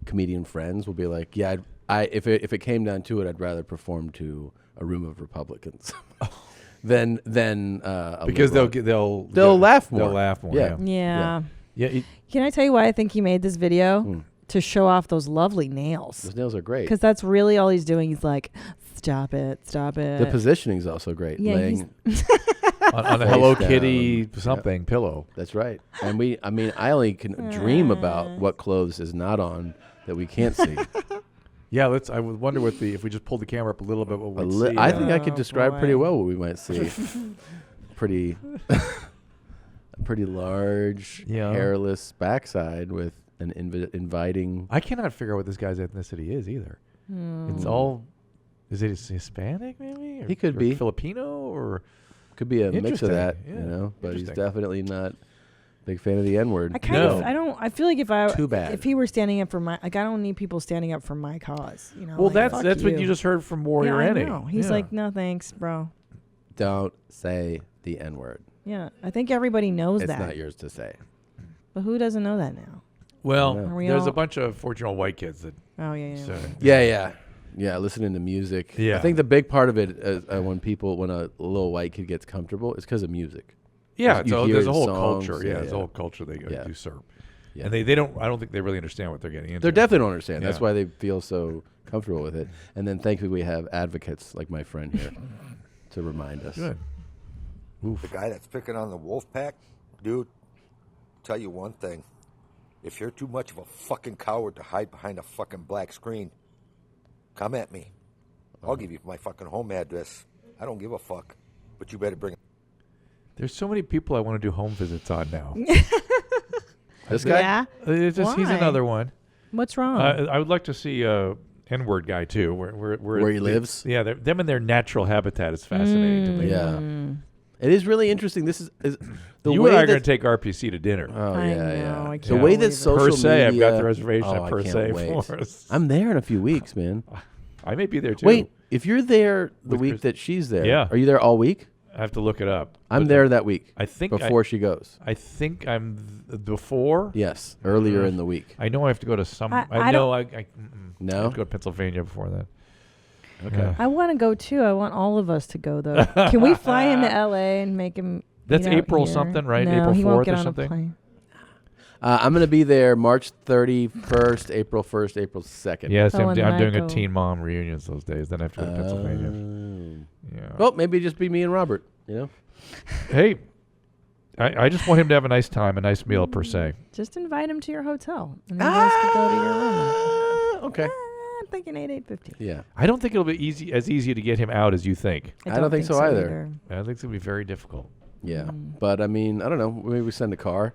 comedian friends will be like, "Yeah, if it came down to it, I'd rather perform to a room of Republicans than a Because liberal." they'll laugh more. They'll laugh more. Yeah. Yeah. Yeah. Can I tell you why I think he made this video? To show off those lovely nails. Those nails are great. Because that's really all he's doing. He's like, stop it, stop it. The positioning is also great. Yeah, Laying on a face Hello down. Kitty something pillow. That's right. And I only can dream about what clothes is not on that we can't see. Yeah, I would wonder if we just pulled the camera up a little bit, what we'd see. I think I could describe pretty well what we might see. pretty large, hairless backside with an inviting. I cannot figure out what this guy's ethnicity is either. It's all. Is it Hispanic maybe? He could be Filipino or could be a mix of Interesting. that, Yeah. you know. But he's Interesting. definitely not a big fan of the N word. I feel like Too bad. if he were standing up for my, like, I don't need people standing up for my cause. You know. Well, like, that's fuck what you just heard from Warrior yeah, Annie. I know. He's Yeah. like, no thanks, bro. Don't say the N word. Yeah, I think everybody knows It's that. not yours to say. But who doesn't know that now? Well, Are we there's all- a bunch of 14-year-old white kids that. Oh yeah. Yeah, listening to music. Yeah. I think the big part of it is when a little white kid gets comfortable, it's because of music. Yeah, You so hear there's a whole songs, culture. Yeah, there's a whole culture they usurp. Yeah. And they don't. I don't think they really understand what they're getting into. They definitely don't understand. That's Yeah. why they feel so comfortable with it. And then thankfully we have advocates like my friend here to remind us. Good. The guy that's picking on the wolf pack, dude, tell you one thing. If you're too much of a fucking coward to hide behind a fucking black screen, come at me. I'll give you my fucking home address. I don't give a fuck. But you better bring There's so many people I want to do home visits on now. This guy? Yeah. It's just, he's Why? another one. What's wrong? I would like to see N-word guy too. Where he lives? Yeah, them in their natural habitat is fascinating to me. Yeah. It is really interesting. This is the you way and I are that- going to take RPC to dinner. Oh I yeah, know, yeah. I The can't way that believe it. social Per se, I've media, got the reservation oh, at Per I can't se wait. for us. I'm there in a few weeks, man. I may be there too. Wait, if you're there the With week Chris- that she's there, Yeah. are you there all week? I have to look it up. I'm But there that week. I think before she goes. I think I'm before. Yes, earlier in the week. I know I have to go to some. I know. don't- I No? have to go to Pennsylvania before that. Okay. I want to go too. I want all of us to go though. Can we fly him to LA and make him? That's eat out April here? something, right? No, April he won't 4th get or on something? A plane. I'm going to be there March 31st, April 1st, April 2nd. Yes, I'm doing a Teen Mom reunions those days. Then I have to go to Pennsylvania. Yeah. Well, maybe just be me and Robert, you know? Hey, I just want him to have a nice time, a nice meal per se. Just invite him to your hotel, and then you guys can go to your room. Okay. I'm thinking $850. Yeah. I don't think it'll be easy to get him out as you think. I don't think so either. I think it's going to be very difficult. Yeah. But, I mean, I don't know. Maybe we send a car,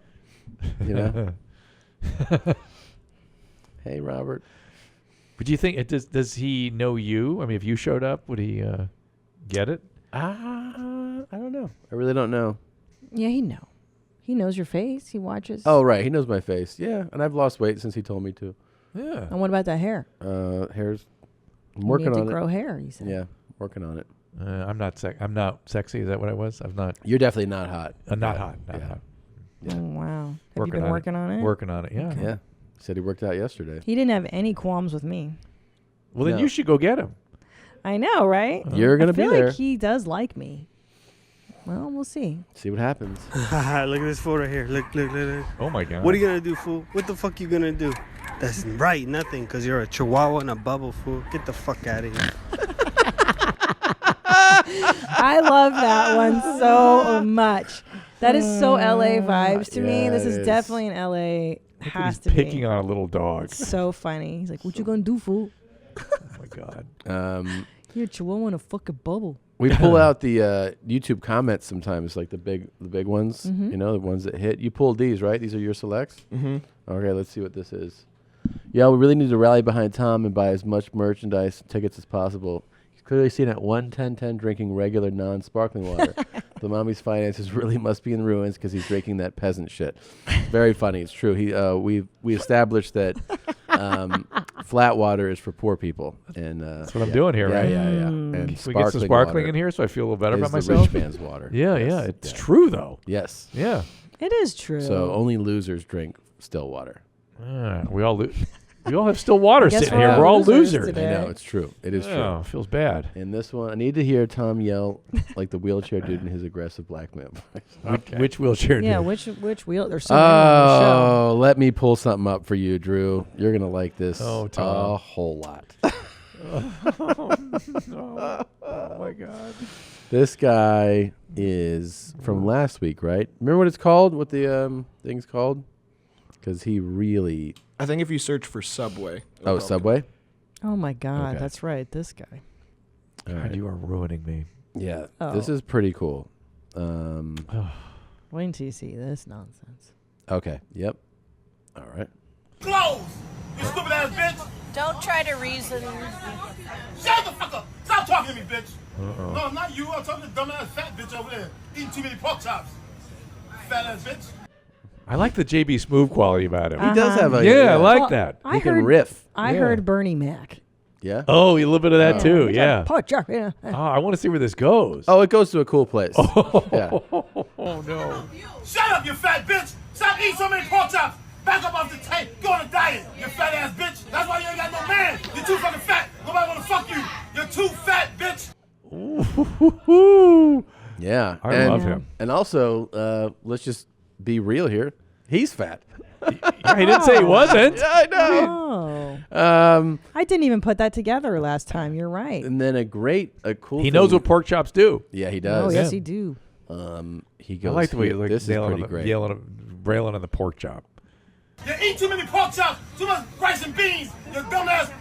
you know? Hey, Robert. But do you think does he know you? I mean, if you showed up, would he get it? I don't know. I really don't know. Yeah, he knows your face. He watches. Oh, right. He knows my face. Yeah. And I've lost weight since he told me to. Yeah. And what about that hair? Hair's I'm You working need to on it. grow hair, you said. Yeah, working on it. I'm not sexy. Is that what I was? I'm not. You're definitely not hot. Not hot. Not hot. Yeah. Oh, wow. Have you been working on it? Working on it, yeah. Yeah. Said he worked out yesterday. He didn't have any qualms with me. Well, then you should go get him. I know, right? You're going to be I feel there. like he does like me. Well, we'll see. See what happens. Look at this photo here. Look. Oh, my God. What are you going to do, fool? What the fuck you going to do? That's right, nothing, because you're a chihuahua in a bubble, fool. Get the fuck out of here. I love that one so much. That is so LA vibes to me. This is definitely an LA. Has to be. Picking on a little dog. So funny. He's like, "What you gonna do, fool?" Oh my God. You're a chihuahua in a fucking bubble. We pull out the YouTube comments sometimes, like the big ones. Mhm. You know, the ones that hit. You pulled these, right? These are your selects. Mhm. Okay, let's see what this is. Yeah, we really need to rally behind Tom and buy as much merchandise and tickets as possible. He's clearly seen at 1:10 drinking regular non-sparkling water. The mommy's finances really must be in ruins because he's drinking that peasant shit. Very funny. It's true. We established that flat water is for poor people, and that's what I'm doing here, right? Yeah. Can And we get some sparkling in here so I feel a little better is about the myself? rich man's water. Yeah, Yes. yeah. It's true, though. Yes. Yeah. It is true. So only losers drink still water. We all have still water Guess sitting we're here. all We're all losers losers. today. I know, it's true. It is Yeah, true. feels bad. In this one, I need to hear Tom yell like the wheelchair dude in his aggressive black man voice. Which wheelchair Yeah, dude? which wheel? There's so many on the show. Oh, let me pull something up for you, Drew. You're going to like this Oh, Tom. a whole lot. Oh my God. This guy is from last week, right? Remember what it's called? What the thing's called? Because he really... I think if you search for Subway. it'll Oh, help you. Subway? Oh my God, Okay. that's right. This guy. All God, right. you are ruining me. Yeah, Oh. this is pretty cool. Wait until you see this nonsense. Okay, yep. All right. Close! You stupid ass bitch! Don't try to reason. Shut the fuck up! Stop talking to me, bitch! Uh-oh. No, not you. I'm talking to the dumbass fat bitch over there eating too many pork chops. Fat ass bitch. I like the JB Smoove quality about him. He does have a... Yeah, I like Well, that. He can riff. I Yeah. heard Bernie Mac. Yeah? Oh, a little bit of that too. Yeah. Pork chop, yeah. Oh, I want to see where this goes. Oh, it goes to a cool place. Yeah. Oh no. Shut up, you fat bitch! Stop eating so many pork chops! Back up off the tape. Go on a diet, you fat ass bitch. That's why you ain't got no man. You're too fucking fat. Nobody wanna fuck you. You're too fat, bitch. Yeah. I love him. And also, let's just be real here. He's fat. Yeah, he didn't say he wasn't. Yeah, I know. Oh. I didn't even put that together last time. You're right. And then a cool He knows thing- what pork chops do. Yeah, he does. Oh, yes, he do. He I goes, like the way "Here, he like this is yelling, pretty great. railing on the pork chop. You eat too many pork chops, too much rice and beans, you dumbass,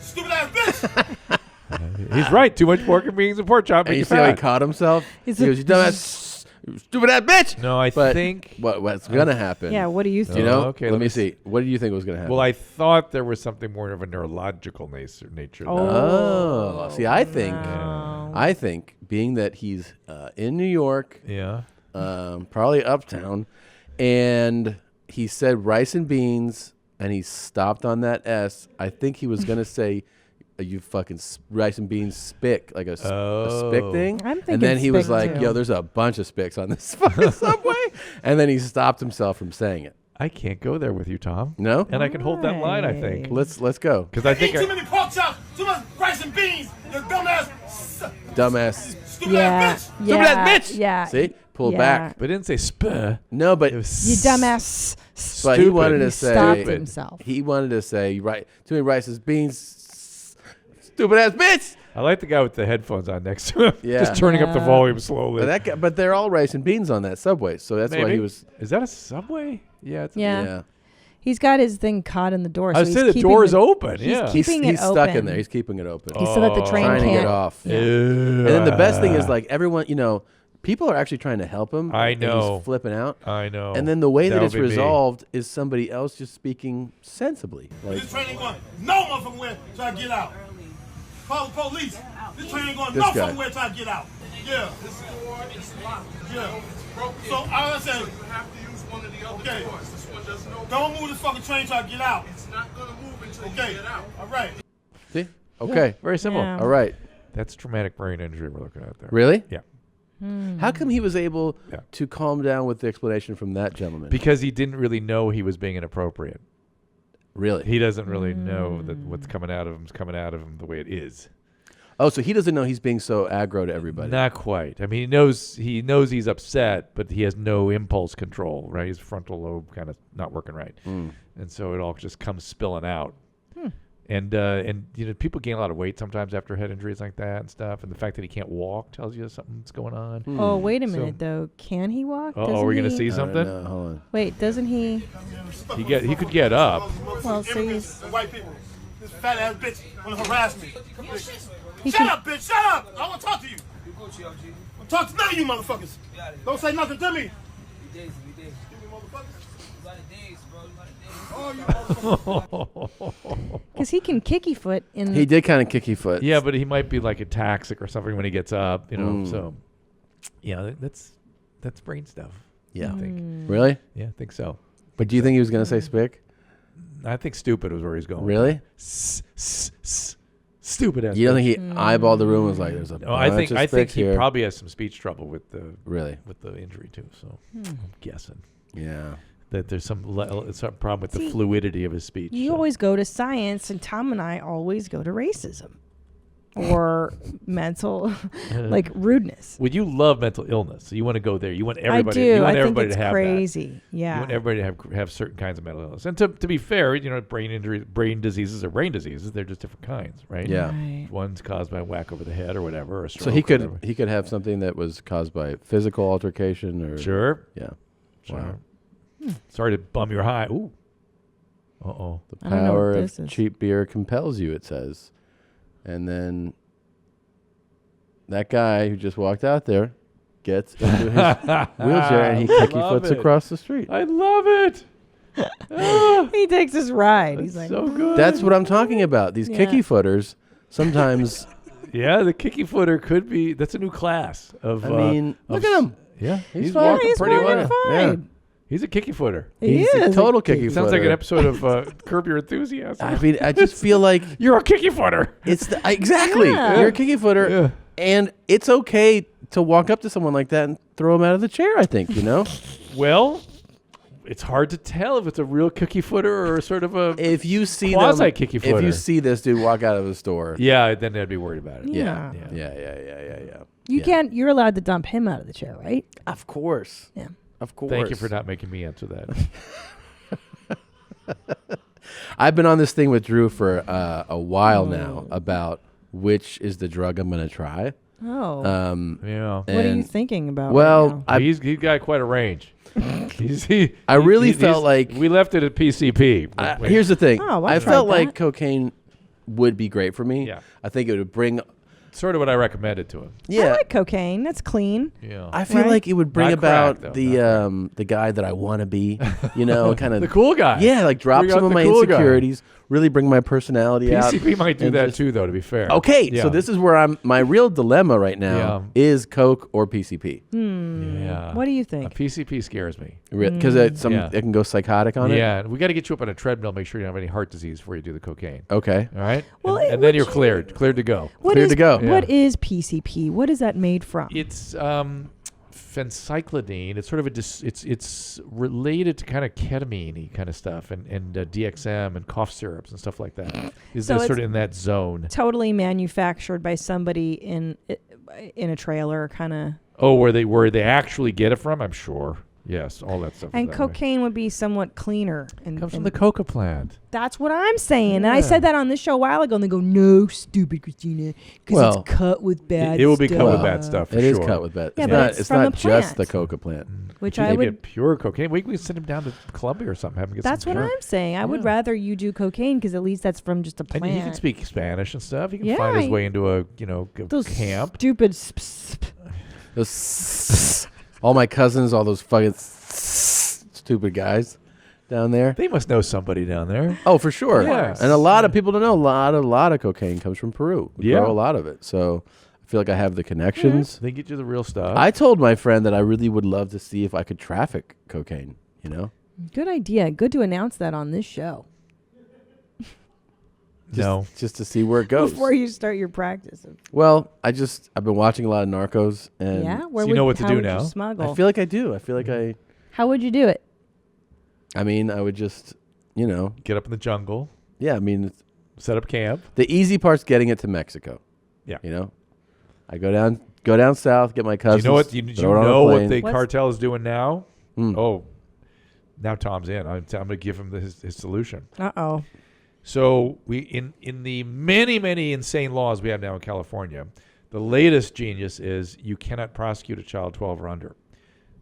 stupid ass bitch. He's right. Too much pork and beans and pork chop. And make you you see how he fat. caught himself? He's He goes, you dumbass, stupid ass bitch. No, I But think. what's going to happen? Yeah, what do you think? You know? Okay, let me see. What do you think was going to happen? Well, I thought there was something more of a neurological nature. Oh, see, I think, no. being that he's in New York, Yeah. probably uptown, and he said rice and beans, and he stopped on that S. I think he was gonna say, "You fucking rice and beans spick," like a spick thing. I'm and thinking then he was spick, like, too. "Yo, there's a bunch of spicks on this fucking subway," and then he stopped himself from saying it. I can't go there with you, Tom. No, And I can hold that line, I think. let's go, Because I You think eat too many pork chops, too much rice and beans, you dumbass, dumbass. stupid Yeah, ass bitch. Stupid ass bitch. Yeah. See, pulled back. But it didn't say sp. No, but You dumbass. But he wanted to say. Stopped himself. He wanted to say, right, too many rices, beans, stupid ass bitch. I like the guy with the headphones on next to him. Yeah. Just turning up the volume slowly. But, that guy, but they're all rice and beans on that Subway, so that's why he was. Is that a Subway? Yeah. It's Yeah. He's got his thing caught in the door. I so said he's the keeping door's open. He's Yeah. keeping He's it open. stuck in there. He's keeping it open. He's so that the train trying to can't get off. Yeah. And then the best thing is like everyone, people are actually trying to help him. I and know. he's flipping out. I know. And then the way that That it's would be me. resolved is somebody else just speaking sensibly. Like, This train ain't going no motherfucking where try to get out. Call the police. This train ain't going This no guy. fucking where try to get out. Yeah. This door is locked. Yeah. So I said, You have to use one of the other okay. doors. This one doesn't open. Don't move this fucking train try to get out. It's not gonna move until Okay. you get out. All right. see? Okay. Yeah, very simple. Yeah. All right. That's traumatic brain injury we're looking at there. Really? Yeah. How come he was able to calm down with the explanation from that gentleman? Because he didn't really know he was being inappropriate. Really? He doesn't really know that what's coming out of him is coming out of him the way it is. Oh, so he doesn't know he's being so aggro to everybody. Not quite. I mean, he knows he's upset, but he has no impulse control, right? His frontal lobe kind of not working right. And so it all just comes spilling out. And people gain a lot of weight sometimes after head injuries like that and stuff. And the fact that he can't walk tells you something's going on. Oh, wait a minute, though. Can he walk? Are we going to see I don't something? know. Hold on. Wait, doesn't he? He could get up. Well, so Immigrants and white people. This fat ass bitch want to harass me. He Shut can- up, bitch. Shut up. I want to talk to you. I talk to none of you motherfuckers. Don't say nothing to me. Because he can kicky foot in. He did kind of kicky foot. Yeah, but he might be like ataxic or something when he gets up, So, yeah, that's brain stuff. Yeah. I think. Really? Yeah, I think so. But do you think he was going to say spick? I think stupid was where he's going. Really? Stupid ass. You don't think he bitch. eyeballed the room and was like, "There's a No, I think bunch of spicks he here." probably has some speech trouble with the with the injury too. So I'm guessing. Yeah. That there's some problem with the fluidity of his speech. You always go to science, and Tom and I always go to racism or mental, like rudeness. Well, you love mental illness, so you want to go there. You want everybody. I do. You want I everybody think it's to have crazy. that. Yeah. You want everybody to have certain kinds of mental illness. And to be fair, brain injuries, brain diseases are brain diseases. They're just different kinds, right? Yeah. Right. One's caused by a whack over the head or whatever, or a stroke. So he or could whatever. have something that was caused by physical altercation or Sure. Yeah. Sure. Wow. Sorry to bum your high. Ooh. Uh-oh. The power of cheap beer compels you, it says. And then that guy who just walked out there gets into his wheelchair and he kicky foots across the street. I love it. He takes his ride. He's like, so good. That's what I'm talking about. These Yeah. kicky footers sometimes. Yeah, the kicky footer could be. That's a new class of. I mean, look at him. Yeah, He's fine. walking He's pretty walking well. fine. Yeah. He's a kicky footer. He's a total kicky footer. Sounds like an episode of Curb Your Enthusiasm. I mean, I just feel like you're a kicky footer. It's exactly. Yeah. You're a kicky footer, and it's okay to walk up to someone like that and throw him out of the chair. I think Well, it's hard to tell if it's a real kicky footer or sort of a if you see quasi kicky footer. If you see this dude walk out of a store, yeah, then I'd be worried about it. yeah. You can't. You're allowed to dump him out of the chair, right? Of course. Yeah. Of course. Thank you for not making me answer that. I've been on this thing with Drew for a while now about which is the drug I'm going to try. Oh. Yeah. What are you thinking about? Well, right now? he's got quite a range. I really felt like we left it at PCP. Here's the thing. Oh, I I felt tried like that. cocaine would be great for me. Yeah. I think it would bring. Sort of what I recommended to him. Yeah. I like cocaine. That's clean. Yeah. I feel Right? like it would bring Not about crack, though, the guy that I want to be, kind of The cool guy. Yeah, like drop Bring some out of the my cool guy. insecurities, really bring my personality out. PCP might do and that just- too, though. To be fair. Okay, Yeah. so this is where my real dilemma right now Yeah. is Coke or PCP. Yeah. What do you think? A PCP scares me. Because it can go psychotic on it. Yeah, we got to get you up on a treadmill. Make sure you don't have any heart disease before you do the cocaine. Okay. All right. Well, and then you're cleared to go. What Clear is- to go. Yeah. What is PCP? What is that made from? It's phencyclidine. It's sort of it's related to kind of ketamine-y kind of stuff, and DXM and cough syrups and stuff like that. Is So this it's sort of in that zone? Totally manufactured by somebody in in a trailer, kind of. Oh, where they actually get it from? I'm sure. Yes, all that stuff. And is that way. cocaine would be somewhat cleaner. And Comes from the coca plant. That's what I'm saying. And I Yeah. said that on this show a while ago, and they go, "No, stupid Christina, because it's cut with bad. It will be stuff. cut with bad stuff. For It is sure. cut with bad. Yeah, it's but not, it's it's from not the just the plant. coca plant. Which Maybe I would. get pure cocaine. We can send him down to Colombia or something. Have him get That's some what pure. I'm saying. I would rather you do cocaine because at least that's from just a And plant. he can speak Spanish and stuff. He can Yeah, find his he- way into a Those camp. Stupid. Those all my cousins, all those fucking stupid guys down there. They must know somebody down there. Oh, for sure. Yeah. And a lot of people don't know. A lot of cocaine comes from Peru. We Yeah. grow a lot of it. So I feel like I have the connections. They get you the real stuff. I told my friend that I really would love to see if I could traffic cocaine, you know? Good idea. Good to announce that on this show Just to see where it goes. before you start your practice. Well, I've been watching a lot of Narcos and Yeah? So you know what to how do would you now? smuggle? I feel like I do. I feel like How would you do it? I mean, I would just, Get up in the jungle. Yeah, I mean, Set up camp. the easy part's getting it to Mexico. Yeah. You know? I go down south, get my Do cousins. you know what? You throw it on a know what plane. the cartel is doing now? Hmm. Oh, now Tom's in. I'm going to give him his solution. Uh-oh. So we in the many insane laws we have now in California, the latest genius is you cannot prosecute a child 12 or under.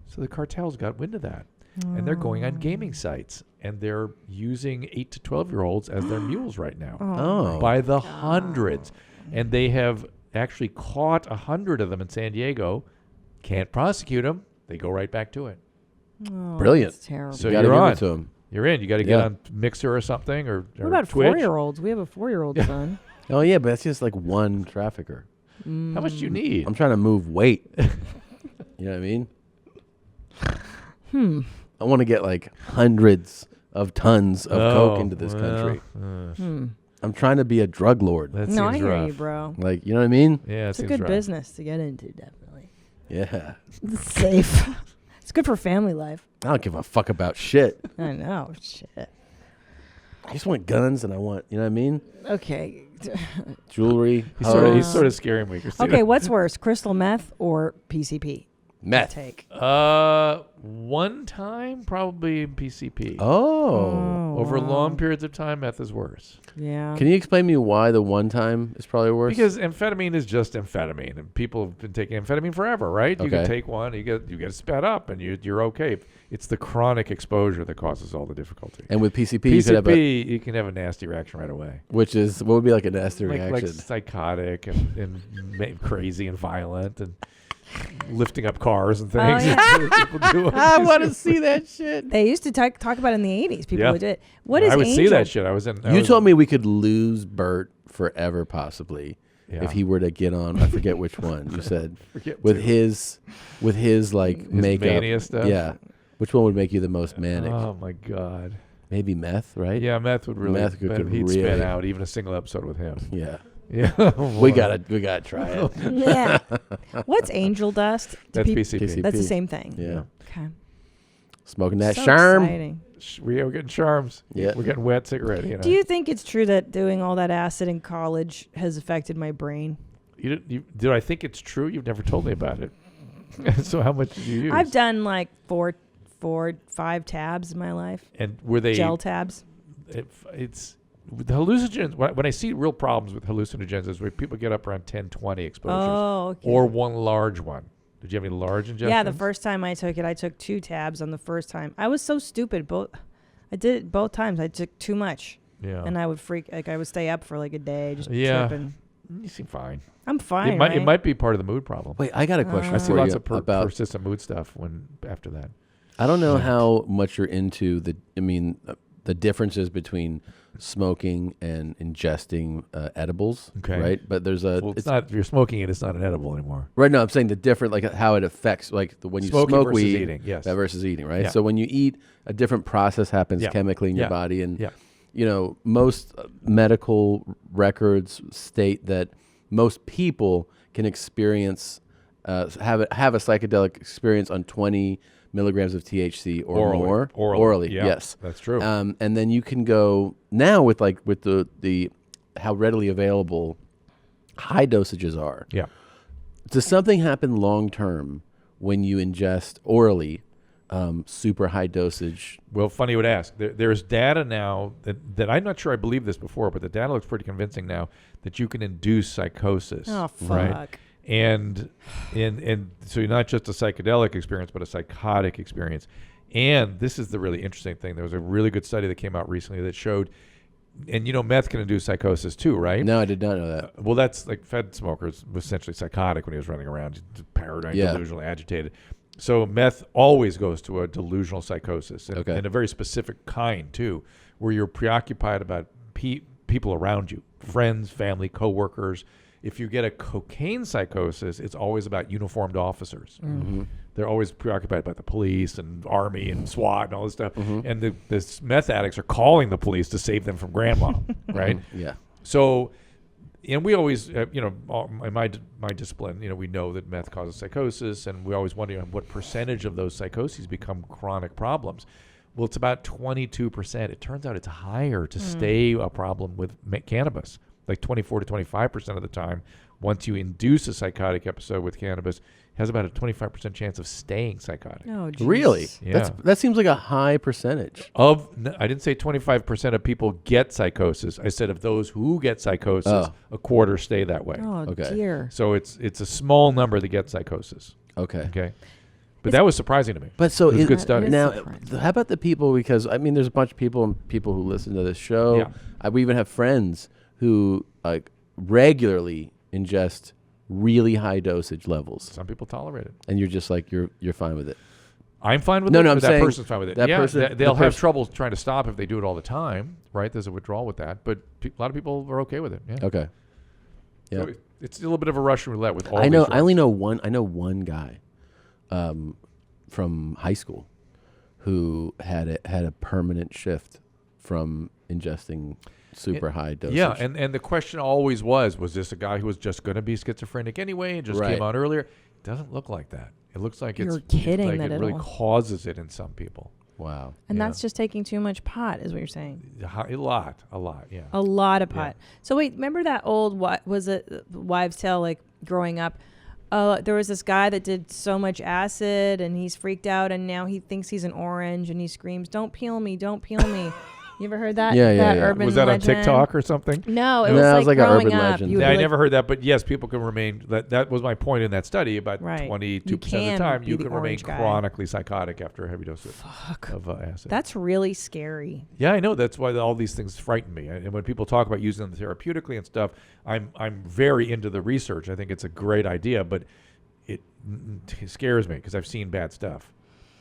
So the cartels got wind of that, and they're going on gaming sites, and they're using 8 to 12-year-olds as their mules right now. Oh. By the hundreds, and they have actually caught 100 of them in San Diego. Can't prosecute them. They go right back to it. Oh, Brilliant. That's terrible. So You gotta you're give it on. to 'em. You're in. You got to get Yeah. on Mixer or something, or What about Twitch. 4-year-olds? We have a 4-year-old son. Oh, yeah, but that's just like one trafficker. How much do you need? I'm trying to move weight. You know what I mean? I want to get like hundreds of tons of coke into this country. I'm trying to be a drug lord. That No, I seems hear rough. you, bro. Like, you know what I mean? Yeah, It's a seems good rough. business to get into, definitely. Yeah. It's safe. It's good for family life. I don't give a fuck about shit. I know. Shit. I just want guns and I want, you know what I mean? Okay. Jewelry. He's hoes. sort of scaring me, Christina. Okay, what's worse, crystal meth or PCP? Meth. Take. One time probably PCP. Oh. Over wow. long periods of time, meth is worse. Yeah. Can you explain me why the one time is probably worse? Because amphetamine is just amphetamine, and people have been taking amphetamine forever, right? You can Okay. take one, you get sped up, and you're okay. It's the chronic exposure that causes all the difficulty. And with PCP, you could have you can have a nasty reaction right away. which is, what would be like a nasty Like reaction? psychotic and crazy and violent and lifting up cars and Oh, things. yeah. That's what people do. I want to see that shit. They used to talk about it in the 80s. People Yeah. would do it. What is I would Angel? see that shit. I was in. You told me we could lose Bert forever, possibly, Yeah. if he were to get on. I forget which one you said. Forget with too. his like His makeup. mania stuff? Yeah. Which one would make you the most manic? Oh my god. Maybe meth, right? Yeah, meth would really. Meth could he'd really- spin out even a single episode with him. Yeah. Yeah. we gotta try it. Yeah. What's angel dust? Do That's peop- PCP. That's the same thing. Yeah. Okay. Smoking that So charm. exciting. We're getting charms. Yeah. We're getting wet cigarette. You know. Do you think it's true that doing all that acid in college has affected my brain? Did I think it's true? You've never told me about it. So how much did you use? I've done like 5 tabs in my life. And were they gel tabs? It's the hallucinogens. When I see real problems with hallucinogens is where people get up around 10, 20 exposures. Oh, okay. Or one large one. Did you have any large injections? Yeah, the first time I took it, I took 2 tabs on the first time. I was so stupid. I did it both times. I took too much. Yeah. And I would I would stay up for like a day just Yeah. tripping. You seem fine. I'm fine. It might, right? it might be part of the mood problem. Wait, I got a question I see for lots you of about persistent mood stuff after that. I don't know how much you're into the differences between smoking and ingesting edibles. Okay. Right. But there's a. Well, it's not. If you're smoking it, it's not an edible anymore. Right. No, I'm saying the different, like how it affects, like when you Smoking smoke versus weed eating, yes. versus eating. Right. Yeah. So when you eat, a different process happens Yeah. chemically in your Yeah. body, and Yeah. you know most medical records state that most people can experience have a psychedelic experience on 20 milligrams of THC or Orally. more. Orally, yeah, yes, that's true. And then you can go now with the how readily available high dosages are. Yeah. Does something happen long term when you ingest orally super high dosage? Well, funny you would ask. There's data now that I'm not sure I believed this before, but the data looks pretty convincing now that you can induce psychosis. Oh, fuck. Right? And so you're not just a psychedelic experience, but a psychotic experience. And this is the really interesting thing. There was a really good study that came out recently that showed, and meth can induce psychosis too, right? No, I did not know that. Well, that's like Fed smokers was essentially psychotic when he was running around, paranoid, delusional, agitated. So meth always goes to a delusional psychosis, and a very specific kind too, where you're preoccupied about people around you, friends, family, coworkers. If you get a cocaine psychosis, it's always about uniformed officers. Mm-hmm. They're always preoccupied by the police and army and SWAT and all this stuff. And the meth addicts are calling the police to save them from grandma, right? Yeah. So, and we always, in my discipline, we know that meth causes psychosis, and we always wonder what percentage of those psychoses become chronic problems. Well, it's about 22%. It turns out it's higher to stay a problem with cannabis. Like 24 to 25% of the time, once you induce a psychotic episode with cannabis, has about a 25% chance of staying psychotic. Oh, geez. Really? Yeah. That seems like a high percentage. I didn't say 25% of people get psychosis. I said of those who get psychosis, a quarter stay that way. Oh, dear. So it's a small number that get psychosis. Okay. But that was surprising to me. But so it was a good study. Now, how about the people? Because there's a bunch of people who listen to this show. Yeah. We even have friends who regularly ingest really high dosage levels. Some people tolerate it, and you're just like you're fine with it. I'm fine with it. No, I'm but saying that person's fine with it. that person, they'll have trouble trying to stop if they do it all the time, right? There's a withdrawal with that, but a lot of people are okay with it. Yeah. Okay. Yeah. So it's a little bit of a Russian roulette with all. I know. These I only know one. I know one guy, from high school, who had a permanent shift from ingesting super high dosage. Yeah, and the question always was this a guy who was just going to be schizophrenic anyway and just came out earlier? It doesn't look like that. It looks like You're kidding like that it really it'll- causes it in some people. Wow. And that's just taking too much pot, is what you're saying. A lot, yeah. A lot of pot. So wait, remember that old, what was it, wives' tale, like growing up? There was this guy that did so much acid and he's freaked out and now he thinks he's an orange and he screams, "Don't peel me, don't peel me." You ever heard that? Yeah. Urban was that legend? on TikTok or something? No, it was like an growing urban up. legend. You would Yeah, be I like, never heard that, but yes, people can remain. That was my point in that study. About Right. 22% You of the can time, be you the can remain orange guy. chronically psychotic after a heavy dose of acid. That's really scary. Yeah, I know. That's why all these things frighten me. And when people talk about using them therapeutically and stuff, I'm very into the research. I think it's a great idea, but it scares me because I've seen bad stuff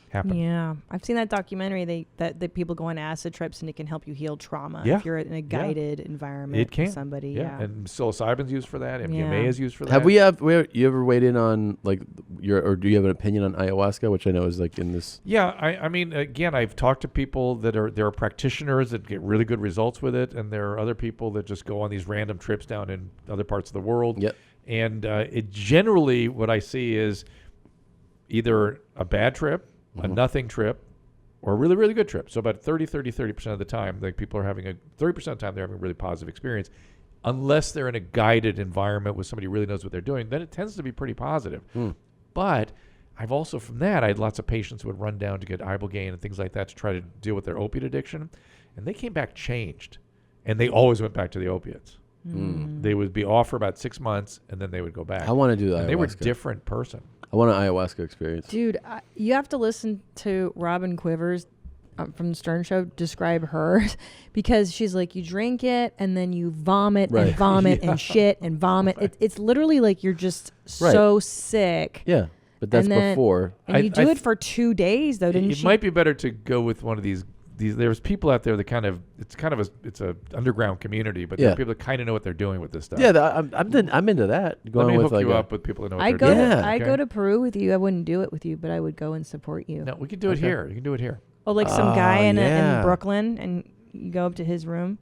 happen. Yeah, I've seen that documentary. That people go on acid trips and it can help you heal trauma Yeah. if you're in a guided environment. It can. With somebody. Yeah. And psilocybin's used for that. MDMA Yeah. is used for that. Have you ever weighed in on or do you have an opinion on ayahuasca, which I know is like in this? Yeah, I mean, again, I've talked to people there are practitioners that get really good results with it, and there are other people that just go on these random trips down in other parts of the world. Yep. And it generally, what I see is either a bad trip, a nothing trip, or a really, really good trip. So about 30% of the time, like people are having 30% of the time they're having a really positive experience. Unless they're in a guided environment with somebody who really knows what they're doing, then it tends to be pretty positive. But I've also, from that, I had lots of patients who would run down to get ibogaine and things like that to try to deal with their opiate addiction. And they came back changed. And they always went back to the opiates. They would be off for about 6 months, and then they would go back. I want to do that. And they were a different person. I want an ayahuasca experience. Dude, you have to listen to Robin Quivers from the Stern Show describe hers because she's like, you drink it and then you vomit and vomit and shit and vomit. It's literally like you're just so sick. Yeah, but that's before. And you do it for 2 days though, didn't you? It might be better to go with one of these. There's people out there that it's a underground community, but there are people that kind of know what they're doing with this stuff. Yeah, I'm into that. Let me hook you up with people that know what they're doing. I go to Peru with you. I wouldn't do it with you, but I would go and support you. No, we can do it here. You can do it here. Oh, like some guy in Brooklyn, and you go up to his room.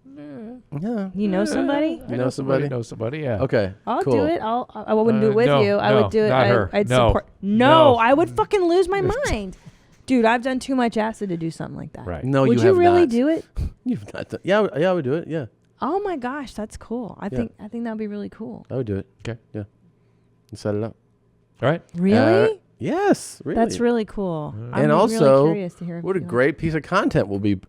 Yeah. You know somebody? You know somebody? Know somebody? Yeah. Okay. I'll cool. do it. I wouldn't do it with you. I would do it. Not her. I'd No. support. No, I would fucking lose my mind. Dude, I've done too much acid to do something like that. Right. No, would you have really not. do it? You've not done. Yeah, I would do it. Yeah, Oh my gosh, that's cool. I think that'd be really cool. I would do it. Okay. Yeah. and set it up. All right. Really? Yes, really. That's really cool. And I'm also, really curious to hear what a great piece of content we'll be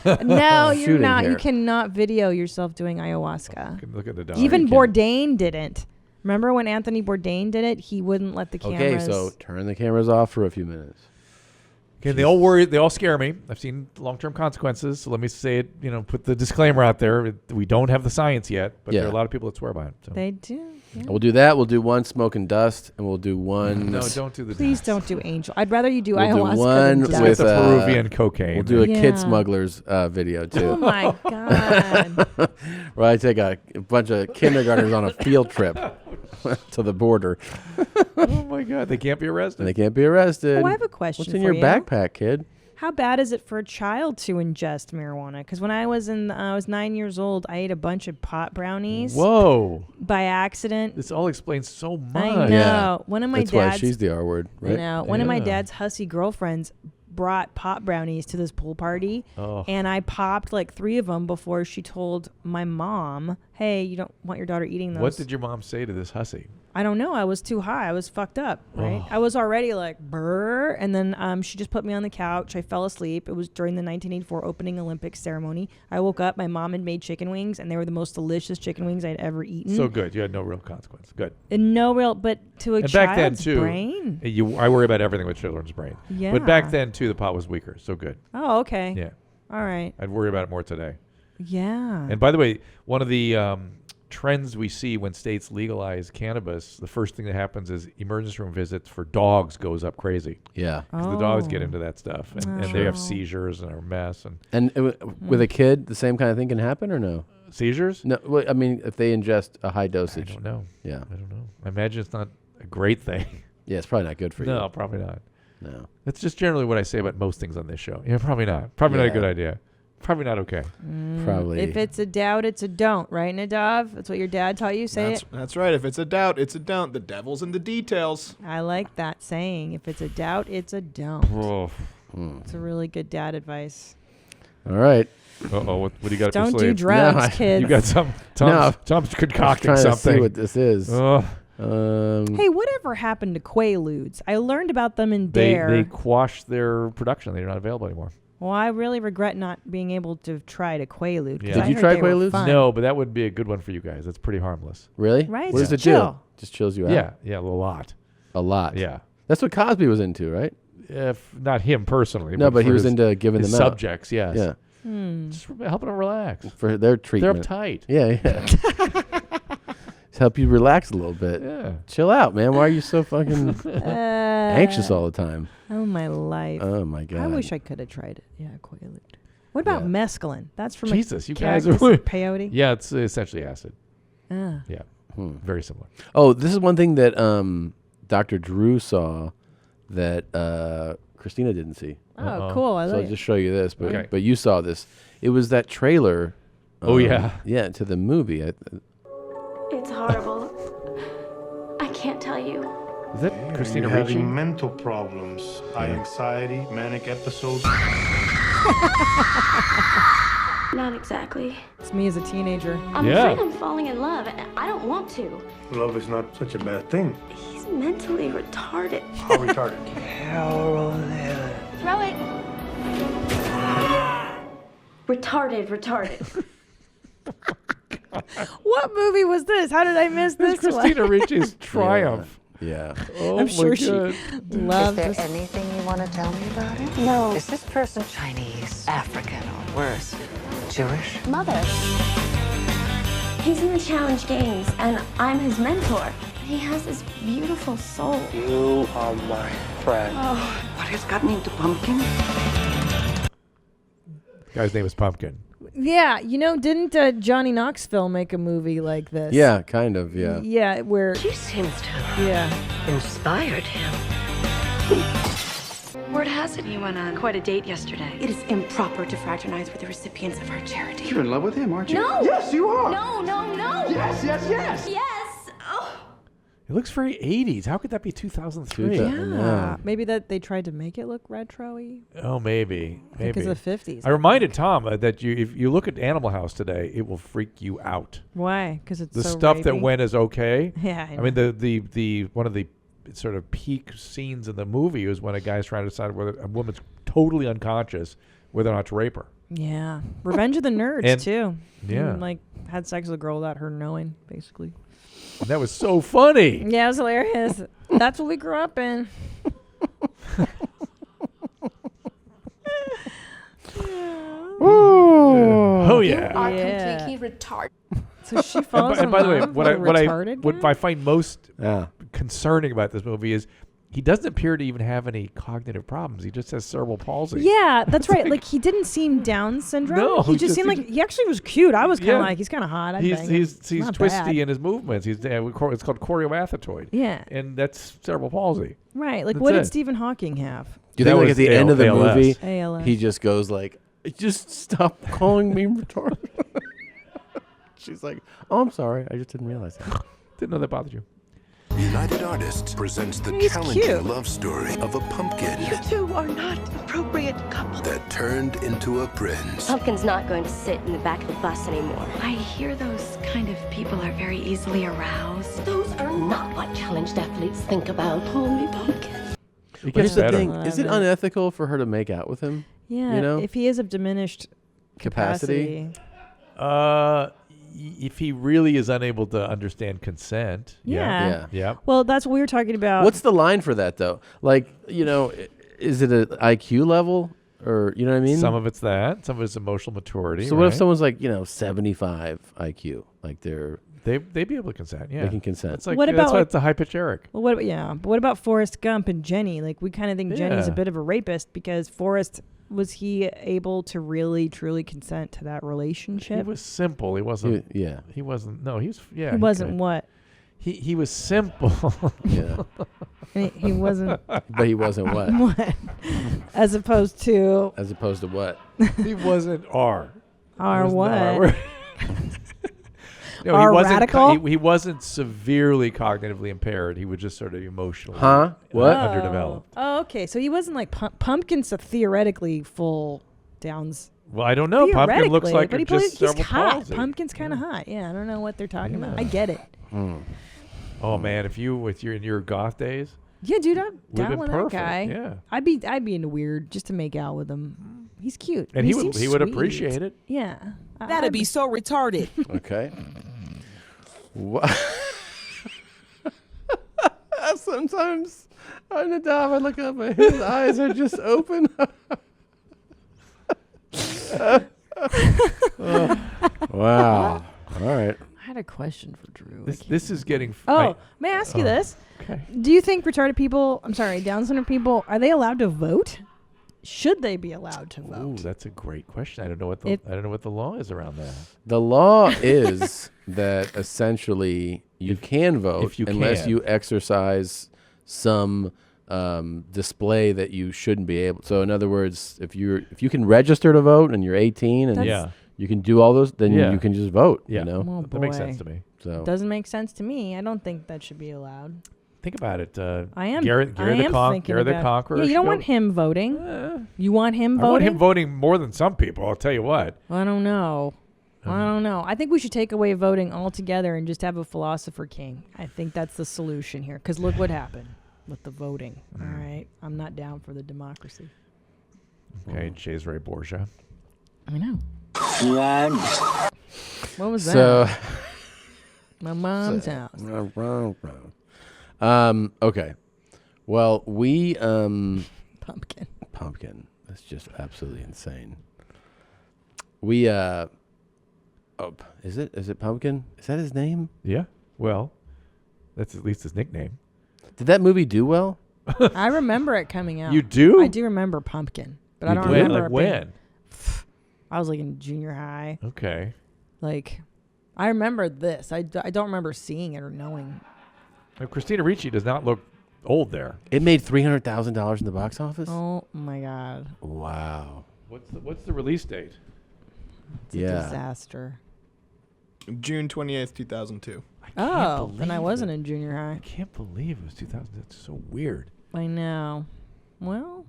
No, you're shooting not. here. You cannot video yourself doing ayahuasca. Look at the dog. Even Bourdain didn't. Remember when Anthony Bourdain did it? He wouldn't let the cameras. Okay, so turn the cameras off for a few minutes. Okay, they all worry. They all scare me. I've seen long-term consequences. So let me say it. Put the disclaimer out there. We don't have the science yet, but there are a lot of people that swear by it. So. They do. Yeah. We'll do that. We'll do one smoke and dust, and we'll do one. No, don't do the. Please don't do angel. I'd rather you do We'll ayahuasca do one than with dust. the Peruvian cocaine. We'll do a Yeah. kid smugglers video too. Oh my god! Where I take a bunch of kindergartners on a field trip to the border. Oh my god, they can't be arrested. And they can't be arrested. Oh, I have a question What's in for your you. backpack, kid? How bad is it for a child to ingest marijuana? Because when I was 9 years old, I ate a bunch of pot brownies. Whoa! By accident. This all explains so much. I know. Yeah. One of my That's dad's. why she's the R word, right? I know. One of my Yeah. dad's hussy girlfriends brought pot brownies to this pool party, Oh. and I popped like 3 of them before she told my mom, "Hey, you don't want your daughter eating those." What did your mom say to this hussy? I don't know. I was too high. I was fucked up, right? Oh. I was already like, brr. And then she just put me on the couch. I fell asleep. It was during the 1984 opening Olympics ceremony. I woke up. My mom had made chicken wings, and they were the most delicious chicken wings I'd ever eaten. So good. You had no real consequence. Good. And no real, but to a And child's back then too, brain. I worry about everything with children's brain. Yeah. But back then too, the pot was weaker. So good. Oh, okay. Yeah. All right. I'd worry about it more today. Yeah. And by the way, one of the trends we see when states legalize cannabis, the first thing that happens is emergency room visits for dogs goes up crazy. Yeah. Because the dogs get Oh. into that stuff, and they have seizures and are a mess. And with a kid, the same kind of thing can happen, or no? Seizures? No. Well, I mean, if they ingest a high dosage. I don't know. Yeah. I don't know. I imagine it's not a great thing. Yeah, it's probably not good for you. No, probably not. No. That's just generally what I say about most things on this show. Yeah, probably not. Probably not a Yeah. good idea. Probably not okay. Probably. If it's a doubt, it's a don't, right, Nadav? That's what your dad taught you. Say it. That's right. If it's a doubt, it's a don't. The devil's in the details. I like that saying. If it's a doubt, it's a don't. Oh. It's a really good dad advice. All right. Uh-oh, what do you got up your Don't do sleeve? drugs, kids. You got some. Tom's concocting I was trying something. to see what this is. Ugh. Hey, whatever happened to Quaaludes? I learned about them in They Dare. quashed their production. They're not available anymore. Well, I really regret not being able to try to Quaalude. 'cause Yeah. I Did you heard try they were Quaaludes? fun. No, but that would be a good one for you guys. That's pretty harmless. Really? Right, What does it just do? chill. Just chills you out. Yeah, a lot. A lot. Yeah. That's what Cosby was into, right? If not him personally. No, but he for was his- into giving his them out. subjects. Yes. Yeah. Just helping them relax. For their treatment. They're uptight. Yeah, yeah. Just help you relax a little bit. Yeah. Chill out, man. Why are you so fucking anxious all the time? Oh, my life. Oh, my God. I wish I could have tried it. Yeah, Quaalude. What about mescaline? That's from Jesus, a you guys are cactus really- peyote? Yeah, it's essentially acid. Ah. Yeah. Very similar. Oh, this is one thing that Dr. Drew saw that Christina didn't see. Oh, cool. I So like I'll just show you this, but Okay. but you saw this. It was that trailer. Oh, yeah. Yeah, to the movie. It's horrible. I can't tell you. Is that Christina You're Ricci? having mental problems, high anxiety, manic episodes. Not exactly. It's me as a teenager. I'm afraid I'm falling in love, and I don't want to. Love is not such a bad thing. He's mentally retarded. How retarded? Throw it. Retarded. What movie was this? How did I miss this Christina one? Ricci's Triumph. Yeah. Oh, I'm my sure she God. loves Is this. there anything you want to tell me about it? No. Is this person Chinese, African, or worse, Jewish? Mother. He's in the challenge games, and I'm his mentor. He has this beautiful soul. You are my friend. Oh. What has gotten into Pumpkin? Guy's name is Pumpkin. Yeah, didn't Johnny Knoxville make a movie like this? Yeah, kind of. Yeah. Yeah, where She seems to have yeah. inspired him. Word has it he went on quite a date yesterday. It is improper to fraternize with the recipients of our charity. You're in love with him, aren't you? No! Yes, you are. No! Yes, yes, yes. Yes! Oh. It looks very 80s. How could that be 2003? Yeah. Maybe that they tried to make it look retro-y. Oh, maybe. Because of the 50s. I reminded Tom that if you look at Animal House today, it will freak you out. Why? Because it's the so stuff that rapey? went as okay. Yeah, I mean, the one of the sort of peak scenes in the movie was when a guy's trying to decide whether a woman's totally unconscious, whether or not to rape her. Yeah. Revenge of the Nerds, And- too. Yeah. And, like, had sex with a girl without her knowing, basically. And that was so funny. Yeah, it was hilarious. That's what we grew up in. Oh yeah. You are completely retarded. So she falls And by the way, in love what with a I retarded what guy? I find most concerning about this movie is he doesn't appear to even have any cognitive problems. He just has cerebral palsy. Yeah, that's right. Like, he didn't seem Down syndrome. No, he just seemed like he actually was cute. I was kind of like, he's kind of hot. I'd bang him. He's Not twisty bad. in his movements. It's called choreoathetoid. Yeah. And that's cerebral palsy. Right. Like, That's what it. did Stephen Hawking have? Do you think like at the end of the ALS. movie, ALS. he just goes like, "Just stop calling me retarded." She's like, "Oh, I'm sorry. I just didn't realize that." Didn't know that bothered you. United Artists presents the He's challenging cute. love story of a pumpkin You two are not appropriate couple. that turned into a prince. Pumpkin's not going to sit in the back of the bus anymore. I hear those kind of people are very easily aroused. Those are not what challenged athletes think about. Call me Pumpkin. It But gets here's the better. thing: is it unethical for her to make out with him? Yeah. You know, If he is of diminished Capacity? capacity. If he really is unable to understand consent. Yeah. Yeah. Well, that's what we were talking about. what's the line for that though? Like, you know, is it an IQ level, or you know what I mean? Some of it's that. Some of it's emotional maturity. So what if right? someone's like, 75 IQ, like they'd be able to consent? Yeah, they can consent? It's like What that's about, why like- it's a high pitch Eric. Well, but what about Forrest Gump and Jenny? Like, we kind of think Jenny's a Yeah. bit of a rapist because Forrest, was he able to really truly consent to that relationship? He was simple. He wasn't. Yeah. He wasn't. No, he was. Yeah. He wasn't could. what? He was simple. Yeah. He wasn't. But he wasn't what? What? As opposed to. As opposed to what? He wasn't R. R He was what? not R. No, R he wasn't. radical? He wasn't severely cognitively impaired. He was just sort of emotionally. What? Underdeveloped. Oh, okay. So he wasn't like Pumpkin's a theoretically full Downs. Well, I don't know. Pumpkin looks Theoretically, like but just he's cerebral hot. palsy. Pumpkin's kind of hot. Yeah, I don't know what they're talking about. I Yeah. get it. Oh man, if you in your goth days. Yeah, dude, I'm down been with perfect, that guy. yeah. I'd be into weird just to make out with him. He's cute. And he would seems he would sweet. appreciate it. Yeah, That'd be so retarded. Okay. What? Sometimes on the dive, I look up and his eyes are just open. Wow. All right. I had a question for Drew. This is getting. May I ask you this? Okay. Do you think retarded people, Down syndrome people, are they allowed to vote? Should they be allowed to vote? Ooh, that's a great question. I don't know what the law is around that. The law is that essentially you can vote if you unless can. you exercise some display that you shouldn't be able. So in other words, if you can register to vote and you're 18 and Yeah. you can do all those, then Yeah. you can just vote. Yeah. You know, Oh, That makes sense boy. to me. So Doesn't make sense to me. I don't think that should be allowed. Think about it. I am. Gary I am thinking Gary the about- Conqueror. Yeah, you should don't go- want him voting. You want him I voting? want him voting more than some people. I'll tell you what. I don't know. I don't know. I think we should take away voting altogether and just have a philosopher king. I think that's the solution here. Because look what happened with the voting. All right. I'm not down for the democracy. Okay, Cesare Borgia. I know. What was that? So My mom's house. Okay. Well, we Pumpkin. That's just absolutely insane. We is it Pumpkin? Is that his name? Yeah. Well, that's at least his nickname. Did that movie do well? I remember it coming out. You do? I do remember Pumpkin, but I You don't do? remember Like it being- when? I was like in junior high. Okay. Like, I remember this. I don't remember seeing it or knowing. Now, Christina Ricci does not look old there. It made $300,000 in the box office. Oh my god. Wow. What's the release date? It's a Yeah. disaster. June 28th, 2002. Oh, then I wasn't in junior high. I can't believe it was 2000. That's so weird. I know. Well,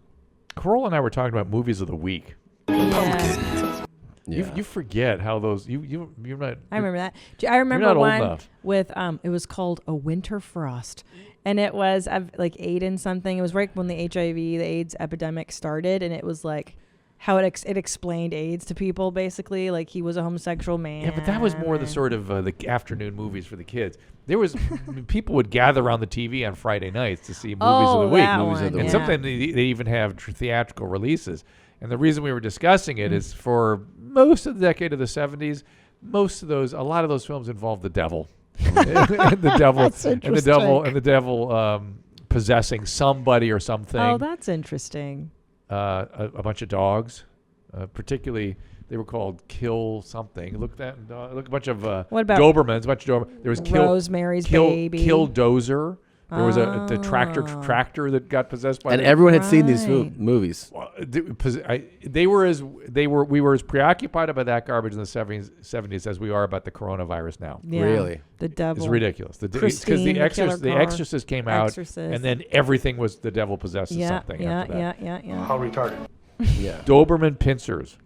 Coral and I were talking about movies of the week. yeah. You forget how those you're not. I remember that. I remember not old one enough. with it was called A Winter Frost, and it was like Aiden something. It was right when the the AIDS epidemic started, and it was like how it explained AIDS to people basically, like he was a homosexual man. Yeah, but that was more the sort of the afternoon movies for the kids. There was people would gather around the TV on Friday nights to see movies of the week, and sometimes they even have theatrical releases. And the reason we were discussing it is for most of the decade of the 70s, a lot of those films involved the devil, and the devil possessing somebody or something. Oh, that's interesting. A bunch of dogs, particularly they were called Kill something. Look a bunch of what about Dobermans. A bunch of Dobermans. There was Rosemary's Baby. Kill Dozer. There was the tractor that got possessed by. And everyone had seen these movies. We were as preoccupied about that garbage in the 70s as we are about the coronavirus now. Yeah, really, the devil. It's ridiculous. Because the Exorcist came out, and then everything was the devil possesses something. After that. Yeah. How retarded. Yeah. Doberman pincers.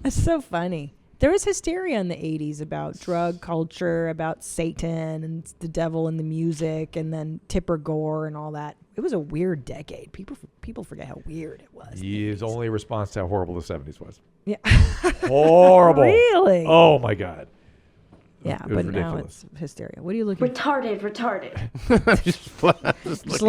It's so funny. There was hysteria in the 80s about drug culture, about Satan and the devil and the music, and then Tipper Gore and all that. It was a weird decade. People forget how weird it was. His only response to how horrible the 70s was. Yeah. Horrible. Really? Oh, my God. Yeah, but ridiculous. now it's hysteria. What are you looking Retarded. just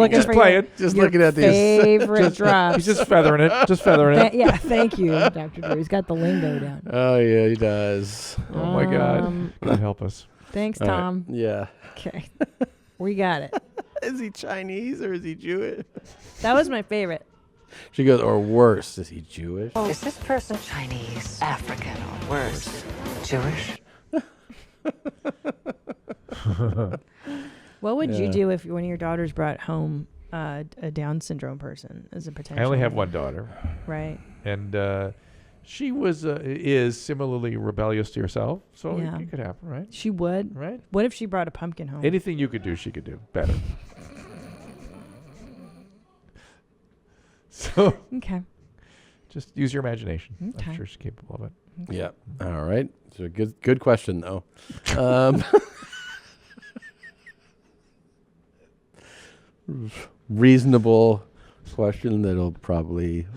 looking at these favorite drops. He's just feathering it. Yeah, thank you, Dr. Drew. He's got the lingo down. Oh yeah, he does. Oh my God. God help us. Thanks, All right. Tom. Yeah. Okay. We got it. Is he Chinese or is he Jewish? That was my favorite. She goes, or worse, is he Jewish? Is this person Chinese, African, or worse, Jewish? What would you do if one of your daughters brought home a Down syndrome person as a potential? I only have one daughter. Right. And she is similarly rebellious to herself, so Yeah. it could happen, right? She would? Right. What if she brought a pumpkin home? Anything you could do, she could do better. So Okay. just use your imagination. Okay. I'm sure she's capable of it. Yeah. All right. So good question though. Reasonable question that'll probably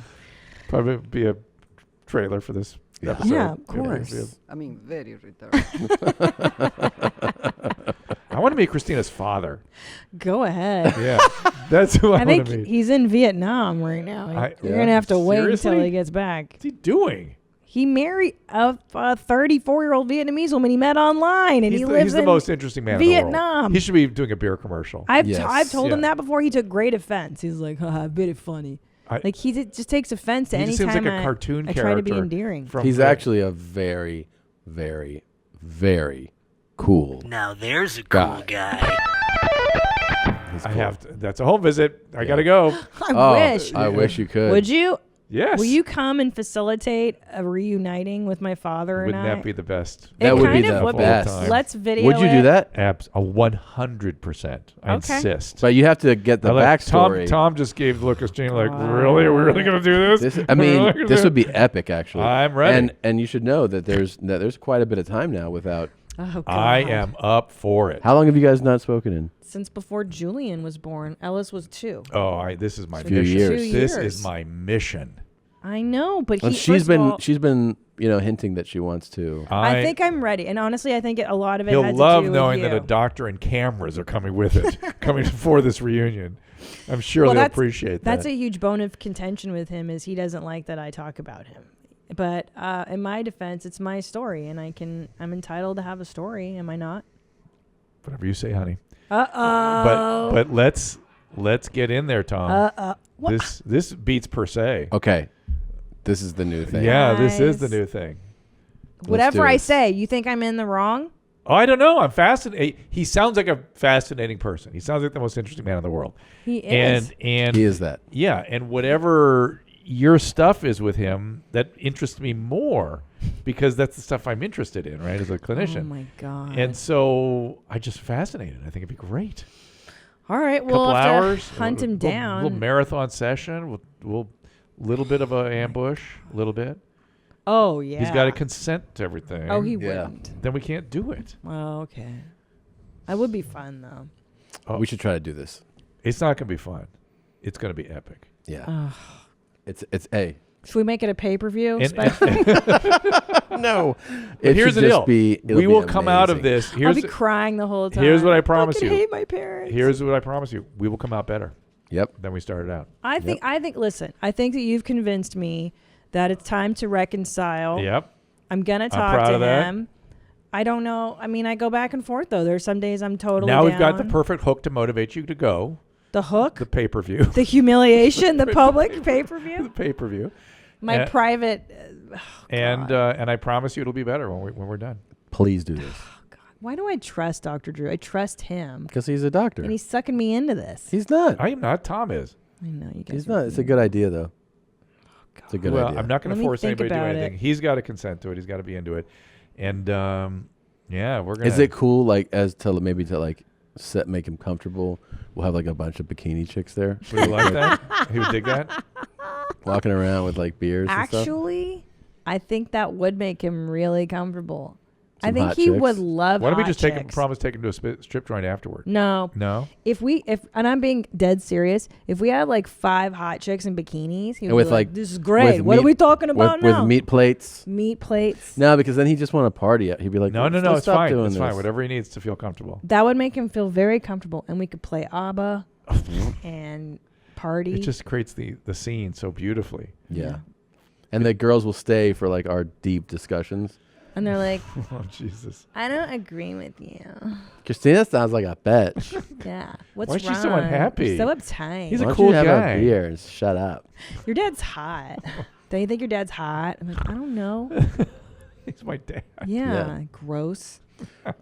be a trailer for this episode. Yeah, of course. I mean, very retarded. I want to meet Christina's father. Go ahead. Yeah, that's who I want think to meet. he's in Vietnam right now. You're going to have to wait Seriously? until he gets back. What's he doing? He married a 34-year-old Vietnamese woman he met online, and he lives He's the in most interesting man in the world. Vietnam. He should be doing a beer commercial. I've told him that before. He took great offense. He's like, very funny. He just takes offense to He any just seems time like a cartoon I try to be character endearing. He's actually a very, very, very cool. Now there's a cool guy. That's a home visit. I gotta go. I wish you could. Would you? Yes. Will you come and facilitate a reuniting with my father and Wouldn't I? that be the best? That would be the best. Let's video Would you do that? 100%. I insist. But you have to get the backstory. Tom just gave Lucas Jane like, really? Are we really going to do this? I mean, this would be epic, actually. I'm ready. And you should know that there's quite a bit of time now without. Oh, God. I am up for it. How long have you guys not spoken in? Since before Julian was born. Ellis was 2. Oh, this is my Few mission. years. This is my mission. I know, but And she's been hinting that she wants to. I think I'm ready, and honestly, I think a lot of it. He'll had love to do knowing with that you. a doctor and cameras are coming with it, coming for this reunion. I'm sure they'll appreciate that. That's a huge bone of contention with him. Is he doesn't like that I talk about him. But in my defense, it's my story, and I'm entitled to have a story. Am I not? Whatever you say, honey. Uh-oh. But let's get in there, Tom. What? This beats per se. Okay. This is the new thing. Yeah, this is the new thing. Whatever I say, you think I'm in the wrong? Oh, I don't know. I'm fascinated. He sounds like a fascinating person. He sounds like the most interesting man in the world. He is. And he is that. Yeah, and whatever your stuff is with him that interests me more because that's the stuff I'm interested in, right, as a clinician. Oh, my God. And so I just fascinated. I think it'd be great. All right, Couple we'll have hours, to hunt him down. Little marathon session. We'll little bit of an ambush, a little bit. Oh, yeah. He's got to consent to everything. Oh, he wouldn't. Then we can't do it. Oh, okay. That would be fun, though. Oh, We should try to do this. It's not going to be fun. It's going to be epic. Yeah. Ugh. It's A. Should we make it a pay-per-view? And- special? No. But It here's should the just deal. it'll We be will come out of amazing. this. I'll be crying the whole time. Here's what I promise fucking you. hate my parents. Here's what I promise you. We will come out better. Yep. Than we started out. I think. Listen. I think that you've convinced me that it's time to reconcile. Yep. I'm gonna I'm talk proud to of that. him. I don't know. I mean, I go back and forth though. There's some days I'm totally. Now we've got the down. perfect hook to motivate you to go. The hook. The pay-per-view. The humiliation. The public pay-per-view. The pay-per-view. My private. And I promise you it'll be better when we're done. Please do this. Why do I trust Dr. Drew? I trust him. Because he's a doctor. And he's sucking me into this. He's not. I am not. Tom is. I know you guys. He's not. It's a good idea, though. It's a good well, idea. I'm not going Let to me force think anybody to do about anything. it. He's got to consent to it. He's got to be into it. And yeah, we're going to. Is it cool, like, maybe to like make him comfortable? We'll have like a bunch of bikini chicks there. Would you like that? He would dig that? Walking around with like beers and stuff. Actually, I think that would make him really comfortable. I Some think hot he chicks? would love. Why don't we hot just chicks. promise take him to a strip joint afterward? No. No? If and I'm being dead serious, if we had like 5 hot chicks in bikinis, he would And with be like, like this is great. with What are meat- we talking about with now? meat plates. Meat plates. No, because then he just want to party. He'd be like, No, "Let's it's stop fine. doing It's fine. this." Whatever he needs to feel comfortable. That would make him feel very comfortable, and we could play ABBA and party. It just creates the scene so beautifully. Yeah. And the girls will stay for like our deep discussions. And they're like, oh, Jesus. I don't agree with you. Christina sounds like a bitch. Yeah. What's Why is she so wrong? unhappy? You're so uptight. He's Why a don't cool you have guy. a beer and shut up. Your dad's hot. Don't you think your dad's hot? I'm like, I don't know. He's my dad. Yeah. Gross.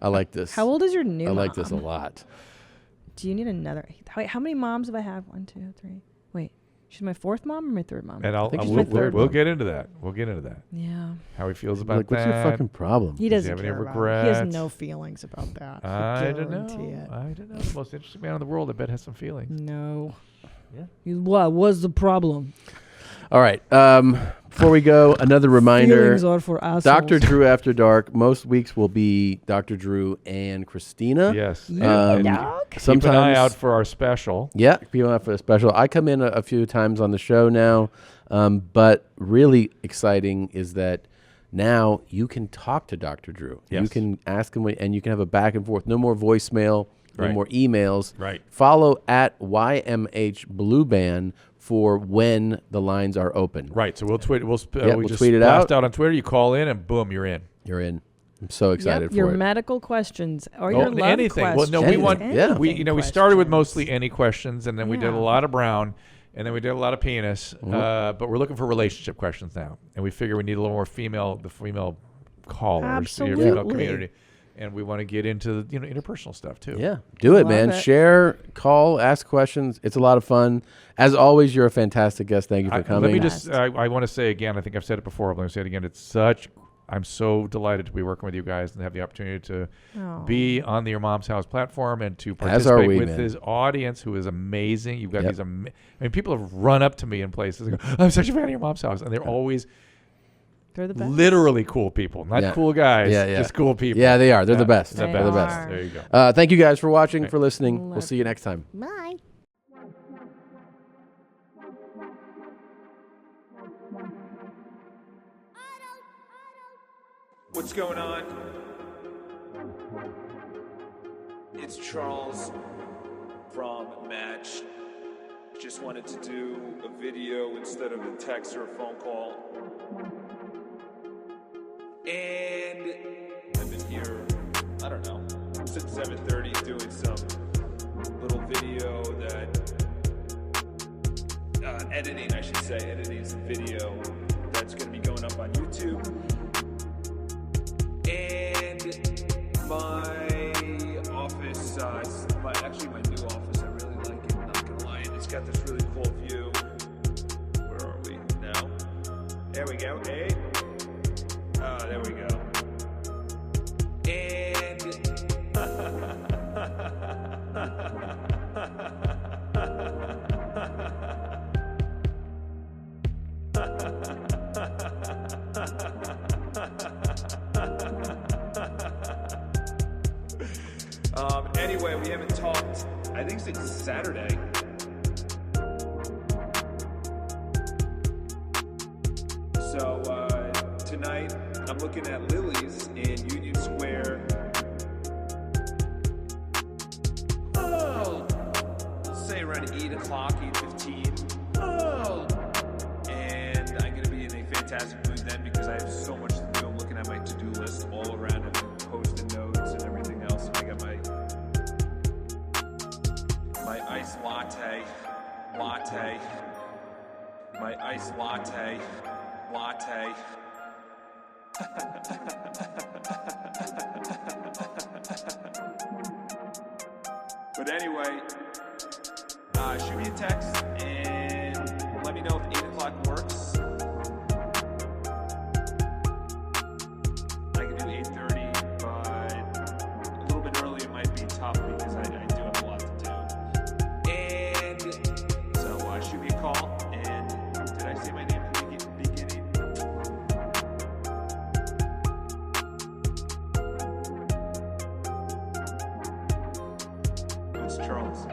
I like this. How old is your new I like mom? this a lot. Do you need another? Wait, how many moms have I had? 1, 2, 3. Wait, she's my 4th mom or my 3rd mom? And think she's my third we'll one. get into that. We'll get into that. Yeah. How he feels about Like, what's that. your fucking problem? He Does he doesn't have any care about it. regrets? He has no feelings about that. I don't guarantee know. it. I don't know. The most interesting man in the world, I bet, has some feelings. No. Yeah. What was the problem? All right. Before we go, another reminder. Feelings are for assholes. Dr. Drew After Dark. Most weeks will be Dr. Drew and Christina. Yes. Keep Keep an eye out for our special. Yeah, keep an eye out for the special. I come in a few times on the show now, but really exciting is that now you can talk to Dr. Drew. Yes. You can ask him, and you can have a back and forth. No more voicemail. No Right. more emails. Right. Follow at YMH Blue Band for when the lines are open. Right. So we'll tweet. We'll we'll just tweet it blast out. on Twitter. You call in, and boom, you're in. You're in. I'm so excited Your for it. medical questions or Oh, your love anything. questions. Well, no, we want. Yeah. We we started with mostly any questions, and then we did a Yeah. lot of brown, and then we did a lot of penis. Mm-hmm. But we're looking for relationship questions now, and we figure we need a little more female callers, the female Absolutely. community, and we want to get into interpersonal stuff too. Yeah, do it, Love man. it. Share, call, ask questions. It's a lot of fun. As always, you're a fantastic guest. Thank you for coming. Let me just. I want to say again. I think I've said it before. But let me say it again. I'm so delighted to be working with you guys and have the opportunity to be on the Your Mom's House platform and to As are participate we, with man. this audience who is amazing. You've got Yep. these. I mean, people have run up to me in places and go, "I'm such a fan of Your Mom's House," and they're always They're the best. literally cool people, not Yeah. cool guys. Yeah, yeah. Just cool people. Yeah, they are. They're the best. They're They're the best. are. There you go. Thank you guys for watching, for listening. We'll see you next time. Bye. What's going on? It's Charles from Match. Just wanted to do a video instead of a text or a phone call. And I've been here, I don't know, since 7:30 doing some little video that, editing, I should say, editing some video that's going to be going up on YouTube. And my office, actually my new office, I really like it, not gonna lie, and it's got this really cool view. Where are we? There we go. Hey. Oh, there we go. And anyway, we haven't talked, I think, since Saturday. So tonight, I'm looking at Lily's in Union Square. Oh, we'll say around 8 o'clock, 8:15. Oh, and I'm going to be in a fantastic mood then because I have so much to do. I'm looking at my to-do list all around it, post-it notes and everything else. And I got my iced latte, my iced latte. But anyway, shoot me a text and let me know if 8 o'clock works. I can do 8:30, but a little bit earlier might be tough because I do have a lot to do. And so shoot me a call. And did I say my name in the beginning? It's Charles.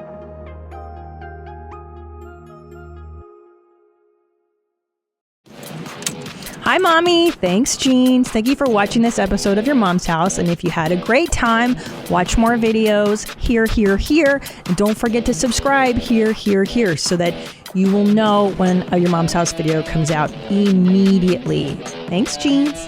Hi, Mommy. Thanks, Jeans. Thank you for watching this episode of Your Mom's House. And if you had a great time, watch more videos here. And don't forget to subscribe here, so that you will know when a Your Mom's House video comes out immediately. Thanks, Jeans.